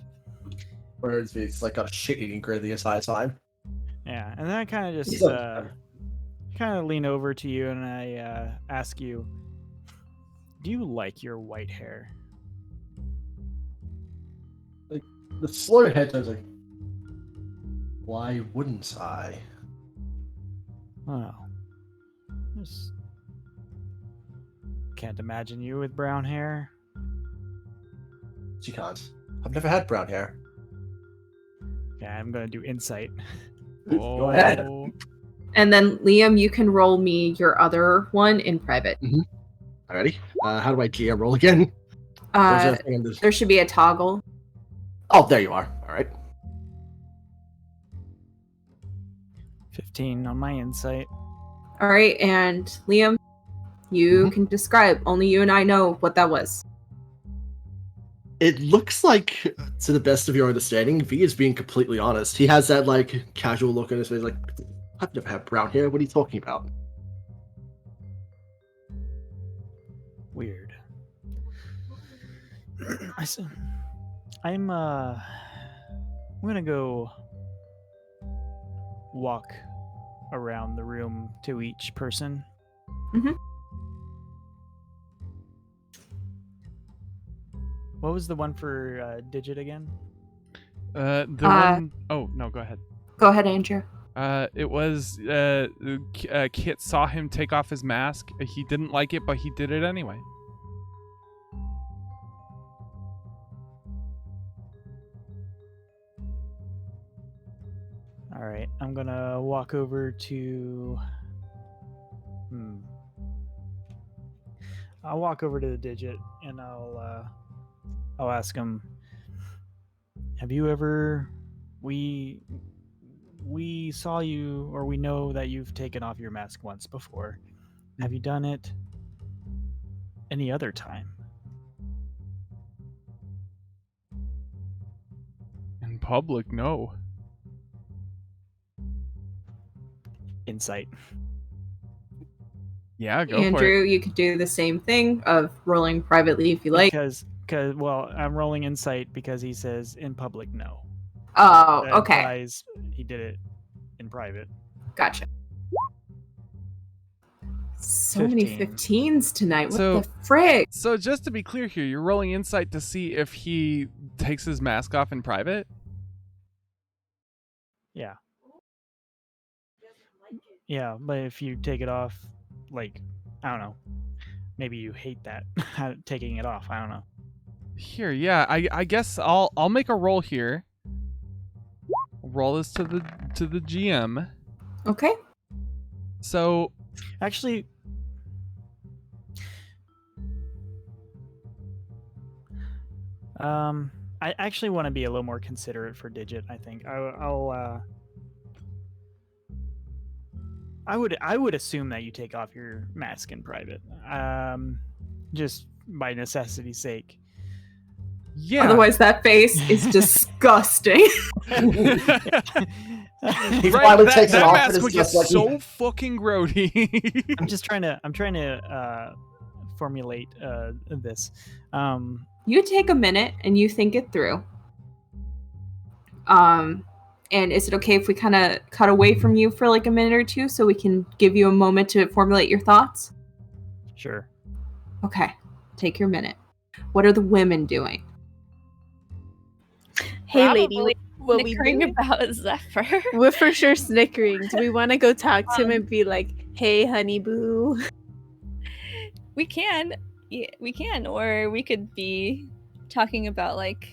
Whereas V's like got a shit-eating grin the entire time. Yeah, and then I kind of just So- kind of lean over to you and I ask you, do you like your white hair? The slow head turns like, why wouldn't I? Oh, just can't imagine you with brown hair. She can't. I've never had brown hair. Yeah, I'm gonna do insight. Go ahead. Oh. And then, Liam, you can roll me your other one in private. Alrighty. How do I GM roll again? Where's that thing on this- There should be a toggle. Oh, there you are. Alright. 15 on my insight. All right, and Liam, you can describe. Only you and I know what that was. It looks like, to the best of your understanding, V is being completely honest. He has that, like, casual look on his face, like, I've never had brown hair. What are you talking about? Weird. I'm gonna go walk around the room to each person. Mhm. What was the one for Digit again? Uh, One oh no, go ahead. Go ahead, Andrew. It was Kit saw him take off his mask. He didn't like it, but he did it anyway. All right, I'm gonna walk over to. I'll walk over to the Digit and I'll ask him. Have you ever? We saw you, or we know that you've taken off your mask once before. Have you done it any other time? In public, no. Insight. Yeah, go for it. Andrew, you could do the same thing of rolling privately if you like. Because well, I'm rolling insight because he says in public no. Oh, That okay. implies he did it in private. Gotcha. So many 15. 15s tonight. What So- the frick? So just to be clear here, you're rolling insight to see if he takes his mask off in private. Yeah. Yeah, but if you take it off, like, I don't know, maybe you hate that taking it off. I don't know. Here, yeah, I guess I'll make a roll here. Roll this to the GM. Okay. So Actually, I actually want to be a little more considerate for Digit. I think I'll I would assume that you take off your mask in private, just by necessity's sake. Yeah. Otherwise, that face is disgusting. He Right, finally that, takes it that off, mask and it's would get just like so fucking grody. I'm trying to formulate this. You take a minute and you think it through. And is it okay if we kind of cut away from you for like a minute or two so we can give you a moment to formulate your thoughts? Sure. Okay, take your minute. What are the women doing? Hey, lady, Probably what we snickering doing? about Zephyr. We're for sure snickering. Do we want to go talk to him and be like, "Hey, honey boo"? We can, or we could be talking about like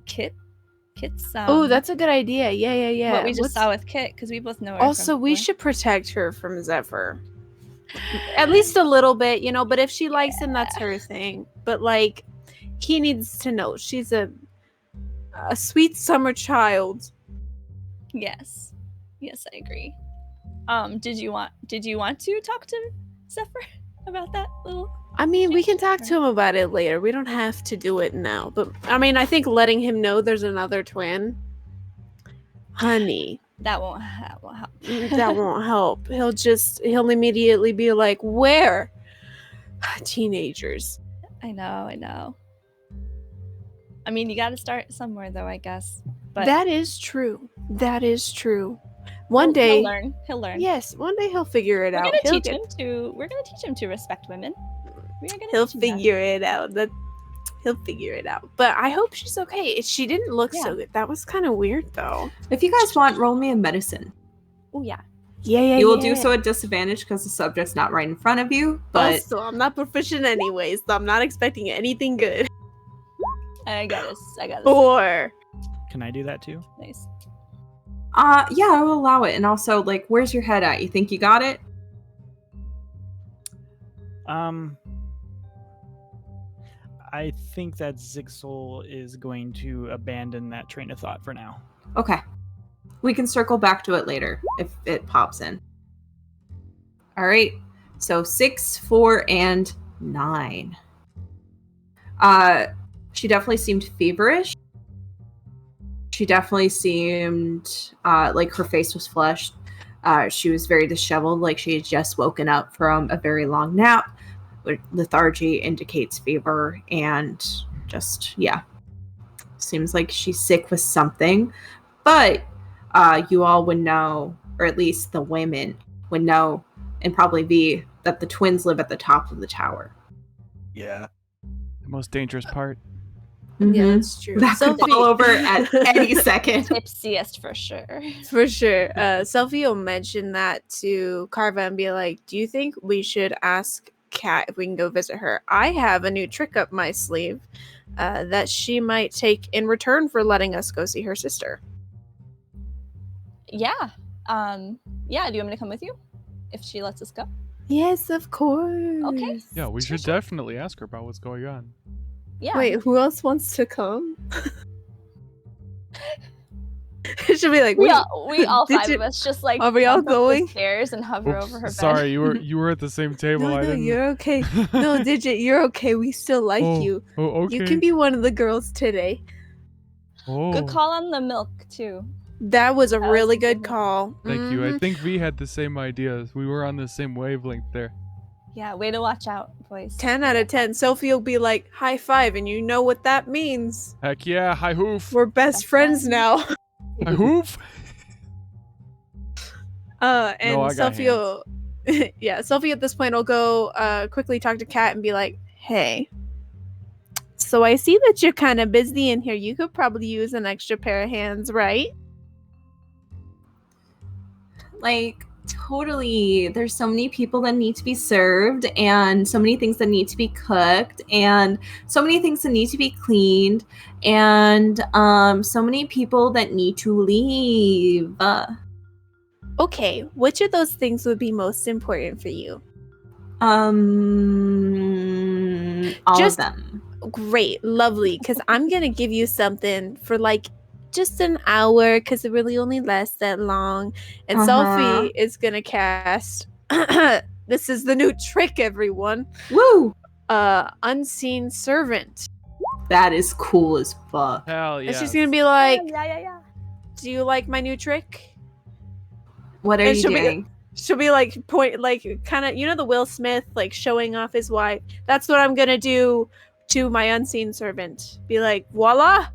Kit's. Oh, that's a good idea. Yeah. what we just Let's- saw with Kit, because we both know her. Also, from we before. should protect her from Zephyr. At least a little bit, but if she likes him, that's her thing. But like, he needs to know she's a sweet summer child. Yes, I agree. Did you want to talk to Zephyr about that little? I mean, we can talk to him about it later. We don't have to do it now. But I mean, I think letting him know there's another twin, honey, That won't help. that won't help. He'll immediately be like, "Where?" Teenagers. I know. I mean, you got to start somewhere, though, I guess. But That is true. One day, he'll learn. yes, one day he'll figure it We're out. gonna He'll teach him to. We're gonna teach him to respect women. We are gonna. He'll teach him that. figure it out. He'll figure it out. But I hope she's okay. She didn't look so good. That was kind of weird, though. If you guys want, roll me a medicine. Oh yeah. Yeah. You will do so at disadvantage because the subject's not right in front of you. But Also, I'm not proficient anyways, so I'm not expecting anything good. I got this. Or Can I do that too? Nice. yeah, I will allow it. And also, like, where's your head at? You think you got it? I think that Zigsoul is going to abandon that train of thought for now. Okay. We can circle back to it later if it pops in. All right. So 6, 4, and 9. She definitely seemed feverish. She definitely seemed like her face was flushed. She was very disheveled, like she had just woken up from a very long nap. Lethargy indicates fever, and just, seems like she's sick with something. But you all would know, or at least the women would know, and probably be, that the twins live at the top of the tower. Yeah. The most dangerous part. yeah, Mhm. that's true. That could Sophie- fall over at any second. Tipsiest for sure. For sure. Sophie will mention that to Carva and be like, "Do you think we should ask Kat if we can go visit her? I have a new trick up my sleeve that she might take in return for letting us go see her sister." Yeah. Yeah. Do you want me to come with you? If she lets us go. Yes, of course. Okay. Yeah, we should definitely ask her about what's going on. Yeah. Wait, who else wants to come? She'll be like, We "Wait, all did 5 you- of us just like are we all jump up the going?" stairs and hover Oops, over her bed. sorry, you were at the same table. No, I didn't. you're okay. No, Digit, you're okay. We still like you. Oh, okay. You can be one of the girls today." Oh, Good call on the milk too. That was a That was really a good good call. Thank you. I Mhm. think we had the same ideas. We were on the same wavelength there. Yeah. Way to watch out, boys. 10 out of 10. Sophie will be like, "High five," and you know what that means. Heck yeah, hi hoof. We're best Best friends friends. now. Hi hoof. And No, I got Sophie will, Sophie at this point will go quickly talk to Kat and be like, "Hey, so I see that you're kind of busy in here. You could probably use an extra pair of hands, right?" Like, totally. There's so many people that need to be served, and so many things that need to be cooked, and so many things that need to be cleaned, and so many people that need to leave. Okay, which of those things would be most important for you? All Just- of them. Great, lovely, because I'm gonna give you something for like just an hour because it really only lasts that long. And Sophie is going to cast. This is the new trick, everyone. Woo! Unseen Servant. That is cool as fuck. Hell yeah. And she's going to be like, Yeah. do you like my new trick? What are And you doing? She'll be like, kind of, the Will Smith, like, showing off his wife. That's what I'm going to do to my unseen servant. Be like, voila!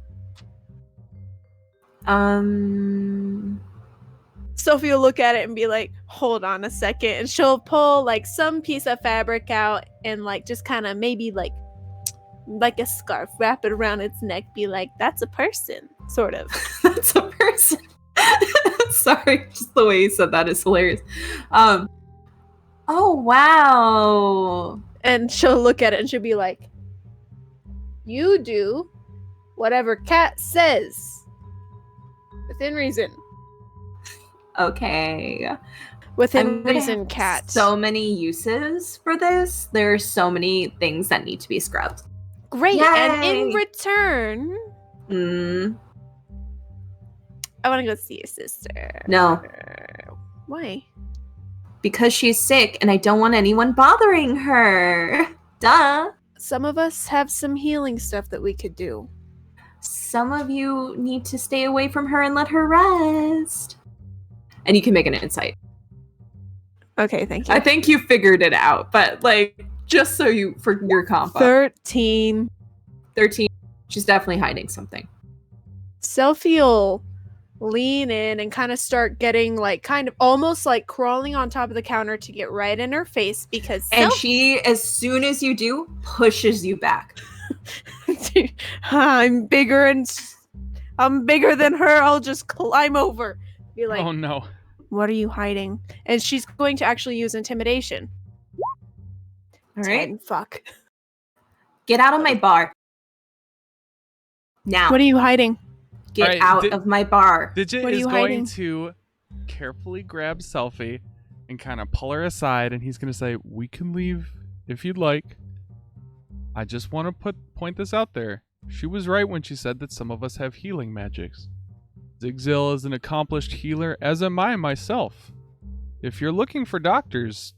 Sophie will look at it and be like, hold on a second. And she'll pull, like, some piece of fabric out and, like, just kind of maybe, like a scarf, wrap it around its neck, be like, that's a person, sort of. That's a person. Sorry, just the way you said that is hilarious. Oh, wow. And she'll look at it and she'll be like, you do whatever Cat says. Within reason. Okay. Within reason, Cat. So many uses for this. There are so many things that need to be scrubbed. Great. Yay! And in return, I want to go see your sister. No. Why? Because she's sick and I don't want anyone bothering her. Duh. Some of us have some healing stuff that we could do. Some of you need to stay away from her and let her rest. And you can make an insight. Okay, thank you. I think you figured it out, but like, just so you, for your combo. 13. 13. She's definitely hiding something. Sophie will lean in and kind of start getting like kind of almost like crawling on top of the counter to get right in her face because and she, as soon as you do, pushes you back. I'm bigger than her. I'll just climb over. Be like, oh no. What are you hiding? And she's going to actually use intimidation. All right. 10, fuck. Get out of my bar. Now. What are you hiding? Get Right, out of my bar. Digit What are is you going hiding? to carefully grab Selfie and kind of pull her aside, and he's going to say, we can leave if you'd like. I just want to point this out there. She was right when she said that some of us have healing magics. Zigzil is an accomplished healer, as am I myself. If you're looking for doctors,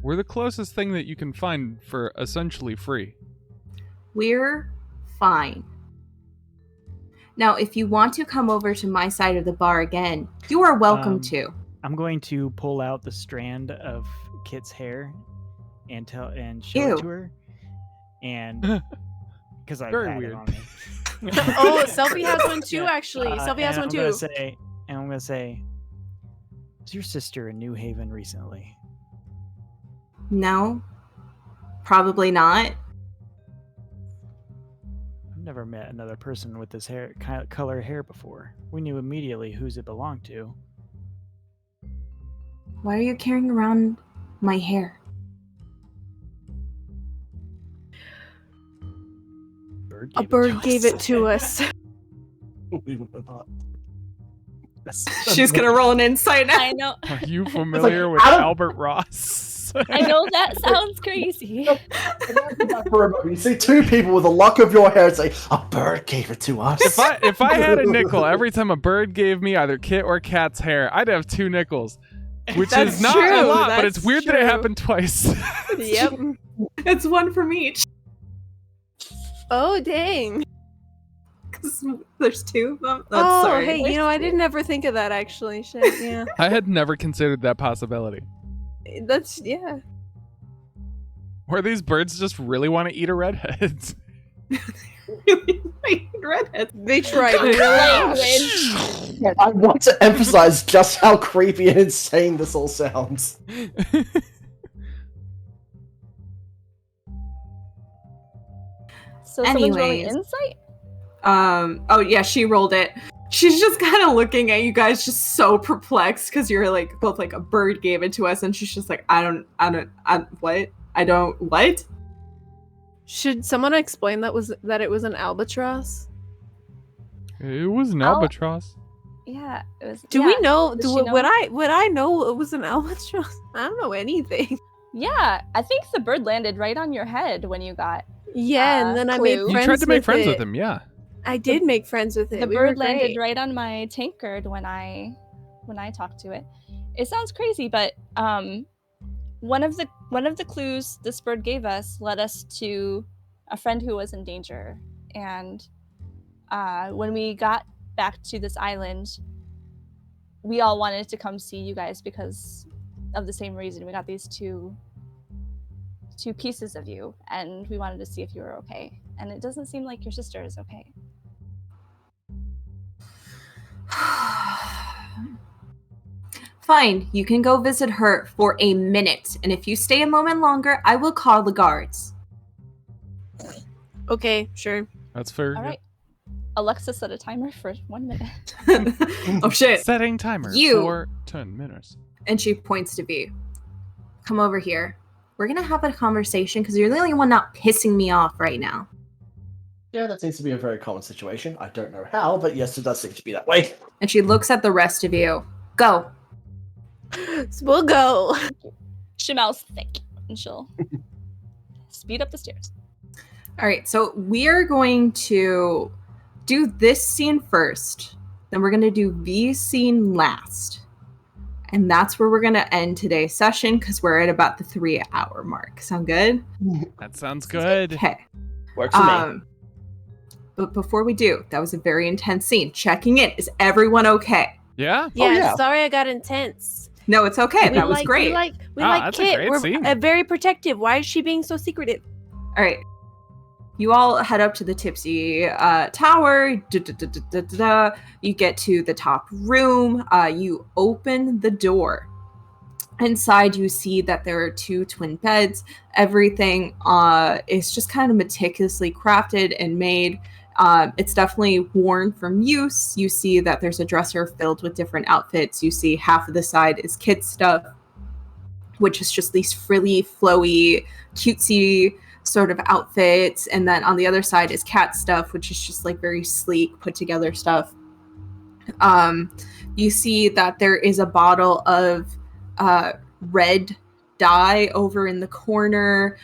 we're the closest thing that you can find for essentially free. We're fine. Now, if you want to come over to my side of the bar again, you are welcome to. I'm going to pull out the strand of Kit's hair and show it to her, and because I Very had weird. it on me. Oh, Selfie has one too, Yeah. actually. Selfie has and one I'm too. gonna say, is your sister in New Haven recently? No, probably not. I've never met another person with this color hair before. We knew immediately whose it belonged to. Why are you carrying around my hair? A bird gave it to us. She's gonna roll an insight now. I know. Are you familiar with Adam- Albert Ross? I know that sounds crazy. You see two people with the luck of your hair and say, a bird gave it to us. If I had a nickel every time a bird gave me either Kit or Cat's hair, I'd have 2 nickels. Which That's is not true, a lot, but that's it's weird that it true. happened twice. Yep. It's one from each. Oh, dang. 'Cause there's 2 of them. Oh, Sorry. hey, I didn't ever think of that, actually. Shit, yeah. I had never considered that possibility. That's, yeah. Or these birds just really want to eat a redhead. Redhead. They tried really hard. I want to emphasize just how creepy and insane this all sounds. So someone's rolling Anyways. insight? Oh yeah, she rolled it. She's just kind of looking at you guys, just so perplexed because you're like both like a bird gave it to us, and she's just like, what? Should someone explain that it was an albatross? It was an albatross. Yeah, it was. Do yeah. we know? Does she know? Would I know it was an albatross? I don't know anything. Yeah, I think the bird landed right on your head when you got. Yeah, and then I made Clue. friends You tried to make with friends it. with him, yeah. I did make friends with it. The We were bird landed great. right on my tankard when I talked to it. It sounds crazy, but one of the clues this bird gave us led us to a friend who was in danger. And when we got back to this island, we all wanted to come see you guys because of the same reason. We got these two pieces of you, and we wanted to see if you were okay. And it doesn't seem like your sister is okay. Fine, you can go visit her for a minute, and if you stay a moment longer, I will call the guards. Okay, sure. That's fair. All right. Alexa set a timer for 1 minute. Oh shit. Setting timer You. for 10 minutes. And she points to V. Come over here. We're gonna have a conversation because you're the only one not pissing me off right now. Yeah, that seems to be a very common situation. I don't know how, but yes, it does seem to be that way. And she looks at the rest of you. Go. So we'll go. Shemel's thick, and she'll speed up the stairs. All right, so we are going to do this scene first. Then we're going to do V's scene last. And that's where we're going to end today's session because we're at about the 3-hour mark. Sound good? That sounds good. Okay. Works for me. But before we do, that was a very intense scene. Checking in. Is everyone okay? Yeah? Yeah, yeah. sorry I got intense. No, it's okay. We That was like- great. We like that's a Kit. great We're scene. very protective. Why is she being so secretive? All right. You all head up to the Tipsy Tower. You get to the top room. You open the door. Inside, you see that there are 2 twin beds. Everything is just kind of meticulously crafted and made. It's definitely worn from use. You see that there's a dresser filled with different outfits. You see half of the side is kid stuff, which is just these frilly, flowy, cutesy sort of outfits. And then on the other side is cat stuff, which is just like very sleek, put together stuff. You see that there is a bottle of red dye over in the corner.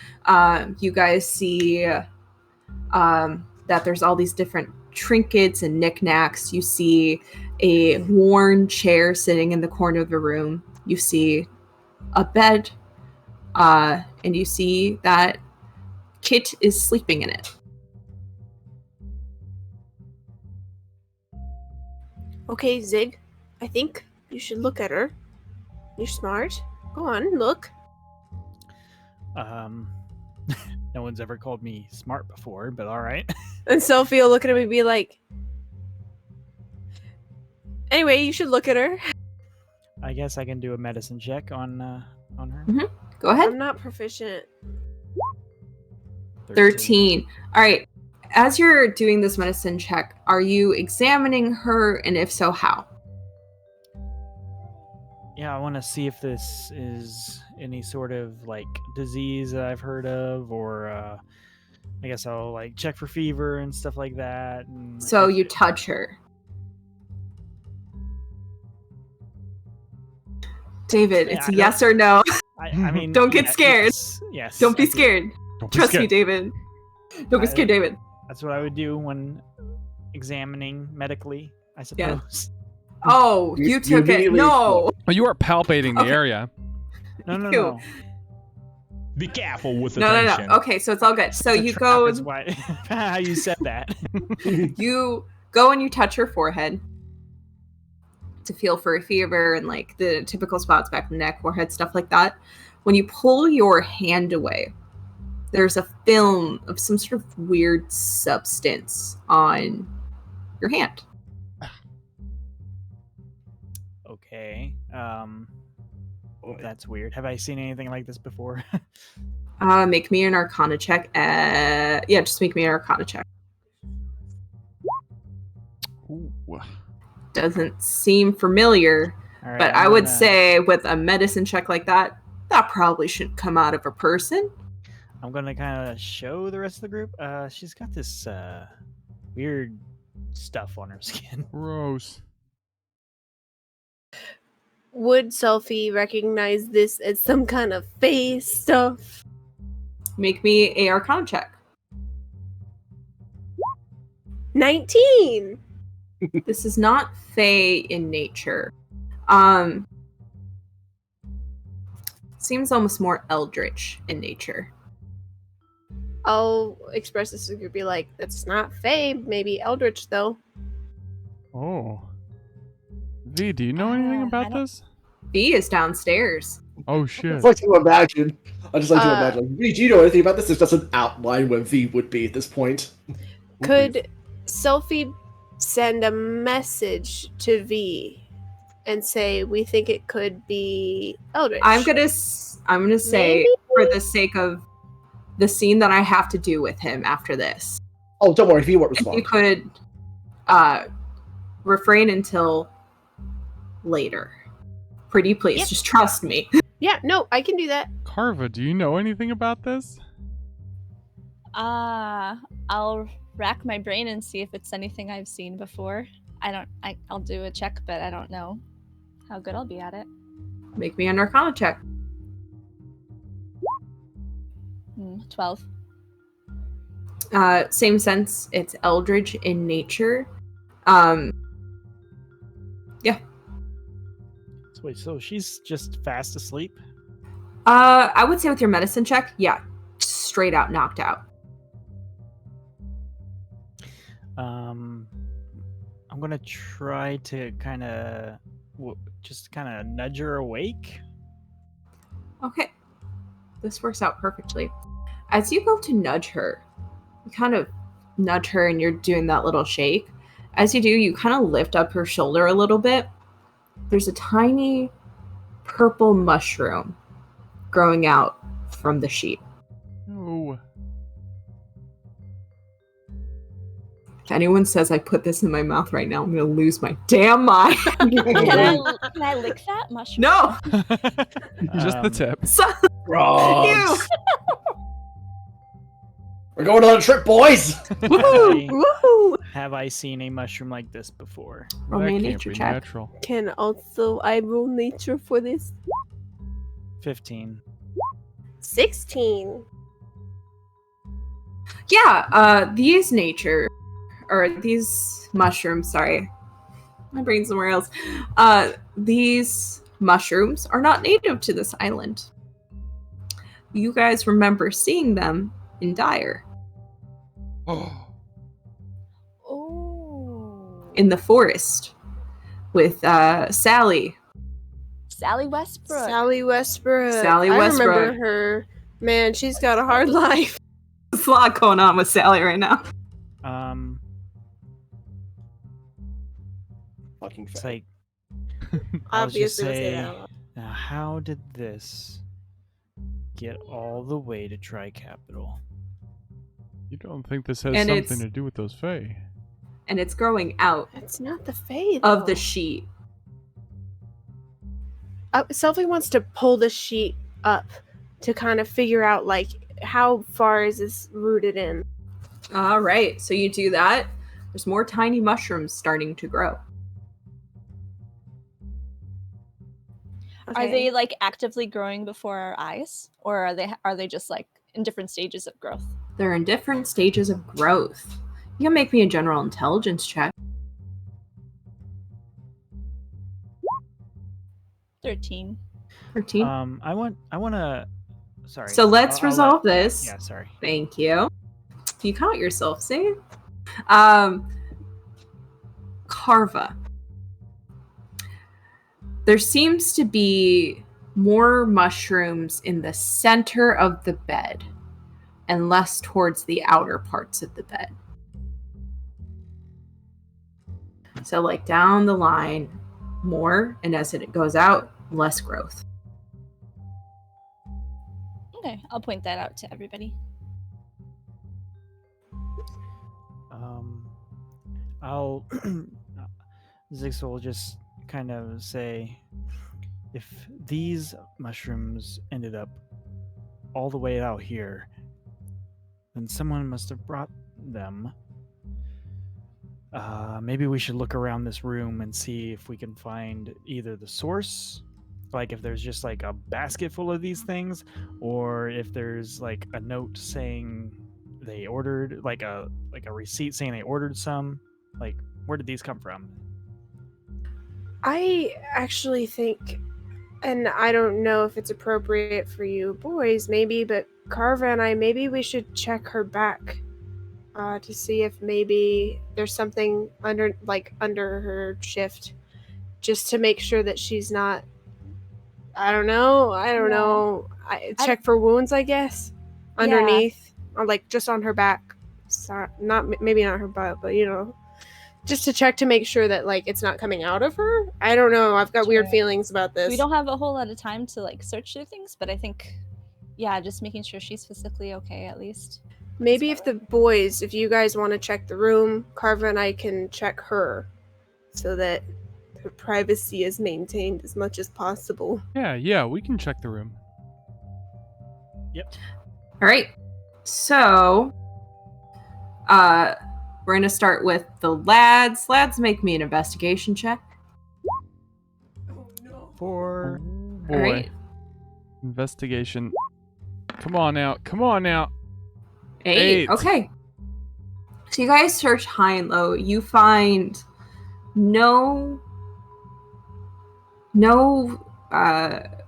You guys see that there's all these different trinkets and knickknacks. You see a worn chair sitting in the corner of the room. You see a bed, and you see that Kit is sleeping in it. Okay, Zig. I think you should look at her. You're smart. Go on, look. No one's ever called me smart before, but all right. And Sophie will look at him and be like, anyway, you should look at her. I guess I can do a medicine check on her. Go ahead. I'm not proficient. 13. All right. As you're doing this medicine check, are you examining her? And if so, how? Yeah, I want to see if this is any sort of like disease that I've heard of, or I guess I'll like check for fever and stuff like that. And So if- you touch her. David, Yeah, it's I yes or no. I mean, Don't get yeah, scared. Yes. Don't be I do. scared. Don't be Trust me, scared. David. Don't be scared, David. That's what I would do when examining medically, I suppose. Oh, You- you you took it. immediately No. Well, you are palpating the Okay. area. No, no, Ew. no. Be careful with No, attention. no. Okay, so it's all good. So It's a you trap go, is why how you said that. you go and you touch her forehead to feel for a fever and like the typical spots, back of the neck, forehead, stuff like that. When you pull your hand away, there's a film of some sort of weird substance on your hand. Okay. That's weird. Have I seen anything like this before? Make me an Arcana check. Yeah, just make me an Arcana check. Ooh. Doesn't seem familiar, All right, but I'm I would gonna- say with a medicine check like that, that probably shouldn't come out of a person. I'm gonna kind of show the rest of the group. She's got this weird stuff on her skin. Gross. Would Sophie recognize this as some kind of face stuff? Make me a Arcana check. 19. This is not fey in nature. Seems almost more eldritch in nature. I'll express this to be like, that's not Fae, maybe Eldritch though. Oh. V, do you know anything about this? V is downstairs. Oh I shit. just like to imagine. I just like to imagine. Like, V, do you know anything about this? There's just an outline where V would be at this point. Could Selfie send a message to V and say we think it could be Eldritch? I'm gonna say, Maybe? for the sake of the scene that I have to do with him after this, Oh, don't worry, V won't if you respond. could refrain until later. Pretty please, Yep. just trust me. Yeah, no, I can do that. Carva, do you know anything about this? I'll rack my brain and see if it's anything I've seen before. I'll do a check, but I don't know how good I'll be at it. Make me an Arcana check. 12. Same sense, it's eldritch in nature. Wait, so she's just fast asleep? I would say with your medicine check, yeah, straight out knocked out. I'm gonna try to kind of nudge her awake. Okay, this works out perfectly. As you go to nudge her, you kind of nudge her and you're doing that little shake. As you do, you kind of lift up her shoulder a little bit. There's a tiny purple mushroom growing out from the sheet. No. If anyone says I put this in my mouth right now, I'm going to lose my damn mind. Can I lick that mushroom? No! Just the tip. Frogs! We're going on a trip, boys! Woohoo! Woohoo! Have I seen a mushroom like this before? Roll me a That can't nature be check. natural. Can also I roll nature for this? 15. 16. Yeah, these mushrooms, sorry. My brain's somewhere else. These mushrooms are not native to this island. You guys remember seeing them in Dire. Oh. Oh. In the forest with Sally. Sally Westbrook. Sally Westbrook. Sally I Westbrook. remember her. Man, she's got a hard life. There's a lot going on with Sally right now. Fucking It's fair. like I'll just Obviously, we'll say say, that out loud. now how did this get all the way to Tri-Capital? You don't think this has And something it's- to do with those Fae? And it's growing out It's not the Fae, of the though. sheet. Selfie wants to pull the sheet up to kind of figure out, like, how far is this rooted in? All right, so you do that. There's more tiny mushrooms starting to grow. Are they like actively growing before our eyes, or are they just like in different stages of growth? They're in different stages of growth. You can make me a general intelligence check. 13. 13. I want to. Sorry. So let's I'll resolve this. Yeah, sorry. Thank you. You caught yourself, see? Carva. There seems to be more mushrooms in the center of the bed and less towards the outer parts of the bed. So, like, down the line, more, and as it goes out, less growth. Okay, I'll point that out to everybody. I'll Zix will just kind of say, if these mushrooms ended up all the way out here, then someone must have brought them. Maybe we should look around this room and see if we can find either the source, like if there's just like a basket full of these things, or if there's like a note saying they ordered like a receipt saying they ordered some? Like, where did these come from? I actually think, and I don't know if it's appropriate for you boys, maybe, but Carva and I, maybe we should check her back to see if maybe there's something under her shift, just to make sure that she's not. I don't know. Check for wounds, I guess, underneath, or like just on her back. So, maybe not her butt, but just to check to make sure that like it's not coming out of her. I don't know. I've got weird feelings about this. We don't have a whole lot of time to like search through things, but I think, just making sure she's physically okay at least. Maybe if you guys want to check the room, Carva and I can check her, so that her privacy is maintained as much as possible. Yeah, we can check the room. Yep. All right. So, we're going to start with the lads. Lads, make me an investigation check. 4. Boy. All right. Investigation. Come on out. 8. Okay. So you guys search high and low. You find no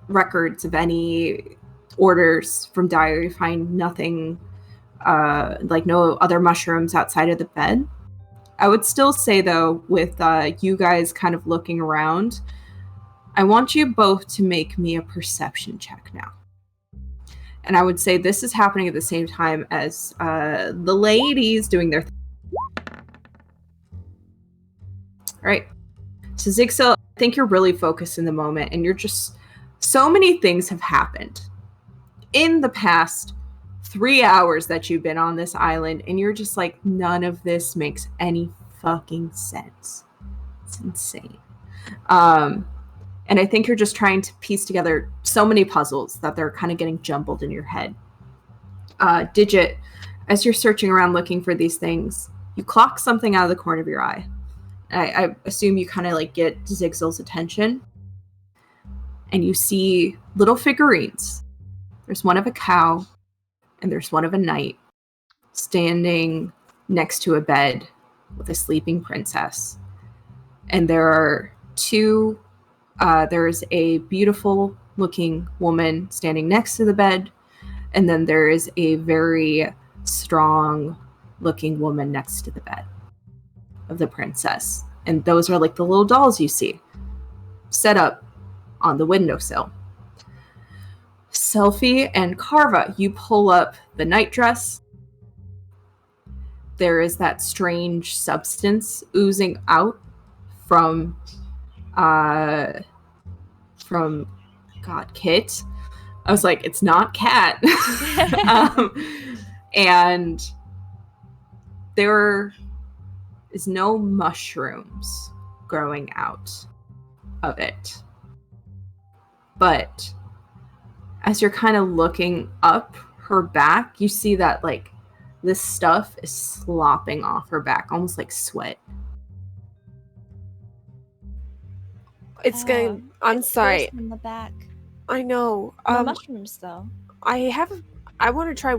records of any orders from Dyer. You find nothing, like no other mushrooms outside of the bed. I would still say, though, with you guys kind of looking around, I want you both to make me a perception check now. And I would say this is happening at the same time as the ladies doing their thing. All right. So Zigzil, I think you're really focused in the moment, and you're just, so many things have happened in the past 3 hours that you've been on this island, and you're just like, none of this makes any fucking sense. It's insane. And I think you're just trying to piece together so many puzzles that they're kind of getting jumbled in your head. Digit, as you're searching around looking for these things, you clock something out of the corner of your eye. I assume you kind of like get Zigzil's attention. And you see little figurines. There's one of a cow, and there's one of a knight standing next to a bed with a sleeping princess. And there are two. There's a beautiful looking woman standing next to the bed, and then there is a very strong looking woman next to the bed of the princess. And those are like the little dolls you see set up on the windowsill. Selfie and Carva, you pull up the nightdress. There is that strange substance oozing out from Kit. I was like, it's not Cat. And there is no mushrooms growing out of it. But as you're kind of looking up her back, you see that like this stuff is slopping off her back, almost like sweat. It's going. I'm sorry. In the back. I know. No mushrooms, though. I want to try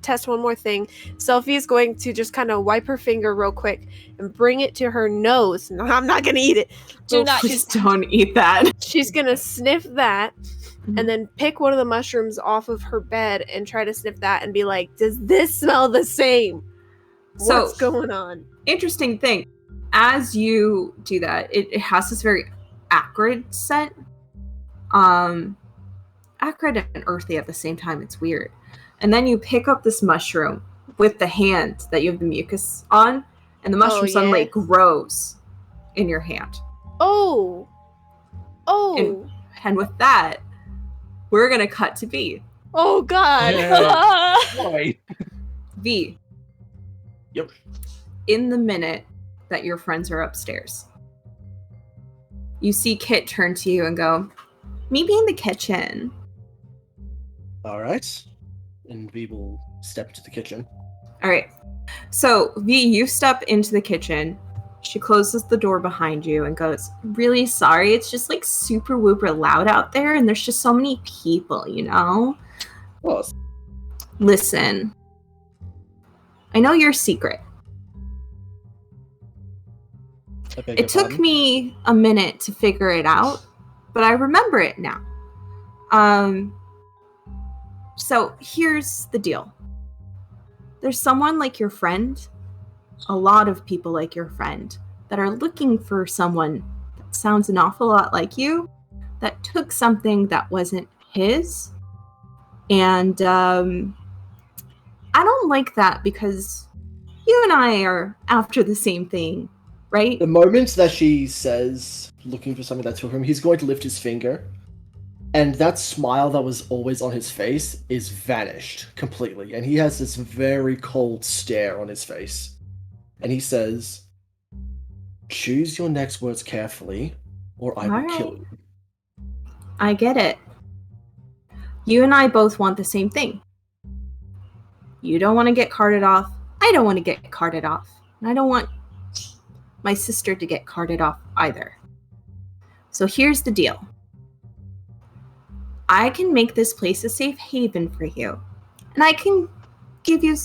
test one more thing. Selfie is going to just kind of wipe her finger real quick and bring it to her nose. No, I'm not gonna eat it. Please don't eat that. She's gonna sniff that, and then pick one of the mushrooms off of her bed and try to sniff that and be like, "Does this smell the same? What's going on?" Interesting thing. As you do that, it has this very acrid scent. Acrid and earthy at the same time. It's weird. And then you pick up this mushroom with the hand that you have the mucus on, and the mushroom suddenly grows in your hand. Oh. And with that, we're gonna cut to V. Oh God. Boy. V. Yep. In the minute that your friends are upstairs, you see Kit turn to you and go, "Meet me in the kitchen." All right. And V will step into the kitchen. All right. So, V, you step into the kitchen. She closes the door behind you and goes, "Really sorry. It's just like super whooper loud out there, and there's just so many people, you know? Oh. Listen, I know your secret. I beg your It took pardon? me a minute to figure it out, but I remember it now. So here's the deal. There's someone like your friend, a lot of people like your friend, that are looking for someone that sounds an awful lot like you, that took something that wasn't his. And I don't like that because you and I are after the same thing, right? The moment that she says, looking for something that took him, he's going to lift his finger. And that smile that was always on his face is vanished completely. And he has this very cold stare on his face. And he says, choose your next words carefully, or I will kill you. I get it. You and I both want the same thing. You don't want to get carted off. I don't want to get carted off. And I don't want my sister to get carted off either. So here's the deal. I can make this place a safe haven for you. And I can give you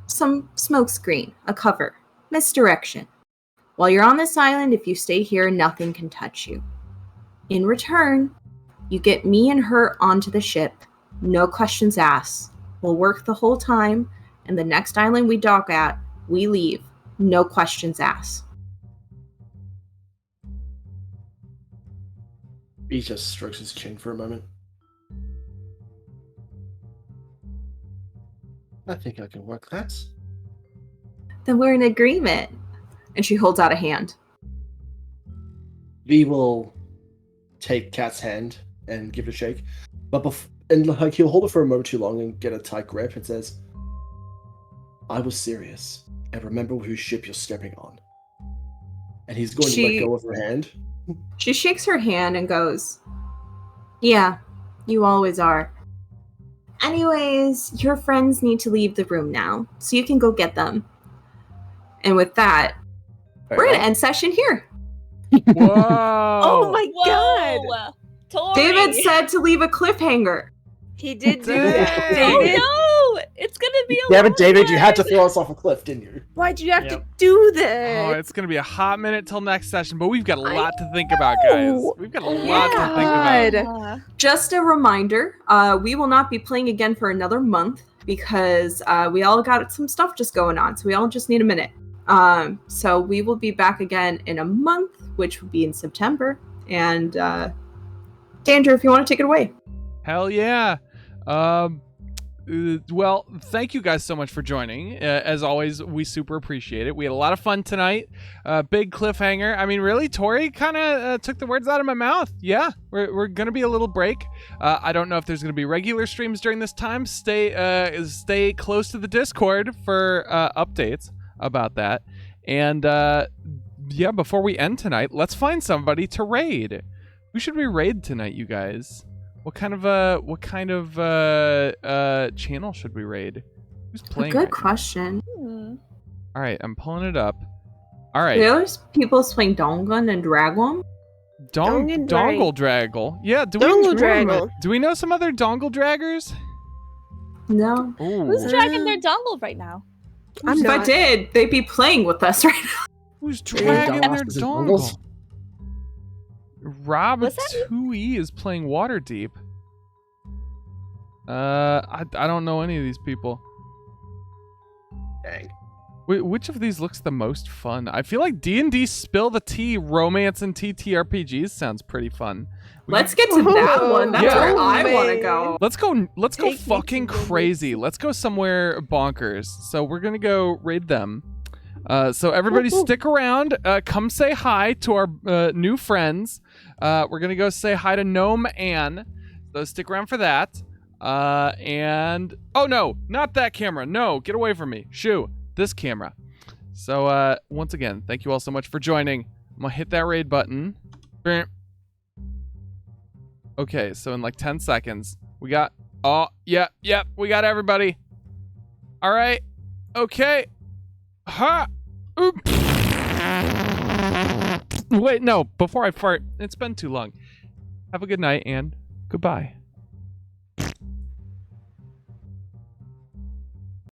some smokescreen, a cover, misdirection. While you're on this island, if you stay here, nothing can touch you. In return, you get me and her onto the ship. No questions asked. We'll work the whole time, and the next island we dock at, we leave. No questions asked. He just strokes his chin for a moment. I think I can work that. Then we're in agreement. And she holds out a hand. V will take Cat's hand and give it a shake, but he'll hold it for a moment too long and get a tight grip and says, I was serious, and remember whose ship you're stepping on. And he's going to let go of her hand. She shakes her hand and goes, yeah, you always are. Anyways, your friends need to leave the room now, so you can go get them. And with that, we're going to end session here. Whoa. Oh my god! Whoa! Tori! David said to leave a cliffhanger. He did do Dang. that. Oh David, no! It's gonna be a Damn it, long David, you had to ride. throw us off a cliff, didn't you? why'd you have Yep. to do Oh, that? it's gonna be a hot minute till next session, but we've got a I lot to think about, guys. know. We've got a Oh lot my to think about. God. Just a reminder, we will not be playing again for another month because we all got some stuff just going on, so we all just need a minute. So we will be back again in a month, which will be in September. And Dandrew, if you want to take it away. Hell yeah. Well, thank you guys so much for joining. As always, we super appreciate it. We had a lot of fun tonight. Big cliffhanger. I mean, really, Tori kind of took the words out of my mouth. Yeah, we're going to be a little break. I don't know if there's going to be regular streams during this time. Stay close to the Discord for updates about that. And yeah, before we end tonight, let's find somebody to raid. Who should we raid tonight, you guys? What kind of channel should we raid? Who's playing? Good right now? question. All right, I'm pulling it up. All right, There's people playing Dongun and Dragon. Dongle Draggle. Yeah, Dongle Draggle. Do we know some other Dongle Draggers? No. Who's Ooh. dragging their dongle right now? I'm If I not. did, they'd be playing with us right now. Who's Doing dragging their dumbasses and dongle? dongles? Rob Was that 2E is playing Waterdeep. I don't know any of these people. Dang. Which of these looks the most fun? I feel like D&D Spill the Tea romance and TTRPGs sounds pretty fun. Let's get to that one. That's Yeah. where I want to man. go. Let's go Take me fucking to the crazy. Let's go somewhere bonkers. So we're going to go raid them. So everybody stick around. Come say hi to our new friends. We're going to go say hi to Gnome Anne. So stick around for that. And oh no, not that camera. No, get away from me. Shoo, this camera. So once again, thank you all so much for joining. I'm going to hit that raid button. Okay, so in like 10 seconds, we got we got everybody. All right. Okay. Ha! Oop. Wait, no, before I fart, it's been too long. Have a good night and goodbye.